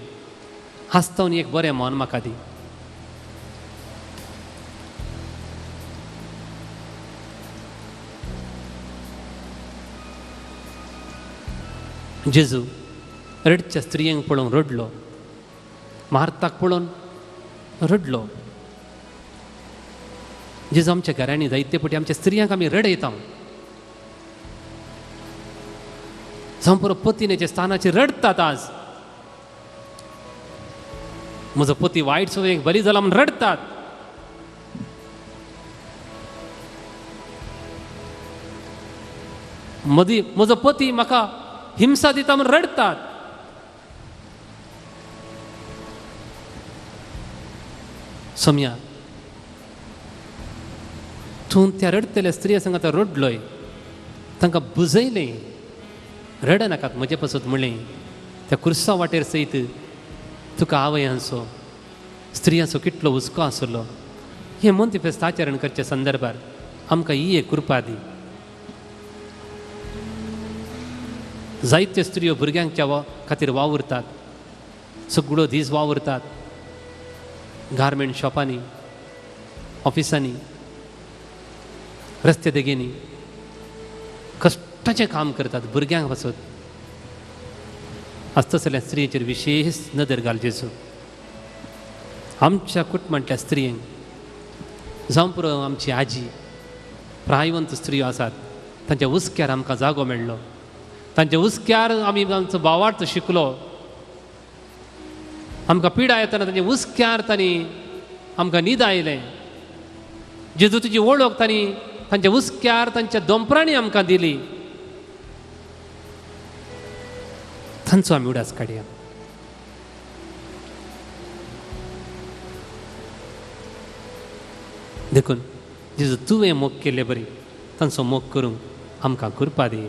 हांसतावन एक बरें मोन म्हाका दी. जेजू रडच्या स्त्रियांक पळोवन रडलो, मार्ताक पळोवन रडलो. जेजू आमच्या घरांनी जायते फावटी आमच्या स्त्रियांक आमी रडयता. जावं पुरो पतीनेच्या स्थानाचेर रडतात. आज म्हजो पती वायट सवयेक बरी जाला म्हूण रडतात. म्हजो पती म्हाका हिंसा दिता म्हूण रडतात. सोम्या, तूं त्या रडतल्या स्त्रिया संग आतां रडलोय, तांकां बुजयलें. रडनाकात म्हजे पासून म्हणलें. त्या कुर्सा वाटेर सयत तुका आवयांचो, स्त्रियांचो कितलो हुस्को आसलो. हें मोंती फेस्त आचरण करच्या संदर्भार आमकां ही एक कृपा दी. जायत्यो स्त्रियो भुरग्यांच्या खातीर वावुरतात, सगळो दीस वावुरतात. गारमेंट शॉपांनी, ऑफिसांनी, रस्ते देगेनी कश्टाचें काम करतात भुरग्यांक पासून. आसता जाल्यार स्त्रियेचेर विशेश नदर घाल जेजू. आमच्या कुटुंबांतल्या स्त्रियेंक, जावं पुरो आमची आजी, प्रायवंत स्त्रियो आसात तांच्या उस्क्यार आमकां जागो मेळ्ळो, तांच्या उस्क्यार आमी आमचो भावार्थ शिकलो, आमकां पिडा येतना तांच्या उस्क्यार तांणी आमकां न्हीद आयलें, जेजूची वळख तांणी तांच्या उस्क्यार तांच्या दोंपरांनी आमकां दिली. तांचो आमी उडास काडया. देखून जेजू तुवें मोग केल्ले बरी तांचो मोग करूंक आमकां कृपा दी.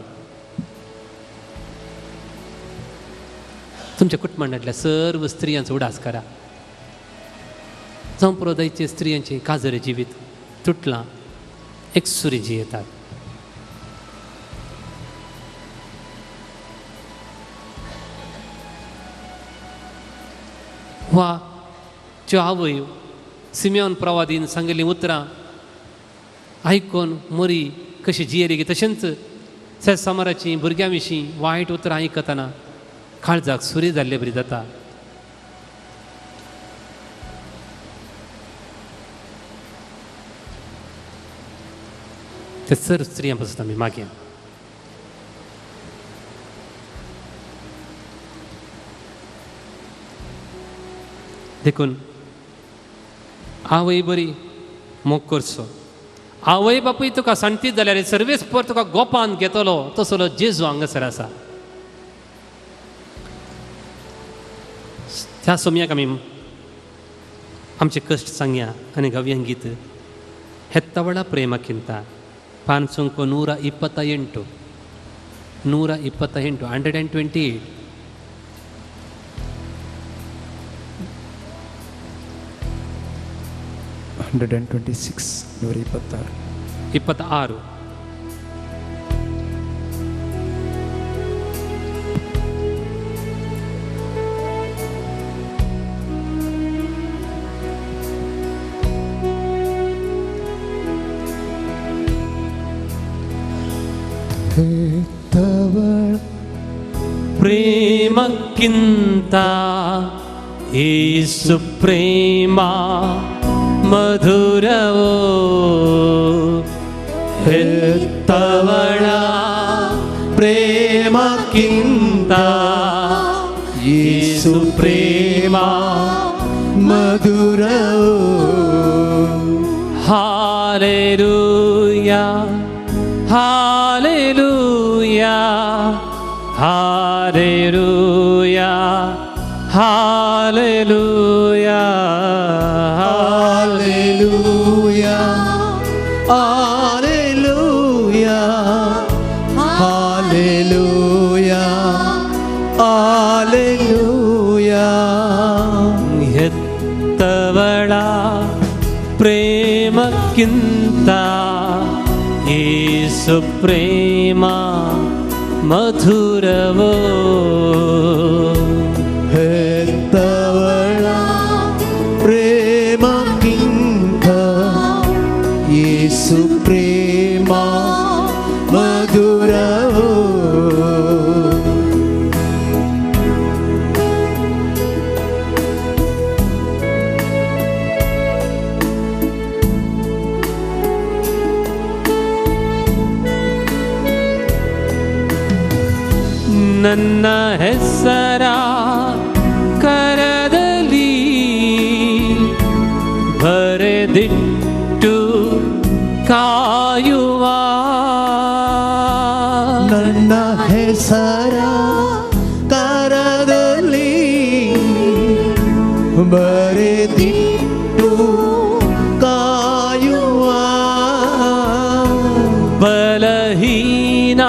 तुमच्या कुटुंबांतल्या सर्व स्त्रियांचो उडास करा. संप्रदायाचे स्त्रियांचे काजर जिवीत तुटलां, एकसुरी जियेतात. वा ज्यो आवय सिमेओन प्रवादीन सांगिल्लीं उतरां आयकून मरी कशी जियेली गे, तशेंच सेज समाराचीं भुरग्यां विशीं वायट उतरां आयकतना काळजाक सुरी जाल्ले बरी जाता. ते सर्व स्त्रियां पासून आमी मागया. देखून आवय बरी मोग करचो. आवय बापूय तुका सांगतीत जाल्यार सर्वेस पर तुका गोपान घेतलो तसलो जेजू हांगासर आसा. त्या सोमयाक आमी आमचे कश्ट सांगया आनी गावया गीत ಹೆತ್ತವಳ ಪ್ರೇಮಕ್ಕಿಂತ ಪಾನ್ಸೊಂಕು 128 128 126 26 ಹೆತ್ತವಳ ಪ್ರೇಮಕ್ಕಿಂತ ಯೇಸು ಪ್ರೇಮ ಮಧುರವೋ, ಹೆತ್ತವಳ ಪ್ರೇಮಕ್ಕಿಂತ ಯೇಸು ಪ್ರೇಮ ಮಧುರವೋ. ಹಾಲೆಲೂಯಾ ಹಾಲೆಲೂಯಾ ಹಾಲೆಲೂಯಾ ಹಾಲೆಲೂಯಾ ಹಾಲೆಲೂಯಾ ಹಾಲೆಲೂಯಾ ಹಾಲೆಲೂಯಾ ಹಾಲೆಲೂಯಾ. ಹೆತ್ತವಳ ಪ್ರೇಮಕ್ಕಿಂತ ಯೇಸು ಪ್ರೇಮ ಮಧುರವೋ, ಹೆತ್ತವಳ ಪ್ರೇಮಕ್ಕಿಂತ ಯೇಸು ಪ್ರೇಮ ಮಧುರವೋ. ನನ್ನ ಹೆಸರ ಕರದಲ್ಲಿ ಬರೆದಿಟ್ಟು ಕಾಯುವ, ನನ್ನ ಹೆಸರ ಕರದಲ್ಲಿ ಬರೆದಿಟ್ಟು ಕಾಯುವ, ಬಲಹೀನ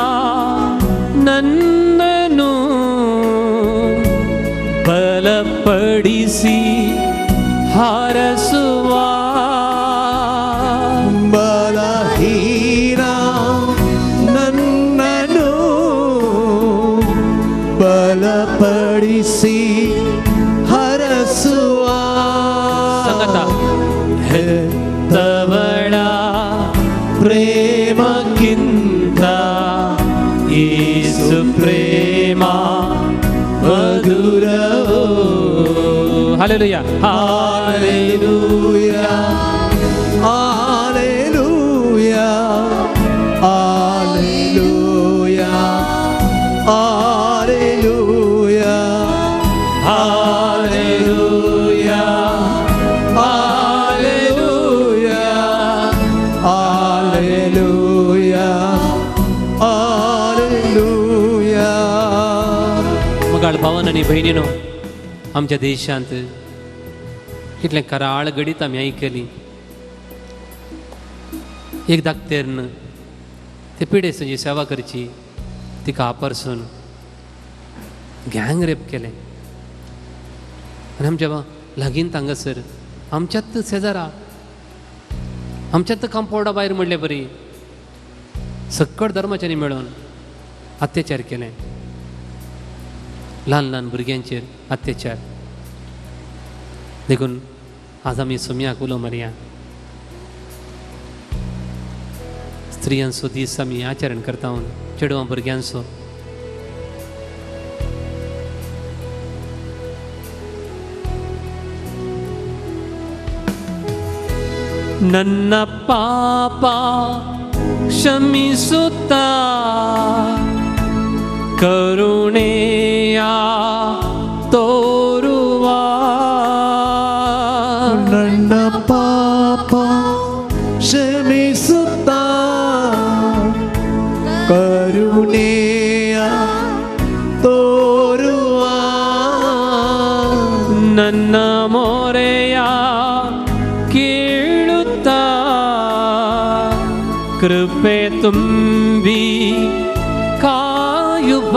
ನನ್ನನ್ನು ಬಲಪಡಿಸಿ ಹರಸುವ, ಬಲಹೀನ ನನ್ನನ್ನು ಬಲಪಡಿಸಿ ಹರಸುವ. ಸಂಗತ ಹೆತ್ತವಳ ಪ್ರೇಮಕ್ಕಿಂತ ಯೇಸು ಪ್ರೇಮ ಮಧುರವೋ. ಹಲ್ಲೆಲೂಯಾ ಹಾಲೆಲೂಯಾ ಹಾಲೆಲೂಯಾ भावन आनी भयणीनो, आमच्या देशांत कितलें कराळ घडीत आमी आयकली. एक धाकटेरन ते पिडेसांची सेवा करची, तिका आपरसून गँग रेप केलें. आनी आमच्या लागीं हांगासर आमच्यात शेजारा, आमच्यात कंपाउंडा भायर म्हणलें बरी, सक्कड धर्माच्यांनी मेळून अत्याचार केले. ल्हान ल्हान भुरग्यांचेर अत्याचार. देखून आज आमी सुमयाक उलो मारया. स्त्रियांचो दीस आमी आचरण करता, चेडवां भुरग्यांचो. ನನ್ನ ಪಾಪ ಕ್ಷಮಿಸುತ್ತ ಕರುಣೆಯ ತೋರುವ ನನ್ನ ಪಾಪ ಕ್ಷಮಿಸುತ್ತ ಕರುಣೆಯ ತೋರುವ ನನ್ನ ಮೊರೆಯ ಕೇಳುತ್ತಾ ಕೃಪೆ ತುಂಬಿ ಕಾಯುವ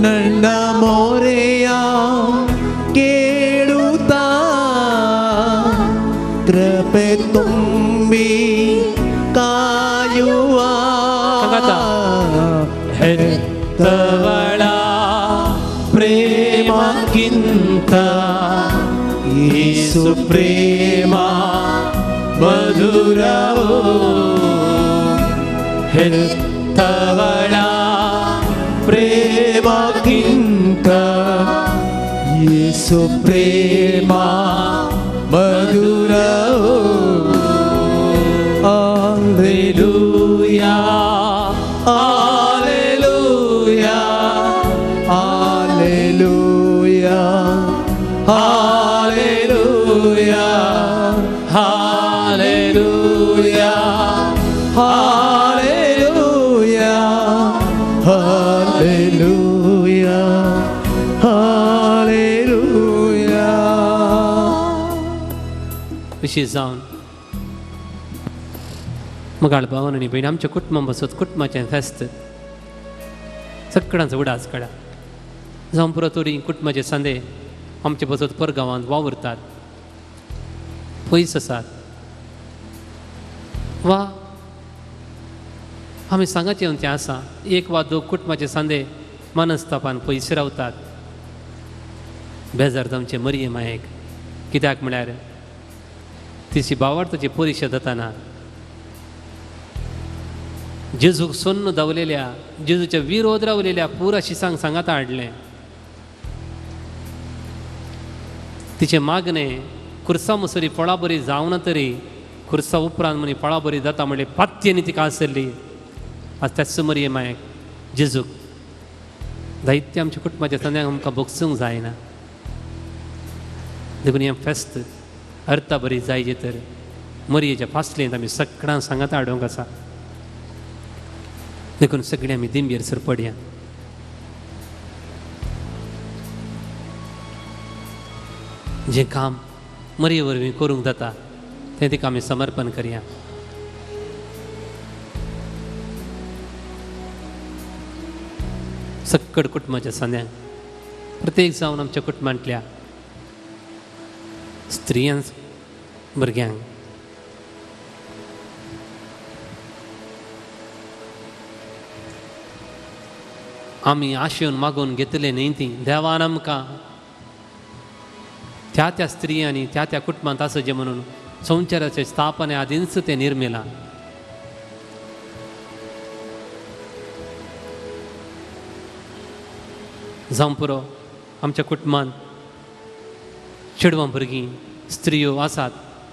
ನನ್ನ ಮೊರೆಯ ಕೇಳುತ್ತಾ ಕೃಪೆ ತುಂಬಿ ಕಾಯುವ ಹೆತ್ತವಳ ಪ್ರೇಮಕ್ಕಿಂತ ಯೇಸು ಪ್ರೇಮ ಮಧುರವು. ಹೆತ್ತವಳ ಪ್ರೇಮಕ್ಕಿಂತ ಯೇಸು ಪ್ರೇಮ ಮಧುರವು. Alleluia, Alleluia, Alleluia, Alleluia, Alleluia, Alleluia, Alleluia, Alleluia. विशेष जावन मगाळ भावन आनी भयणी आमच्या कुटुंबां बसत कुटुंबाचें फेस्त सगळ्यांचो उडास काडा. जावं पुरो तोरी कुटुंबाचे सांदे आमचे बसत परगांवांत वावुरतात, पयस आसात, वा आमी सांगाचें तें आसा एक वा दोन कुटुंबाचे सांदे मनस्तापान पयस रावतात. बेजार जावचे मरये मायेक. कित्याक म्हळ्यार तिची भावार्थाची परीक्षा जाताना जेजूक सोन्न धांवलेल्या, जेजूच्या विरोध रावलेल्या पुरा शिसांक सांगात हाडलें. तिचे मागणे खुर्सा मुसरी फळां बरी जावना तरी खुर्सा उपरांत म्हणी फळां बरी जाता म्हणले पात्येनी तिका आसली. आज त्याच मरये मायक जेजूक जायते आमच्या कुटुंबाच्या संद्याक आमकां भोगसूंक जायना. देखून हें फेस्त अर्था बरी जायचे तर मरयेच्या फासलेंत आमी सगळ्यांक सांगात हाडूंक आसा. देखून सगळीं आमी दिंबेर सरपडया. जें काम मरये वरवीं करूंक जाता तें तिका आमी समर्पण करया. सक्कड कुटुंबाच्या सांद्यांक प्रत्येक जावन आमच्या कुटुंबांतल्या स्त्रियांक भुरग्यांक आमी आशेवन मागून घेतले न्ही ती देवान आमकां त्या त्या स्त्रियांनी त्या त्या कुटुंबांत आसचे म्हणून संवसाराचे स्थापने आदींच तें निर्मिलां. जावं पुरो आमच्या कुटुंबांत चेडवां भुरगीं स्त्रियो आसात.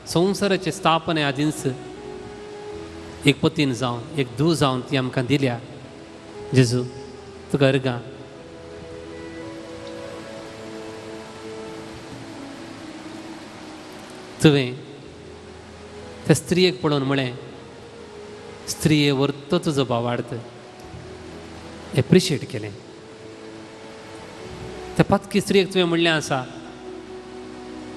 संवसाराचे स्थापने आदींच एक पतीन जावन एक धूव जावन ती आमकां दिल्या. जेजू तुका अर्गां. तुवें त्या स्त्रियेक पळोवन म्हळें स्त्रिये व्हरतो तुजो भावार्थ एप्रिशिएट केलें. त्या पथकी स्त्रीक तुवें म्हणलें आसा,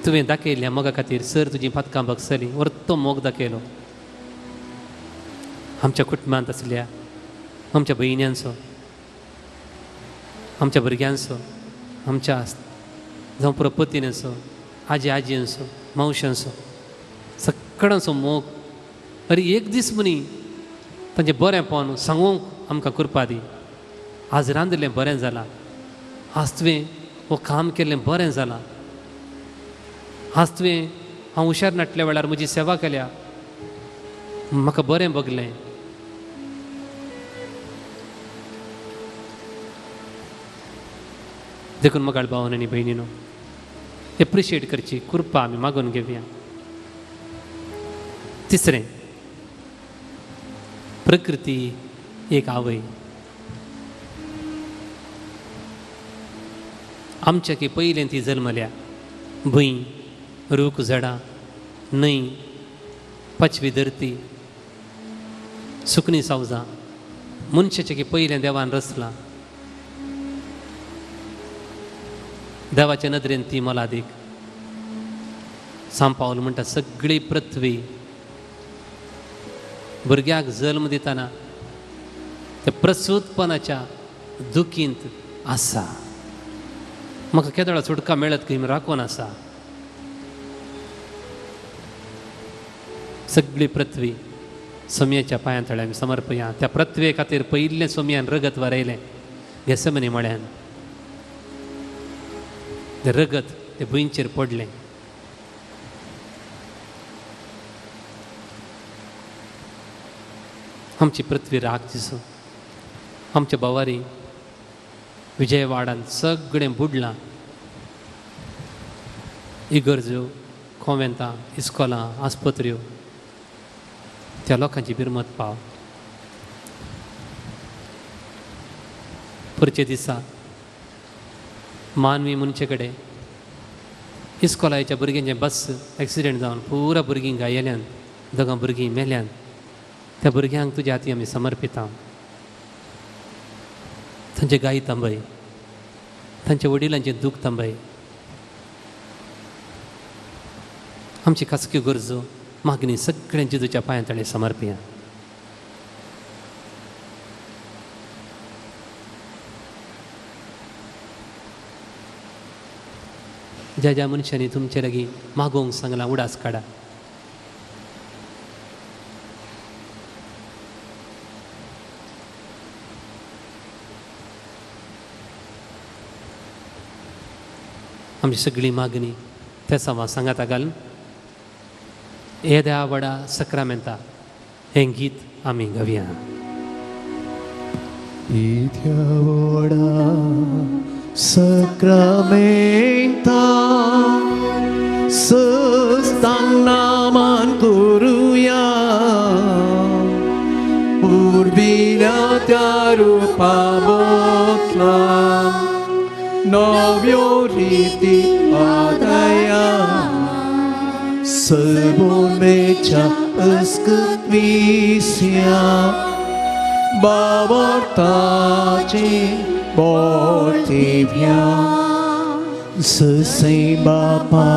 तुवें दाखयल्या मोगा खातीर सर तुजीं पथकां बगसलीं, व्हरतो मोग दाखयलो. आमच्या कुटुंबांत आसल्या आमच्या भयण्यांचो, आमच्या भुरग्यांचो, आमच्या जावं पुरो पतीन आजी आजयेंचो, मावश्यांचो, सगळ्यांचो मोग अरे एक दीस मनी तांचें बरेंपण सांगूंक आमकां करपा दी. आज रांदलें बरें जालां, आज तुवें हो काम केल्लें बरें जालां, आज तुवें हांव हुशार नाटल्या वेळार म्हजी सेवा केल्या, म्हाका बरें बगलें. देखून मोगाळ भावान आनी भयणीनो, एप्रिशिएट करची कृपा आमी मागून घेवया. तिसरें, प्रकृती एक आवय. आमच्या की पयलें ती जल्मल्या. भूंय, रूख झाडां, न्हंय, पाचवी धरती, सुकणीं सावजां, मनशाचें की पयलें देवान रचलां. देवाच्या नदरेन ती मोलादीक. सांत पावल म्हणटा सगळी पृथ्वी भुरग्याक जल्म दितना त्या प्रसूतपणाच्या दुखींत आसा. म्हाका केदोळा सुटका मेळत की राखून आसा. सगळी पृथ्वी सोम्याच्या पांया तळे आमी समर्पया. त्या पृथ्वे खातीर पयिल्लें सोम्यान रगत वारयलें गेसमनी म्हळ्यान. तें रगत ते भुंयचेर पडलें. आमची पृथ्वी राख दिसो. आमच्या बावारी विजयवाडान सगळें बुडलां. इगर्ज्यो, कॉन्वेंतां, इस्कॉलां, आस्पत्र्यो, त्या लोकांची बिरमत पाव. परचे दिसा मानवी मनशे कडेन इस्कॉलाच्या भुरग्यांचें बस एक्सिडेंट जावन पुरा भुरगीं घायेल्यान, दोगां भुरगीं मेल्यान. त्या भुरग्यांक तुज्या हाती आमी समर्पिता. तांचे गायी थांबय, तांच्या वडिलांचें दूख थांबय. आमची खासगी गरजो मागणी सगळ्यांची तुज्या पांया तळे समर्पया. ज्या ज्या मनशांनी तुमचे लागीं मागोवंक सांगलां उडास काडा. आमची सगळी मागणी त्या सवा सांगाता घालून येद्या वडा सक्रामेंता हें गीत आमी गावया. Idiavora Sacramenta Sestang naman kuruya Urbina tiarupa botlam Novio riti adaya Sebun mecha eskutvisya Babartaci Bortivya Sesai Bapa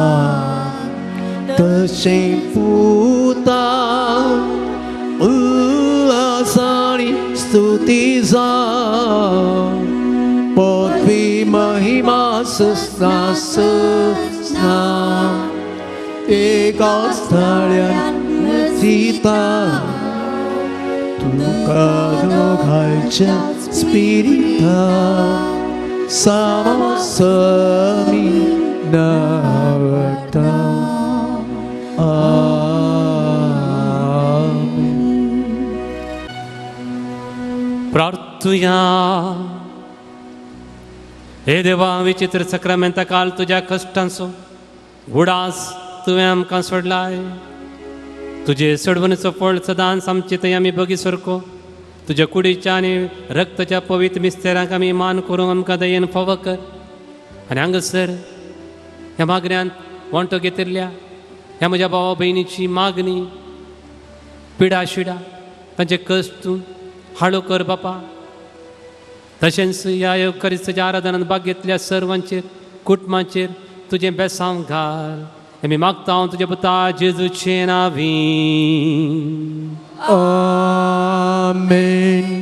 Tesai Puta Asari Stutiza Portvi Mahima Sesna Sesna Ekastarian Sita Tukado Kalcha Spirita Sama Sami Narata Amen. प्रार्थुया. हे देवा, विचित्र सक्रामेंता काल तुज्या कश्टांचो उडास तुवें आमकां सोडलाय. तुजे सोडवणीचो फळ सदांच आमचे थंय आमी बगी सरको. तुज्या कुडीच्या आनी रक्ताच्या पवित्र मिस्तेराक आमी मान करूंक आमकां दयेन फावो कर. आनी हांगासर ह्या मागण्यांत वांटो घेतिल्ल्या ह्या म्हज्या भावा भयणीची मागणी पिडा शिडा तांचे कश्ट तूं हाळो कर बापा. तशेंच ह्या युक्करिस्ताच्या आराधनांत भाग घेतल्या सर्वांचेर कुटुंबांचेर तुजें बेसांव घाल. आमी मागता हांव तुज्या पुता जेजूचे नांवी. आमेन.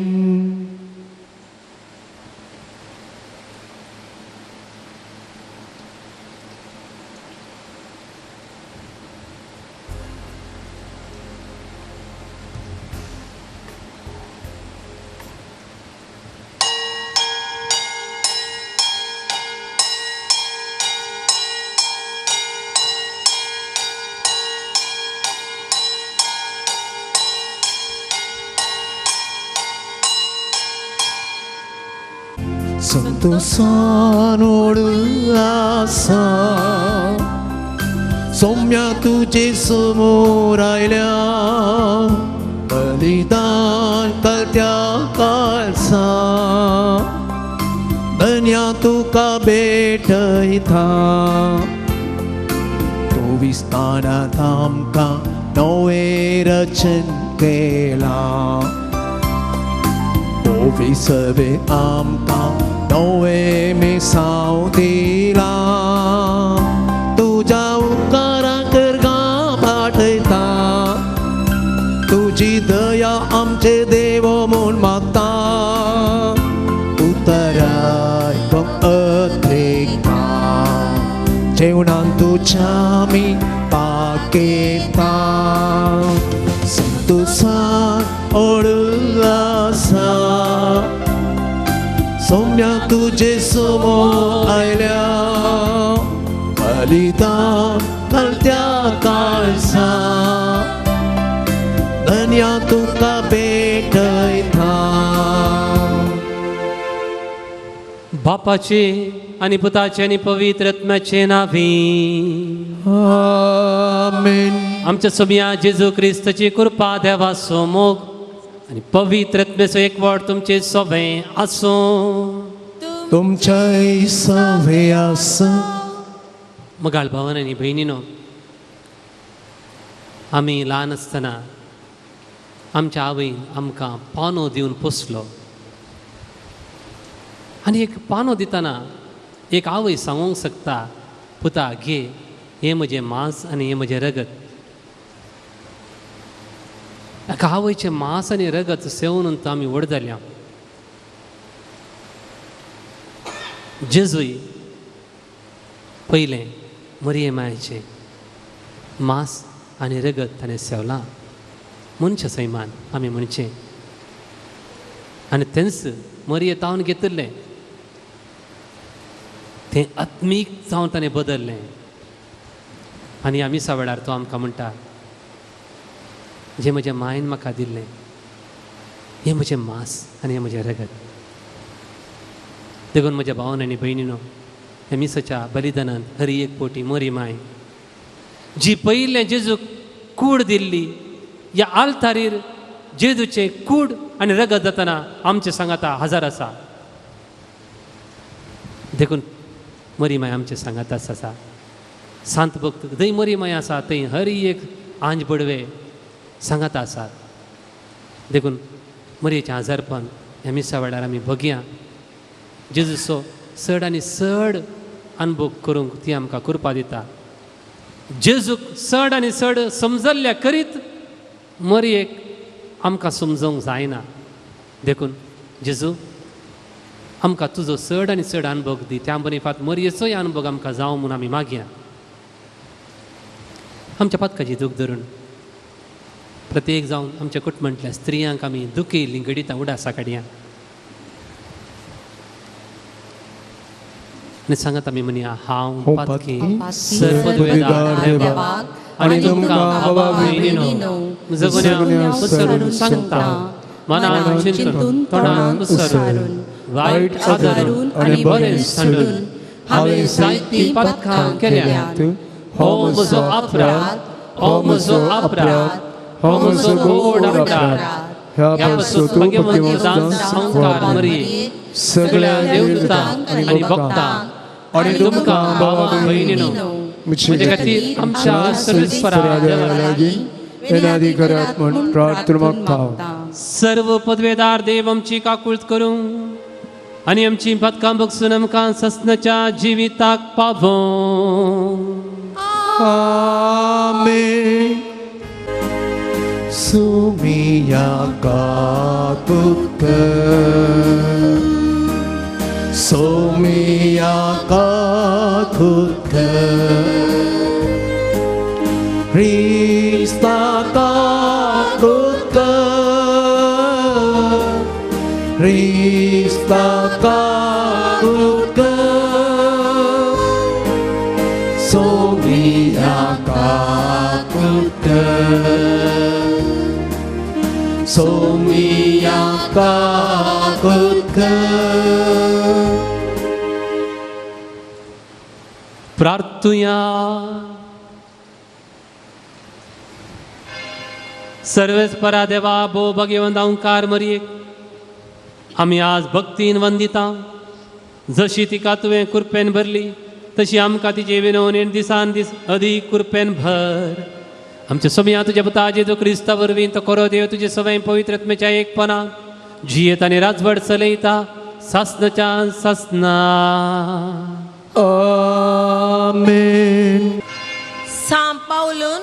संतोषानोड आसा सौम्या तुजे समोर आयल्या बलिदान करत्या काळसा धन्या तुका भेटयता. तो विस्तारांत आमकां नवें रचन केला. ओवी सवे आमकां नवे मेसाव दिला. तुज्या उपकाराक करगा पाठयता. तुजी दया आमचे देव म्हूण मागता. उतराय अद्रेका जेवणांत तुज्या आमी पाकेता. संतोषान ओड आसा सौम्या तुजे समोर आयल्या बलिदान घालत्या काळसा धन्या तुका भेटयता. बापाचे आनी पुताचे आनी पवित्र आत्म्याचे नांवी. आमेन. आमच्या सोम्या जेजू क्रिस्ताची कृपा देवाचो मोग आनी पवित्र आत्म्याचो एकवट तुमचे सगळे आसूं. तुमच्या सवे आसूं. मगाळ भावन आनी भयणीनो, आमी ल्हान आसतना आमच्या आवयन आमकां पानो दिवन पोसलो. आनी एक पानो दितना एक आवय सांगूंक शकता, पुता घे, हें म्हजें मांस आनी हें म्हजें रगत. एका आवयचें मांस आनी रगत सेवन तो आमी व्हड जाल्या. जेजूय पयलें मरिये मायेचें मांस आनी रगत ताणें सेवलां. मनशा सैमान आमी म्हणचें. आनी तेंच मरिये तावन घेतिल्लें तें आत्मीक जावन ताणें बदल्लें. आनी आमी वेळार तो आमकां म्हणटा, जें म्हज्या मायन म्हाका दिल्लें हें म्हजें मांस आनी हें म्हजें रगत. देखून म्हज्या भावन आनी भयणीनो, ह्या मिसाच्या बलिदानांत हरी एक पोटी मरी माय जी पयलें जेजूक कूड दिल्ली, ह्या आल्तारीर जेजूचें कूड आनी रगत जातना आमचे सांगाता हजार आसा. देखून मरी माय आमचे सांगाताच आसा. सांत भक्त थंय मरी माय आसा, थंय हरी एक आंज बडवे सांगाता आसात. देखून मरयेचें आजारपण ह्या मिसा वेळार आमी बगया. जेजूचो चड आनी चड अनुभव करूंक ती आमकां कृपा दिता. जेजूक चड आनी चड समजल्ल्या करीत मरयेक आमकां समजोवंक जायना. देखून जेजू आमकां तुजो चड आनी चड अनुभव दी. त्या बरेफात मरयेचोय अनुभव आमकां जावं म्हूण आमी मागया. आमच्या पातकाची दूख धरून प्रत्येक जावन आमच्या कुटुंबांतल्या स्त्रियांक आमी दुखी लिंगडीता उडासा काडया. आनी सांगात आमी म्हणया, हांव पातकी सर्वोदयदार देवाक आनी तुमकां भावा भयणीनो जगण्याक उसळून सांगता, मनान चिंतून तोंडान उसळून वायट आदरून आनी बरें सांडून हांवें जायतीं पातकां केल्यात. हो म्हजो अपराध, हो म्हजो अपराध, हो म्हजो गोड अपराध. ह्या पासून भगवंतान संकार मरये सगळ्या देवदूतांक आनी भक्तांक आनी तुमकां भावा भयणीनो म्हजे खातीर आमच्या सर्वेस्परा देवा लागीं एनादी करात म्हूण प्रार्थना मागता. सर्व पदवेदार देव आमची काकूळट करूं. आनी आमची पदकां बगसून आमकां ससनाच्या जिविताक पावो. Amen. Sumia katutka, Sumia katutka, Krista katutka, Krista katutka, Sumia katutka, Sumia katutka. प्रार्थुया. सर्वेस्परा देवा भो भगवंत ओंकार मरियेक आमी आज भक्तीन वंदिता. जशी तिका तुवें कृपेन भरली तशी आमकां तिचे विनवणेन दिसान दीस अदीक कृपेन भर. आमच्या सगळ्या तुज्या पुता जेजू क्रिस्ता वरवीं तो कोरो देव तुजे सवय पवित्रत्मेच्या एकपणान जियेत आनी राजवट चलयता सासनाच्या सासना. Amen. सांत पावलून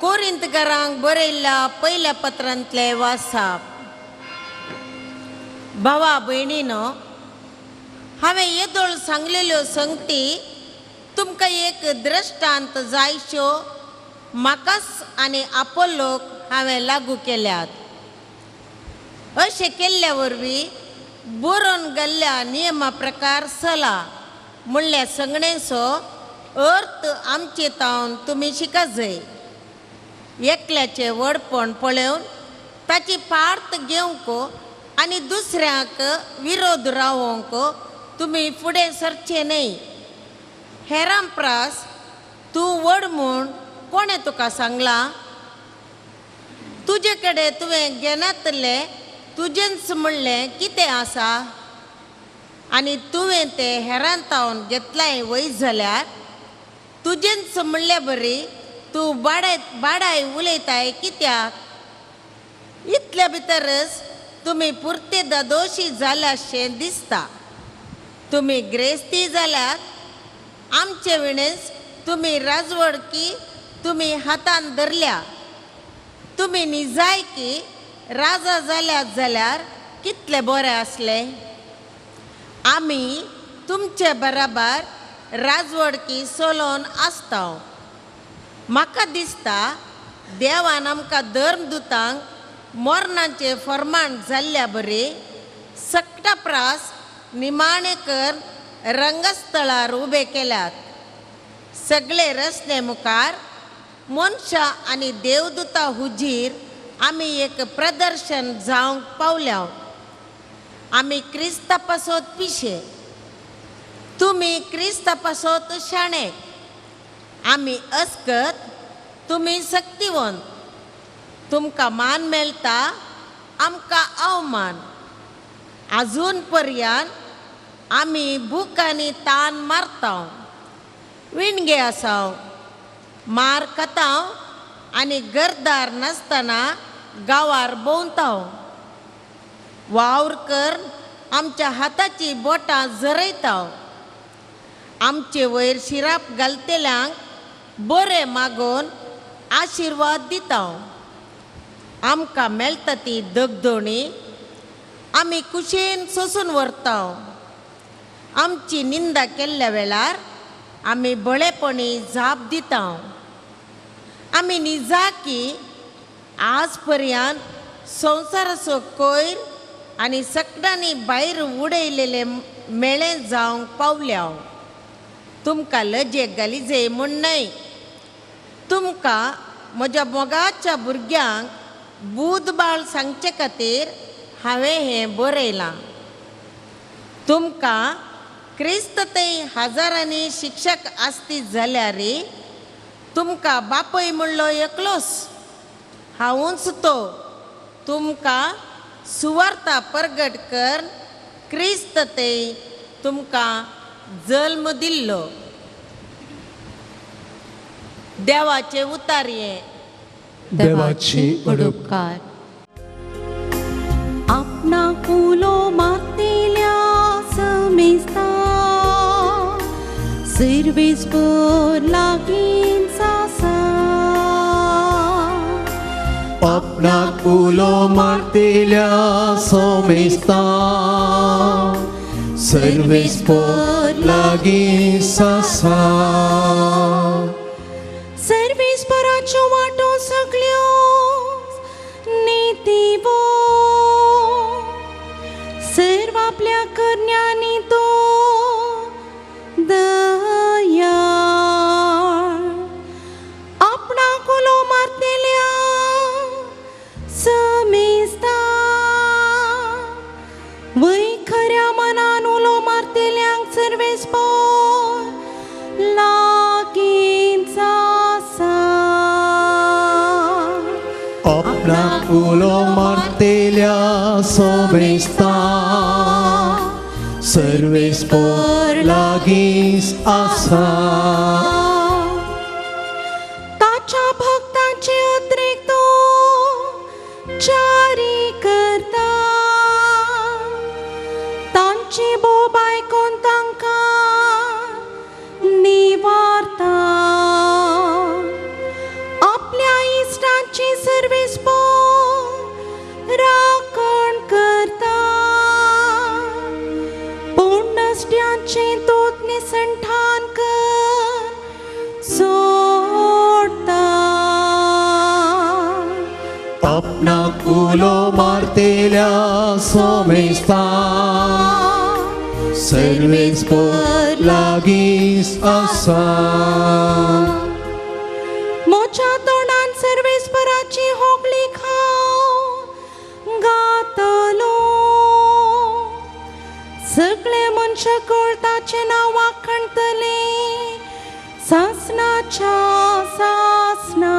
कोरिंथकारांक बरयल्ल्या पयल्या पत्रांतले वाचप. भावा भयणीनो, हांवें येदोळ सांगलेल्यो संगती तुमकां एक दृश्टांत जायश्यो म्हाकाच आनी आपोलोक हांवें लागू केल्यात. अशें केल्ल्या वरवीं बरोवन गेल्ल्या नियमा प्रकार चला म्हणल्या संगणेचो अर्थ आमचे तावन तुमी शिकात जाय. एकल्याचें व्हडपण पळोवन ताची पार्थ घेवंक आनी दुसऱ्याक विरोध रावोवंक तुमी फुडें सरचे न्हय. हेरां प्रास तूं व्हड म्हूण कोणें तुका सांगलां? तुजे कडेन तुवें घेनातलें तुजेंच म्हणलें कितें आसा आनी तुवें तें हेरां तावन घेतलाय वय जाल्यार तुजेंच म्हणल्या बरी तूं बाडाय उलयताय कित्याक? इतल्या भितरच तुमी पुर्तेदा दोशी जाल्याशें दिसता. तुमी ग्रेस्ती जाल्यात आमचे विणेच तुमी राजवडकी तुमी हातान धरल्या. तुमी निजायकी राजा जाल्यात जाल्यार कितले बरें आसलें. आमी तुमचे बराबर राजवडकी चलोवन आसता. म्हाका दिसता देवान आमकां धर्मदुतांक मोरणाचें फर्माण जाल्ल्या बरी सक्टा प्रास निमाणे कर रंगस्थळार उबे केल्यात. सगळे रस्ते मुखार मनशां आनी देवदूतां हुजीर आमी एक प्रदर्शन जावंक पावल्या. आमी क्रिस्ता पासत पिशे, तुमी क्रिस्ता पासत शाणे. आमी अस्कत, तुमी सक्तिवंत. तुमकां मान मेळटा, आमकां अवमान. आजून पर्यंत आमी भूक आनी तान मारता, विणगे आसाव, मार खाता आनी घरदार नासतना गांवार भोंवता. वावर कर आमच्या हाताची बोटां झरयता. आमचे वयर शिराप घालतेल्यांक बरें मागोवन आशिर्वाद दिता. आमकां मेळटा ती दगदोणी आमी कुशेन सोसून व्हरता. आमची निंदा केल्ल्या वेळार आमी बळेपणी जाप दिता. आमी निजाकी आज पर्यंत संवसाराचो कोयर आनी सकडांनी भायर उडयलेले मेळे जावंक पावल्या. तुमकां लजे गलिजे म्हूण न्हय, तुमकां म्हज्या मोगाच्या भुरग्यांक बुधबाळ सांगचे खातीर हांवें हें बरयलां. तुमकां क्रिस्त थंय हजारांनी शिक्षक आसती जाल्यार तुमकां बापय म्हणलो एकलोच. हांवूच तो तुमकां सुवार्ता परगट कर क्रिस्त थंय तुमकां जल्म दिल्लो. देवाचे उतारये. देवाची उपकार. आपणा कुलो मातेल्या Somesta Servis por lagin sasa Apnak ulo martilya somesta Servis por lagi sasa Servis paracho वाटो सगळ्योस नीतिवो सर्व आपल्या करण्यानी तो दयाळ आपणा कोलो मारतेल्या समेस्ता वै खऱ्या मनान उलो मारतेल्यांक सर्वेस पोर लागींचा आसा Apnak ulo martilya somesta Servis por lagis asa ताच्या भक्तांचे अतिरिक्त जारी करता तांची बोब आयकून तांकां निवारता आपल्या इश्टांची सर्वीस पोर राखण करता पूण नश्ट्यांचे तोत निसंठान कर सोडता Apnak ulo martilya somesta Servis por lagis asa मोच्या तोंडान सर्वेस पराची होगली खाव गातलो सगळे मनशां कोळताचे नांव वाखणतले सासनाच्या सासना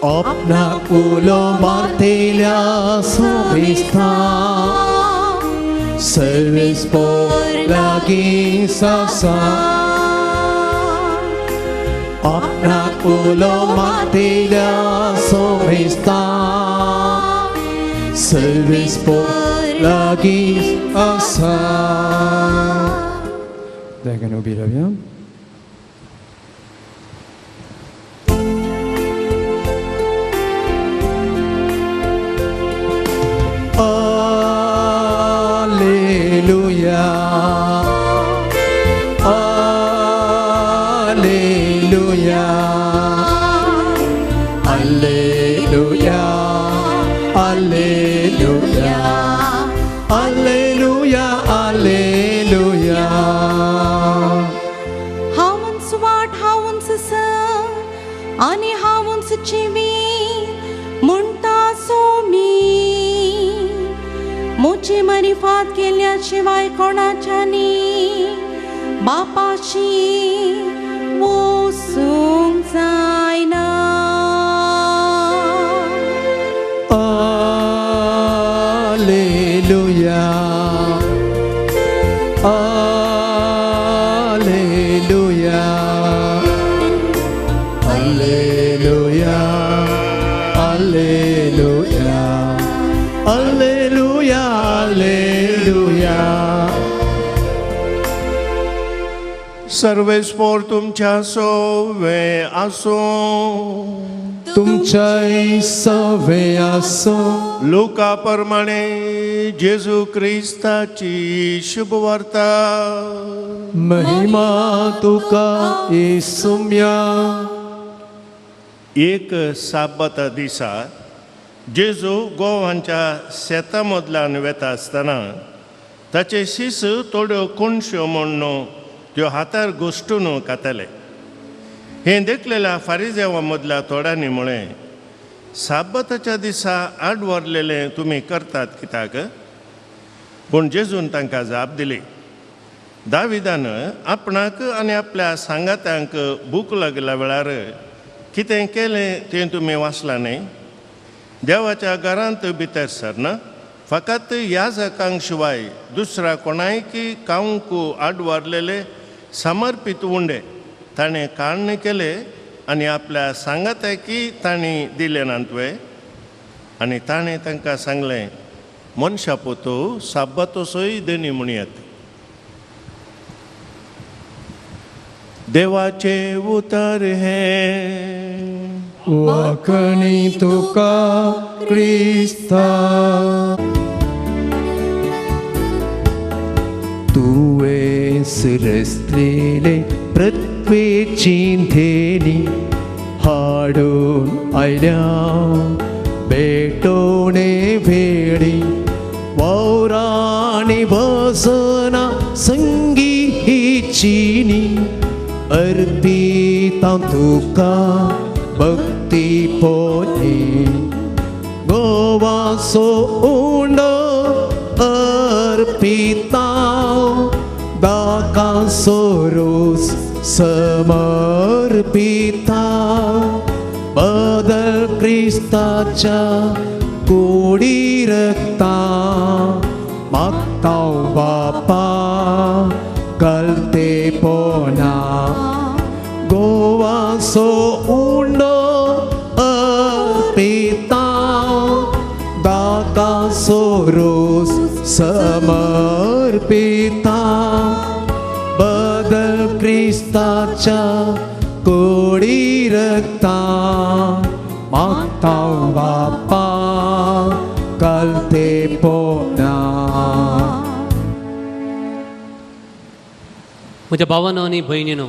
Apnak ulo martilya somesta Servis por lagis asa Apnak ulo martilya somesta Servis por lagis asa Degen ubira bien. Alleluia Alleluia Alleluia Alleluia Alleluia Alleluia हावंस वाट हावंस सन आणि हावंस चिवी म्हणटा सोमी मोची मरिफात केल्याशिवाय कोणाच्यानी बापाशी वसूंक जायना Alleluia Alleluia Alleluia Alleluia Alleluia Alleluia सर्वेस्पोर तुमच्या सोवे आसो तुमच्या सवे आसो लोका प्रमाणे जेजू क्रिस्ताची शुभ वार्ता महिमा तुका येसुम्या एक साबत दिसा जेजू गोवांच्या शेता मदल्यान वेता आसतना ताचे शिस थोड्यो कोणश्यो म्हणून त्यो हातार गोश्टून खाताले हें देखलेल्या फारिजेवा मदल्या थोड्यांनी म्हळें साबताच्या दिसा आड व्हरलेलें तुमी करतात कित्याक पूण जेजून तांकां जाप दिली दाविदान आपणाक आनी आपल्या सांगात्यांक भूक लागल्या वेळार कितें केलें तें तुमी वाचलां न्ही देवाच्या घरांत भितर सरना फकत याजकांक शिवाय दुसऱ्या कोणायकी खावंक आड व्हरलेले समर्पीत उंडे ताणें काण्ण केले आनी आपल्या सांगात्याकी तांणी दिले नातवे आनी ताणें तांकां सांगलें मनशा पोतो साब्बातो सोय देणी म्हणयात. देवाचे उतर हे वाकणी तुका क्रिस्ता. तुवे सिरसलेले पृथ्वीची धेनी हाडून आयल्या भेटोणे भेडी वावराणी भसना संगीचीनी अर्पिता तुका भक्ती पोनी गोवा सोंड अर्पिता दाका सोरोस समर्पिता बदल क्रिस्ताच्या कोडी रक्ता मागता बापा कलते पोना गोवा सोंड अर्पिता दाका सोरोस समर्पिता बदल क्रिस्ताच्या कोडी रक्ता मागता बापा कलते पोना. म्हज्या भावांनो आनी भयणीनो,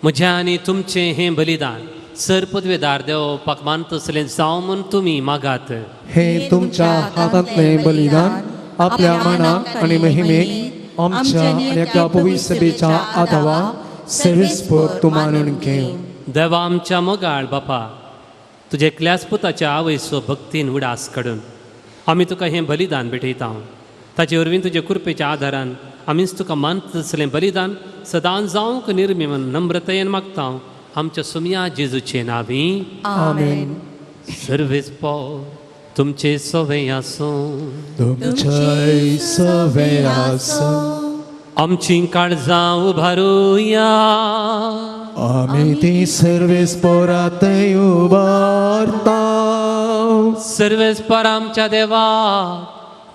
म्हज्या आनी तुमचें हें बलिदान सर पदवेदार देवपाक मानता असलें जावं म्हूण तुमी मागात. हे तुमच्या हातांतले बलिदान आपल्या मनाक आणि महिमेक आमच्या आणि एका पवित्र सभेच्या आदावा सेवेस्पर तूं मानून घेव. देवा आमच्या मोगाळ बापा, तुज्या एकल्याच पुताच्या आवयचो भक्तीन उडास काडून आमी तुका हें बलिदान भेटयता. ताचे वरवीं तुजे कृपेच्या आदारान आमीच तुका मानता असलें बलिदान सदांच जावंक निर्मी म्हूण नम्रतायेन मागता आमच्या सुमया जेजूचे नांवी. आमेन. सर्वेस्पर तुमचे सवय आसूं, तुमचे सवे आसूं आमची काळजां उबारुया. आमी ती सर्वेस्परात उबारता. सर्वेस्पर आमच्या देवा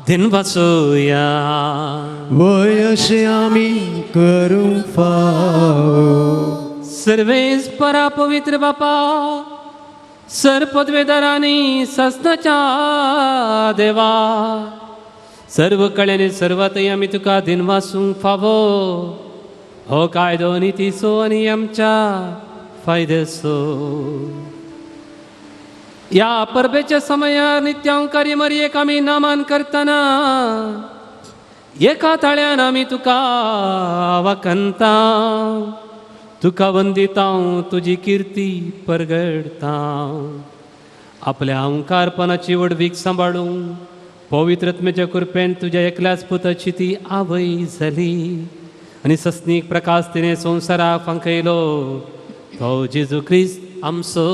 दिन बसूया. वय अशें आमी करूंक फावो. सर्वेस्परा पवित्र बापा, सर पदवेदारांनी सस्नाच्या देवा, सर्व कळ्यांनी सर्वतय आमी तुका दिन वासूंक फावो. हो कायदो नितीचो आनी आमच्या फायद्याचो. या परबेच्या समयार नित्यांकारी मरयेक आमी नमन करतना एका ताळ्यान आमी तुका वखनता. तुका वंदिता, तुजी कीर्ती परगडता. आपल्या अहंकारपणाची वडवीक सांबाळूंक पवित्रत्मेच्या कृपेन तुज्या एकल्याच पुताची ती आवय जाली आनी सस्नीक प्रकाश तिणे संवसाराक फांकयलो. तो जेजू क्रिस्त आमचो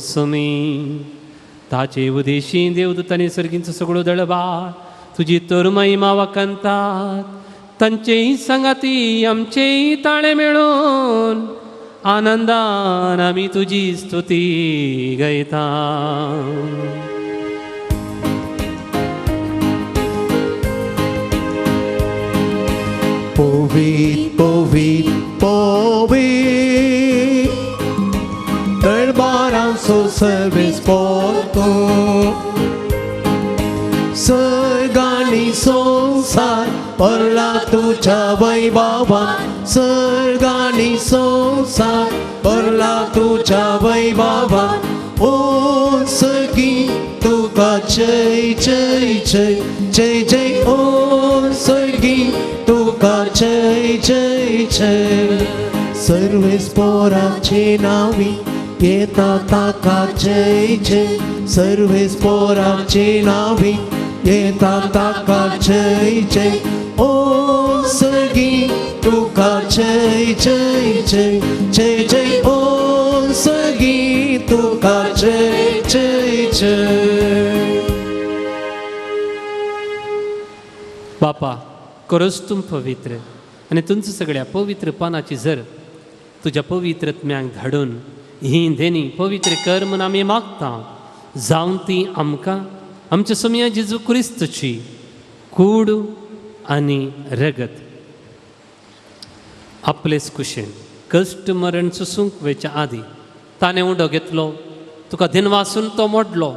सुमी. ताचे उदेशी देवदूतांनी सर्गींचो सगळो दळबार तुजी तर महिमा वखनतात. तांचेय संगाती आमचेय ताळे मेळून आनंदान आमी तुजी स्तुती गायता. पोवीत पोवीत पोवीत दरबारांचो सर्वेस्पर तूं. सर्गांनी संवसार परला तुझ्या वैभवान. सर्गांनी संवसार परला तुझ्या वैभवान. ओ सगी तुका जय जय जय जय जय. ओ सगी तुका जय जय जय. सर्वेस्पराचे नावी येता ताका जय जय. सर्वेस्पराचे नावी येता ताका जय जय. ओ सगी तुका जय जय जय जय जय. ओ सगी तुका जय जय जय. बापा, करोस तुम पवित्र आणि तुमचं सगळ्या पवित्र पानाची जर तुझ्या पवित्रत्म्यांक धाडून ही देणी पवित्र कर म्हूण आमी मागता. जावं ती आमकां आमच्या सोम्या जेजू क्रिस्तची कूड आनी रगत आपलेच कुशेन कश्ट मरण सुसूंक वेच्या आदी ताणें उंडो घेतलो, तुका दिनवासून तो मोडलो,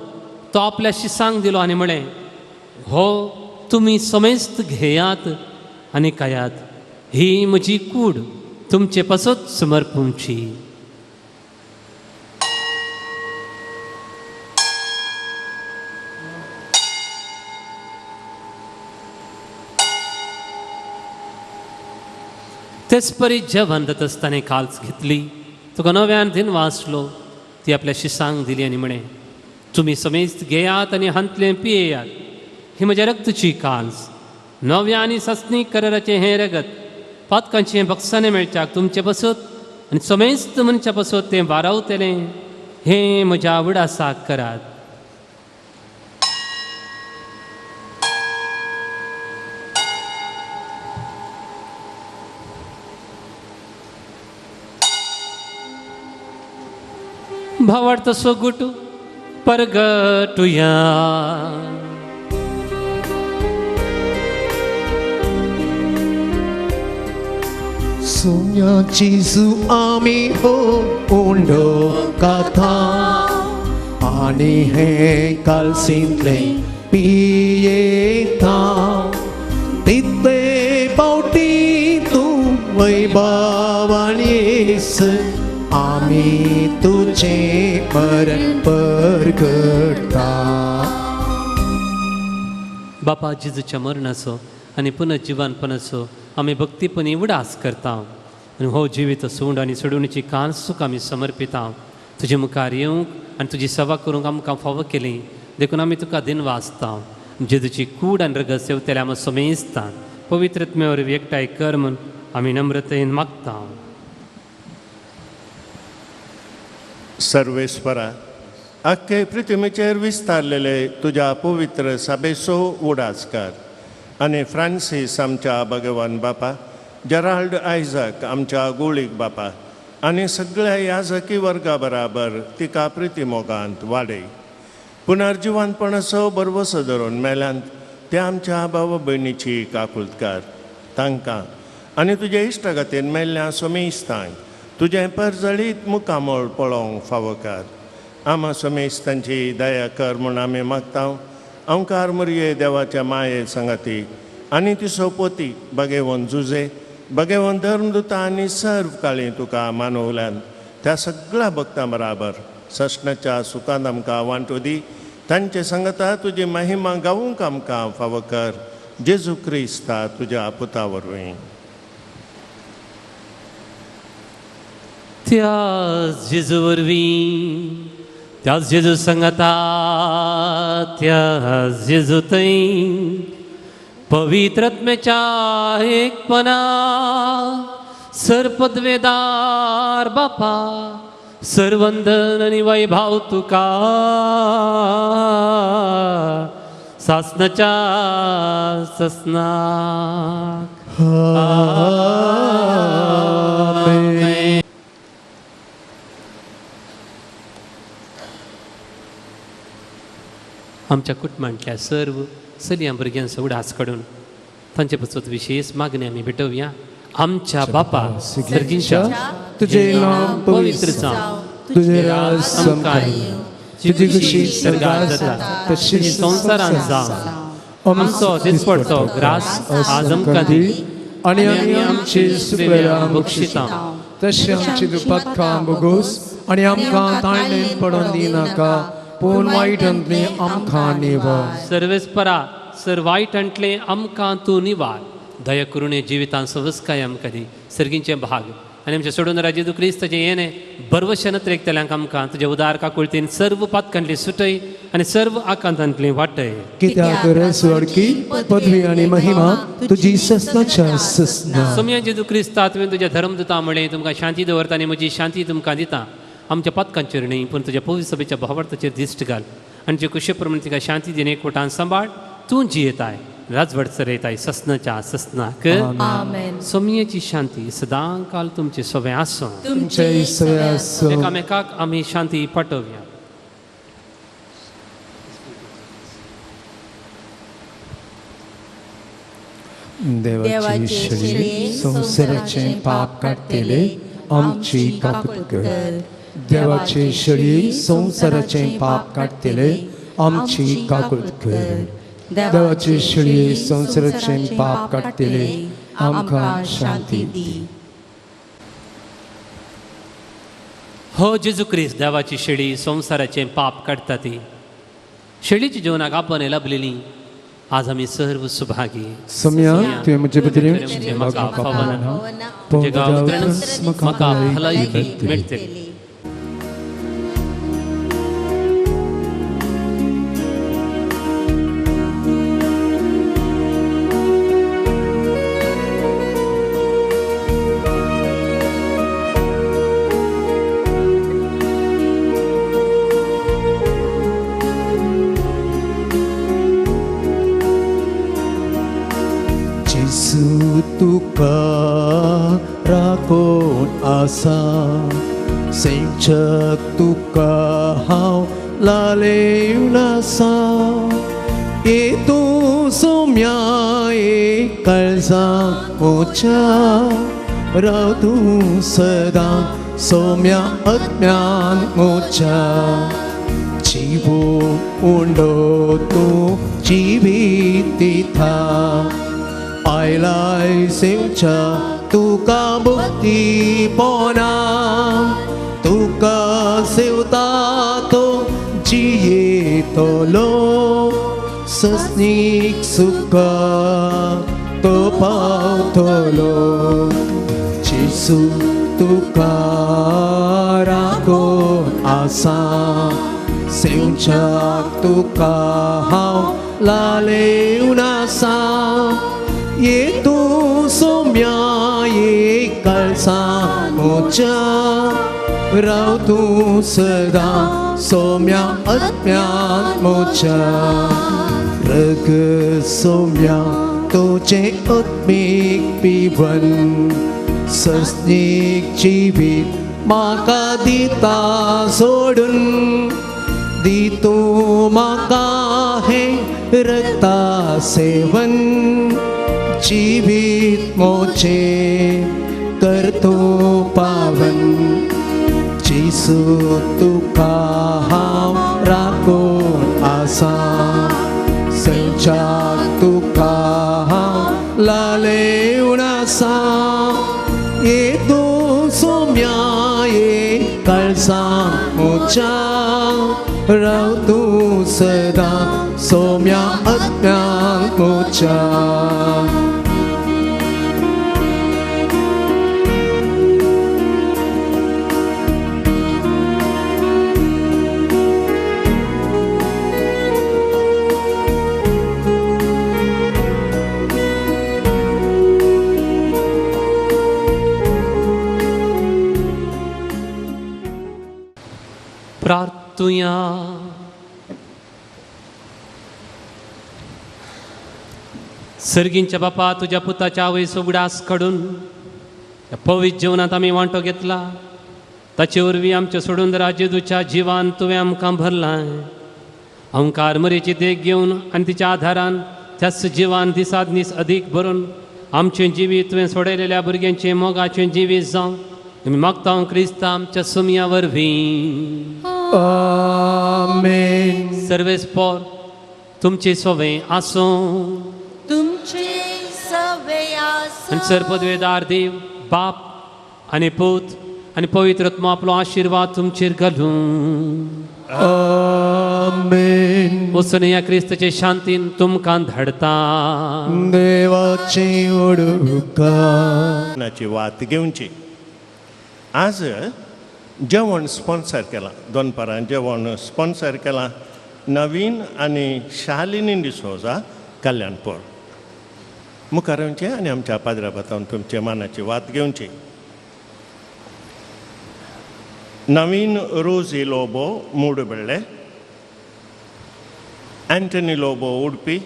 तो आपल्या शिसांक दिलो आनी म्हळें, हो तुमी समेस्त घेयात आनी खायात, ही म्हजी कूड तुमचे पासत समर्पूंची. तेच परी जेवण जाता आसतना काल्स घेतली, तुका नव्यान दिन वाचलो, ती आपल्या शिसांक दिली आनी म्हणें, तुमी समेस्त घेयात आनी हांतलें पियेयात, ही म्हज्या रक्तची काल्स, नव्या आनी सस्नी कराराचें हें रगत, पातकांचें बक्षाने मेळच्याक तुमचे पासत आनी समेस्त मनशा पासत तें वारावतलें, हें म्हज्या उडासाक करात. भावाड तसो गुटू परगटुया. सोम्या जेजू आमी हो उंडो काथा आनी हे कालसिंतले पियेता, तितले पावटी तूं वैभवान येस, आमी तुझे मरण परगटता. बापा जेजूच्या मरणाचो आनी पुनर्जिवानपणाचो आमी भक्तीपणी उडास करता आनी हो जिवीत सोंड आनी सोडूणीची कांस तुका आमी समर्पिता. तुजे मुखार येवंक आनी तुजी सेवा करूंक आमकां फावो केली देखून आमी तुका दिन वाचता. जेजूची कूड आनी रगत सेवतले आमी समेजता. पवित्रत्मे वरवीं एकठांय कर म्हूण आमी नम्रतेन मागता. सर्वेस्परा, अख्खे पृथ्वीचेर विस्तारलेले तुज्या पवित्र सभेचो उडास कर आनी फ्रांसीस आमच्या भगवान बापा, जेराल्ड आयझक आमच्या गोळीक बापा आनी सगळ्या याजकी वर्गा बराबर तिका प्रितीमोगांत वाडय. पुनर्जिवानपणाचो बरवसो धरून मेल्यांत त्या आमच्या भाव भयणीची काकुळट कर. तांकां आनी तुजे इश्टगतीन मेल्ल्या समेस्तांक तुजें परजळीत मुखामोळ पळोवंक फावो कर. आमा समेस्तांची दया कर म्हूण आमी मागता. अवकार मुरये देवाच्या माये संगती आनी तिचो पोती भगेवन जुजे, भगेवन धर्मदुता आनी सर्व काळी तुका मानवल्यान त्या सगळ्या भक्तां बराबर सशणाच्या सुखांत आमकां वांटो दी. तांचे संगता तुजी महिमा गावूंक आमकां फावो कर. जेजू क्रिस्ता तुज्या पुता वरवीं. त्याच जेजू वरवीं, त्याच जेजू संगता, त्याच जेजू थंय पवित्रत्मेच्या एकपणा सरपदवेदार बापा, सर्वंदन आनी वैभाव तुका सासनाच्या ससनाक. आमेन. आमच्या कुटुंबांतल्या सर्व चलयां भुरग्यांचो उडास काडून तांचे पासून विशेष मागणी आमी भेटोवया. आमच्या बापा सर्गींच्या तुझे नाम पवित्र जावं, तुझे राज समकाय, तुझी खुशी सरगार जाता तशी संवसारांत जावं. आमचो दिसपडतो ग्रास आज आमकां दी आणि आमी आमची सुपेरां बक्षितां तशी आमची दुपातकां बोगोस आणि आमकां ताळणेन पडोवन दिनाका, पूण वायटांतली आमकां निवार. सर्वेस्परा सर वायटांतले आमकां तूं निवार. दया करून हे जिवितांत सवस्काय आमकां दी. सर्गींचे भाग आनी आमचे सोडून राजेदू क्रिस्ताचें येणे बरवशेन त्रेकतल्यांक आमकां तुजे उदार काकुळतीन सर्व पातकांतली सुटय आनी सर्व आकांतांतली वाटय. कित्याक रे स्वर्गी पदवी आनी महिमा तुजी सस्ताच्या ससना. सोम्या जेजू क्रिस्ता तुवें तुज्या धर्मदुता म्हळें तुमकां शांती दवरता आनी म्हजी शांती तुमकां दिता. आमच्या पतकांचेर न्ही पूण तुज्या पवित्र सभेच्या भावार्थाचेर दिश्ट घाल आनी तुजे कुशे प्रमाणे तिका शांती दिवन एकवटान सांबाळ. तूं जियेताय राजवट चरयताय ससनाच्या ससनाक. आमेन. सोम्येची शांती सदां काल तुमचे सवे आसूं. तुमचे सवे आसूं. एकामेकाक आमी शांती पाठोवया. देवाची शेळी संसाराचे पाप काढतेले आमची काकूट कर. देवाची शेळी संसाराचे पाप काढतेले आमची काकूट कर. देवाची शेळी संसाराचे पाप काढतेले आमकां शांती दी. हो जेजू क्रिस्त देवाची शेळी संसाराचे पाप काढता ती शेळीच्या जीवनाक आपण लाभलेली आज आम्ही सर्व सुभागी सम्या तुवें म्हजे बद्दल म्हाका फावना पण जेगा उतरण्यास म्हाका भलायकी मेळटली. जेसू तुका राखोन आसा सेंचक तुका हांव लालेवन आसा. ये तूं सोम्या ये काळजां म्हज्या राव तूं सदां सोम्या आत्म्यान म्हज्या. जिवो उंडो तूं जिवीत दिता आयलाय सेवच्या तुका भक्ती पोना. तुका सेवता तो जियेतलो सस्नीक सुका तो पावतलो. जेसू तुका राखोन आसा सेवच्याक तुका हांव लालेवन आसा. ये तूं सोम्या ये काळजां म्हज्या राव तूं सदां सोम्या आत्म्यान म्हज्या. रग सोम्या तुजें आत्मीक पिवन सस्नीक जिवीत म्हाका दिता सोडून. दी तूं म्हाका हें रक्ता सेवन जीवित मोचे कर तो पावन. जेसू तुका हांव राखोन आसा सेवच्याक तुका हांव लालेवन आसा. ये तूं सोम्या ये काळजां म्हज्या राव तूं सदां सोम्या आत्म्यान म्हज्या. प्रार्थुया. सर्गींच्या बापा तुझ्या पुताच्या आवयचो उगडास काडून या पवित्र जीवनात आम्ही वांटो घेतला. ताचे वरवीं आमच्या सोडून जेजूच्या जिवान तुवें आमकां भरलां. अहंकार मरेची देख घेवन आनी तिच्या आधारान त्याच जिवान दिसाद दीस अदीक भरून आमचें जिवीत तुवें सोडयलेल्या भुरग्यांचें मोगाचें जिवीत जावं आमी मागता क्रिस्ता आमच्या सुमया वरवीं. आमेन. सर्वेस्पोर तुमची सोवे आसूं. तुमचे सवय आसा. आणि सरपदवेदार देव बाप आणि पूत आणि पवित्र आत्मा आपलो आशीर्वाद तुमचेर घालूं. आमेन. वचून ह्या क्रिस्ताचे शांतीन तुमकां धाडता. देवाची उडुका नाची वात घेवची. आज जेवण स्पॉन्सर केलां. दोनपरां जेवण स्पॉन्सर केलां नवीन आनी शालिनी डिसोजा कल्याणपूर. मुखार येवचें आनी आमच्या पाद्राबातान तुमचे मानाची वात घेवची. नवीन रोजी लोबो मूडबेळे, एंटनी लोबो उडपी,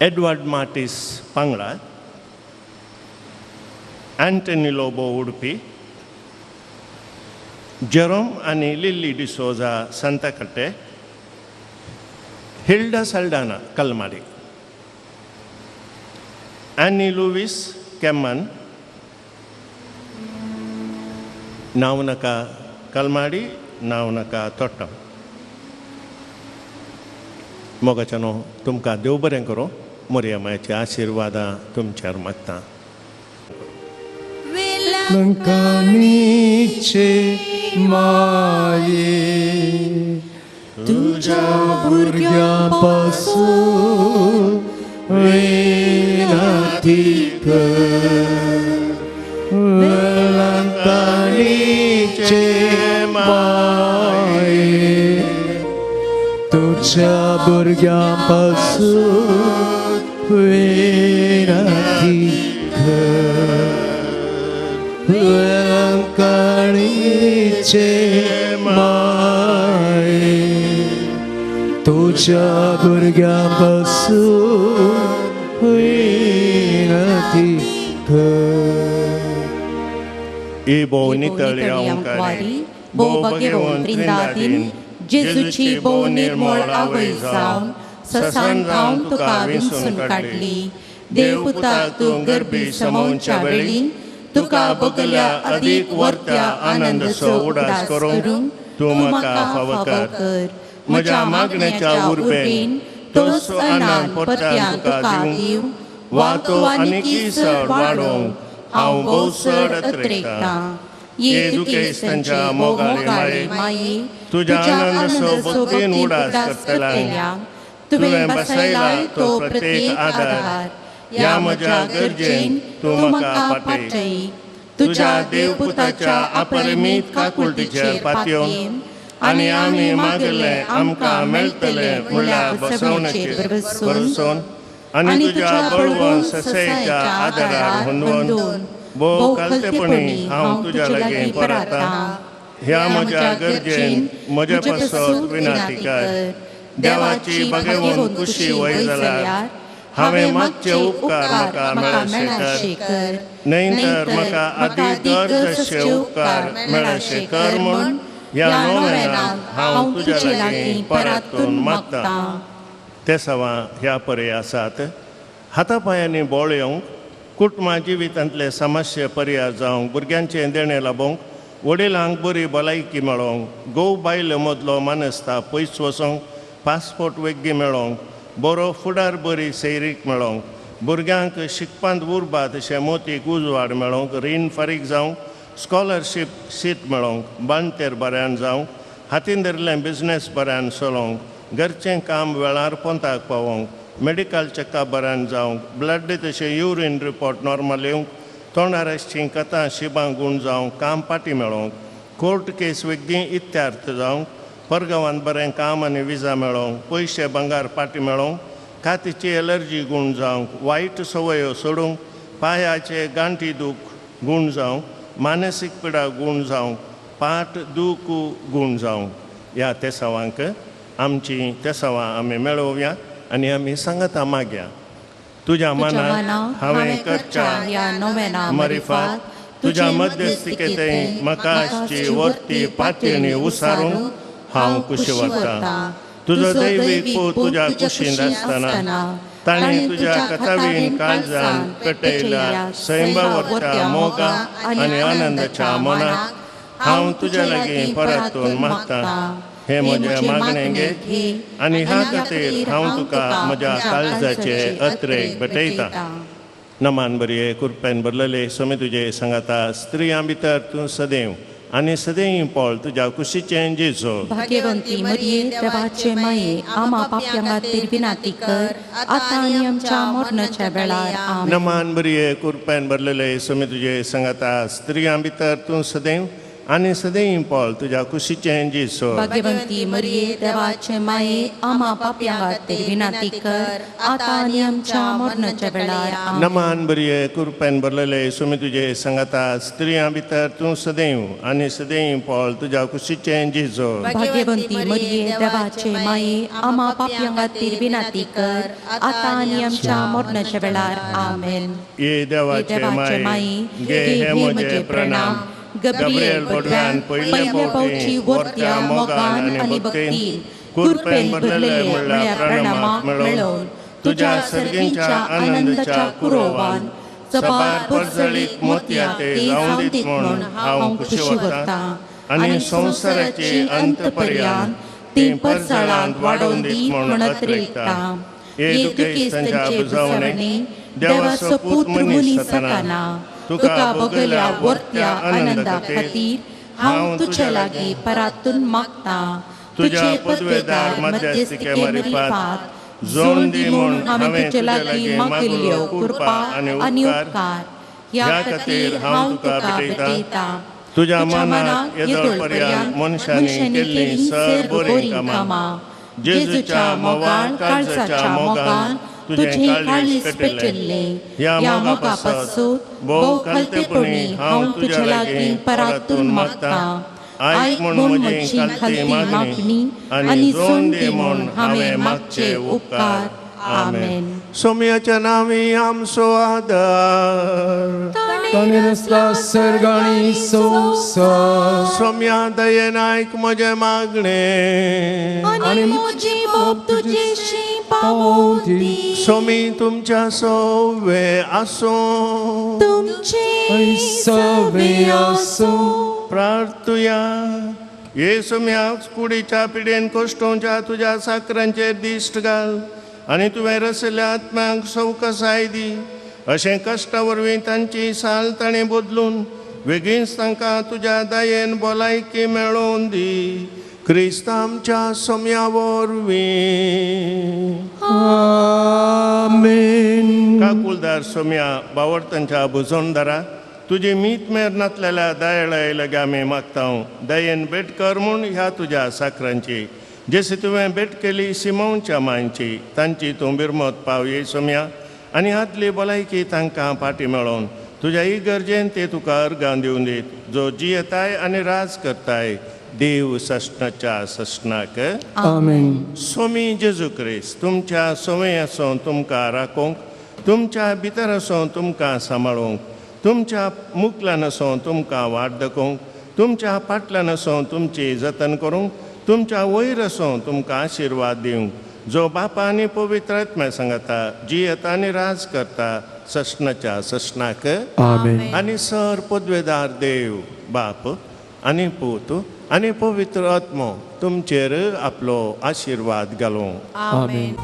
एडवर्ड मार्टिस पांगडा, एंटनी लोबो उडपी, जेरोम आनी Lilly D'Souza Santhekatte, Hilda Saldanha Kalmadi. Annie Louise Kemman, नाव नका कलमाडी, नाव नका तोट्टम. मोगाच्यानो तुमकां देव बरें करूं. मोरया मायेचे आशिर्वादा तुमचेर मागता. लंकानीचे माये तुझ्या भुरग्यापासून विनंती कर. लंकानीचे माये तुझ्या भुरग्यापासून विनंती कर. लंकानीचे माये तुझ्या भुरग्यापासून विनंती कर. ई भोव नितळी ओंकारी, भोव भगेवन त्रिंदादीन, जेजूची भोव निर्मळ आवय जावन ससान जावन तुका विंसून काडली. देवपुताक तूं गर्भी समोवच्या वेळी तुका बगल्या अदीक वर्त्या आनंदसो उडास करूंक तूं म्हाका फावो कर. म्हज्या मागणेच्या उर्बेन तोच आनंद परत्यान तुका दिव. वा तो आनीकी चड वाडोवंक हांव भोव चड अत्रेकतां. ये दुखेस्तांच्या मोगाळी माये तुज्या आनंदसो भक्तीन उडास करतल्यांक तुवें बसयला तो प्रत्येक आदार. या म्हज्या गरजेन तूं म्हाका पाटय. तुज्या देवपुताच्या अपरिमीत काकुळटीचेर पातयेवन आनी आमी मागले आमकां मेळटलें म्हळ्यार बसवणेचेर बरसोन आनी तुज्या बळवंत ससयेच्या आदारार हुंदोवन भोव कालतेपणी हांव तुज्या लागीं परतां. ह्या म्हज्या गरजेन म्हजे पासत विनाती कर. देवाची बगेवून खुशी वय जाल्यार हांवें मागचे उपकार म्हाका मेळशे कर. न्हय म्हाका आदी दर जशे उपकार मेळशे कर म्हूण ह्या नोवेनांत हांव तुज्या लागीं परतून मागतां. ते सवा ह्या परे आसात. हातापायांनी बोळ येवंक, कुटुंबा जिवितांतले समस्या पर्याय जावंक, भुरग्यांचें देणें लाबोवंक, वडिलांक बरी भलायकी मेळोवंक, घोव बायल मदलो मानसता पयस वचोंक, पासपोर्ट वेग्गी मेळोवंक, बरो फुडार बरी सैरीक मेळोवंक, भुरग्यांक शिकपांत उरबा तशें मोतीक उजवाड मेळोवंक, रीण फारीक जावंक, स्कॉलरशीप सीट मेळोवंक, बांदतेर बऱ्यान जावंक, हातीन धरिल्लें बिझनेस बऱ्यान चलोवंक, घरचें काम वेळार पोंताक पावोवंक, मेडिकल चॅकअप बऱ्यान जावंक, ब्लड तशें युरीन रिपोर्ट नॉर्मल येवंक, तोंडारशीं कथां शिबां गूण जावंक, काम पाटी मेळोवंक, कोर्ट केस वेग्गी इत्यार्थ जावंक, परगांवांत बरें काम आनी विजा मेळोवंक, पयशे भांगार पाटी मेळोवंक, कातीची एलर्जी गूण जावंक, वायट संवयो सोडूंक, पांयाचे गांठी दूख गूण जावंक, मानसीक पिडा गूण जावंक, पाट दूख गूण जावंक. ह्या तेसावांक आमची तेसावां आमी मेळोवया आनी आमी सांगता मागया. तुज्या मनांत हांवें करच्या ह्या नोवेना मरिफात तुज्या मध्यस्थिकेंत म्हाका आसची वर्ती पातयेणी उसारूंक हांव कुशी वरतां. तुजो दैवीक पूत तुज्या कुशींत आसतना ताणें तुज्या कथावीन काळजान पेटयल्या सैंबावरच्या मोगा आनी आनंदाच्या मनाक हांव तुज्या लागीं परतून मागतां. हे म्हजे मागणें घे आनी ह्या खातीर हांव तुका म्हज्या काळजाचे अत्रेक भेटयतां. नमान बरये कृपेन भरलेले सोमी तुजे सांगाता स्त्रियां भितर तूं सदैव आनी सदैव पोळ तुज्या कुशीचें जेजो. भाग्यवंती मरिये देवाचे माये आम्हा पाप्यां खातीर विनाती कर आतां आनी आमच्या मरणाच्या वेळार आमेन. नमान बरये कृपेन भरलेले सोमी तुजे सांगाता स्त्रियां भितर तूं सदैव आनी सदैव पोळ तुज्या कुशीचें जेजो. भाग्यवंती मरिये देवाचे माये आम्हा पाप्यां खातीर विनाती कर आतां आनी आमच्या मरणाच्या वेळार आमेन. नमान बरये कृपेन भरलेले सोमी तुजे सांगाता स्त्रियां भितर तूं सदैव आनी सदैव पोळ तुज्या कुशीचें जेजो. भाग्यवंती मरिये देवाचे माये आम्हा पाप्यां खातीर विनाती कर आतां आनी आमच्या मरणाच्या वेळार आमेन. ये देवाचे माये घे हे म्हजे प्रणाम. गब्रिएल बडव्यान पयले पावटी वर्त्या मोगान आनी भक्तीन कृपेन भरलेले म्हळ्यार प्रणामाक मेळोवन तुझ्या सर्गींच्या आनंदाच्या कुरोवान सबार परजळीत मोतया ते जाऊन दीत म्हूण हांव खुशी वता आनी संवसाराचे अंतपर्यंत ती परसाळांत वाडोवन दीत म्हूण अत्रेकता येदुकेस्तांच्या बुजावणे देवाचो पूत मनीस जाताना तुका भोगल्या वर्त्या आनंदा खातीर हांव तुजे लागीं परातून मागता तुझे पदवेदार मध्यस्थिके मरिफात जोडून दी म्हूण हांवें तुजे लागीं मागिल्ल्यो कृपा आनी उपकार ह्या खातीर हांव तुका भेटयता तुज्या मनाक येदोळपर्यंत मनशांनी केल्लीं सर बरीं कामां जेजूच्या मोगान काळजाच्या मोगान तुझे काळीज पेटयल्लें ह्या मोगा पासून भोव खालतेपणी हांव तुजे लागीं परातून मागता आयक म्हूण म्हजी खालती मागणी आनी जोडून दी म्हूण हांवें मागचे उपकार आमेन. सोम्याच्या नांवी आमचो आदार ताणें रचला सर्ग आनी संवसार. सोम्या दयेन आयक म्हजें मागणें आनी म्हजी बोब तुजेशी पावोवंदी. सोमी तुमच्या सोवे आसूं तुमचे सवे आसूं. प्रार्थुया ये सोम्या कुडीच्या पिडेन कोश्टोवच्या तुज्या साकरांचेर दिश्ट घाल आनी तुवें रचयल्ल्या आत्म्यांक सवकसाय दी. अशें कश्टा वरवीं तांची साल ताणें बदलून वेगळींच तांकां तुज्या दयेन भलायकी मेळोवन दी. क्रिस्त आमच्या सोम्या वरवीं. आमेन. काकुलदार सोम्या बावडतांच्या भुजोंडदारा तुजी मीत मेर नातलेल्या दयाळाय लगे आमी मागता दयेन भेट कर म्हूण ह्या तुज्या साकरांची जशी तुवें भेट केली सिमोनच्या मांयची तांची तूं बिरमत पाव ये सोम्या आनी आदली भलायकी तांकां फाटी मेळोवन तुज्या इगर्जेन ते तुका अर्गां दिवन दीत जो जियेताय आनी राज करताय देव सस्नाच्या सस्नाक. आमेन. सोमी जेजू क्रिस्त तुमच्या सोवे आसूं तुमकां राखोवंक तुमच्या भितर आसूं तुमकां सांबाळूंक तुमच्या मुखल्यान आसूं तुमकां वाट दाखोवंक तुमच्या फाटल्यान आसूं तुमची जतन करूंक तुमच्या वयर आसूं तुमकां आशिर्वाद दिवंक जो बापा आनी पवित्र आत्म्या सांगता जी येता आनी राज करता सस्नाच्या सस्नाक. आमेन. आनी सर पदवेदार देव बाप आनी पूत आनी पवित्र आत्मो तुमचेर आपलो आशिर्वाद घालूं. आमेन.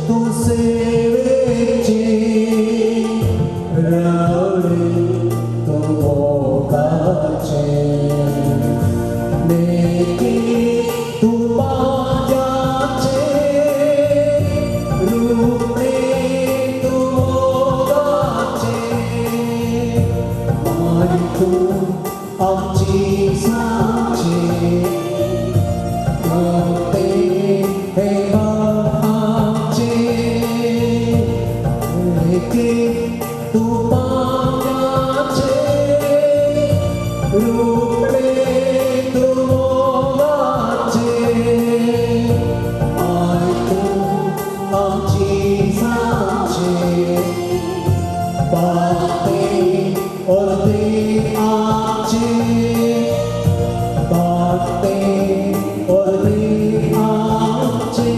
Tu आमची सांचे मोठे हे आमचे लेकी तू पाण्याचे रूपे तू मोलाचे आय तू आमची सांचे बाते ओरते आमचे बाते ओरते आमचे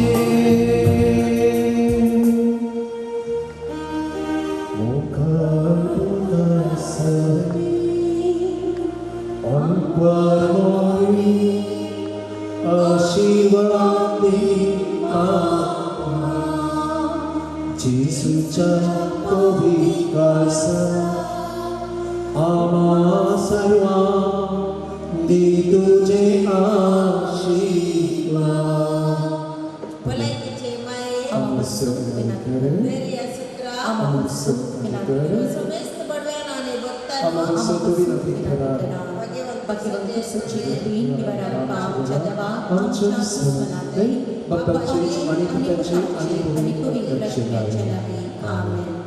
जीसूच्या पवित्रासा आम्हा सर्वांक दी तुझे आशीर्वाद भलायकीचे माये आम्हा सुख विना धैर्य सुत्रा आम्हा सुख विना समेस्त बडव्यानाने भक्तांना आम्हा सतुवी नदी करा भगवंत सुचेती निवारा आमच्या देवा आमच्या सनातन बाप्पाचे आणि पित्याचे आणि पवित्र आमेन.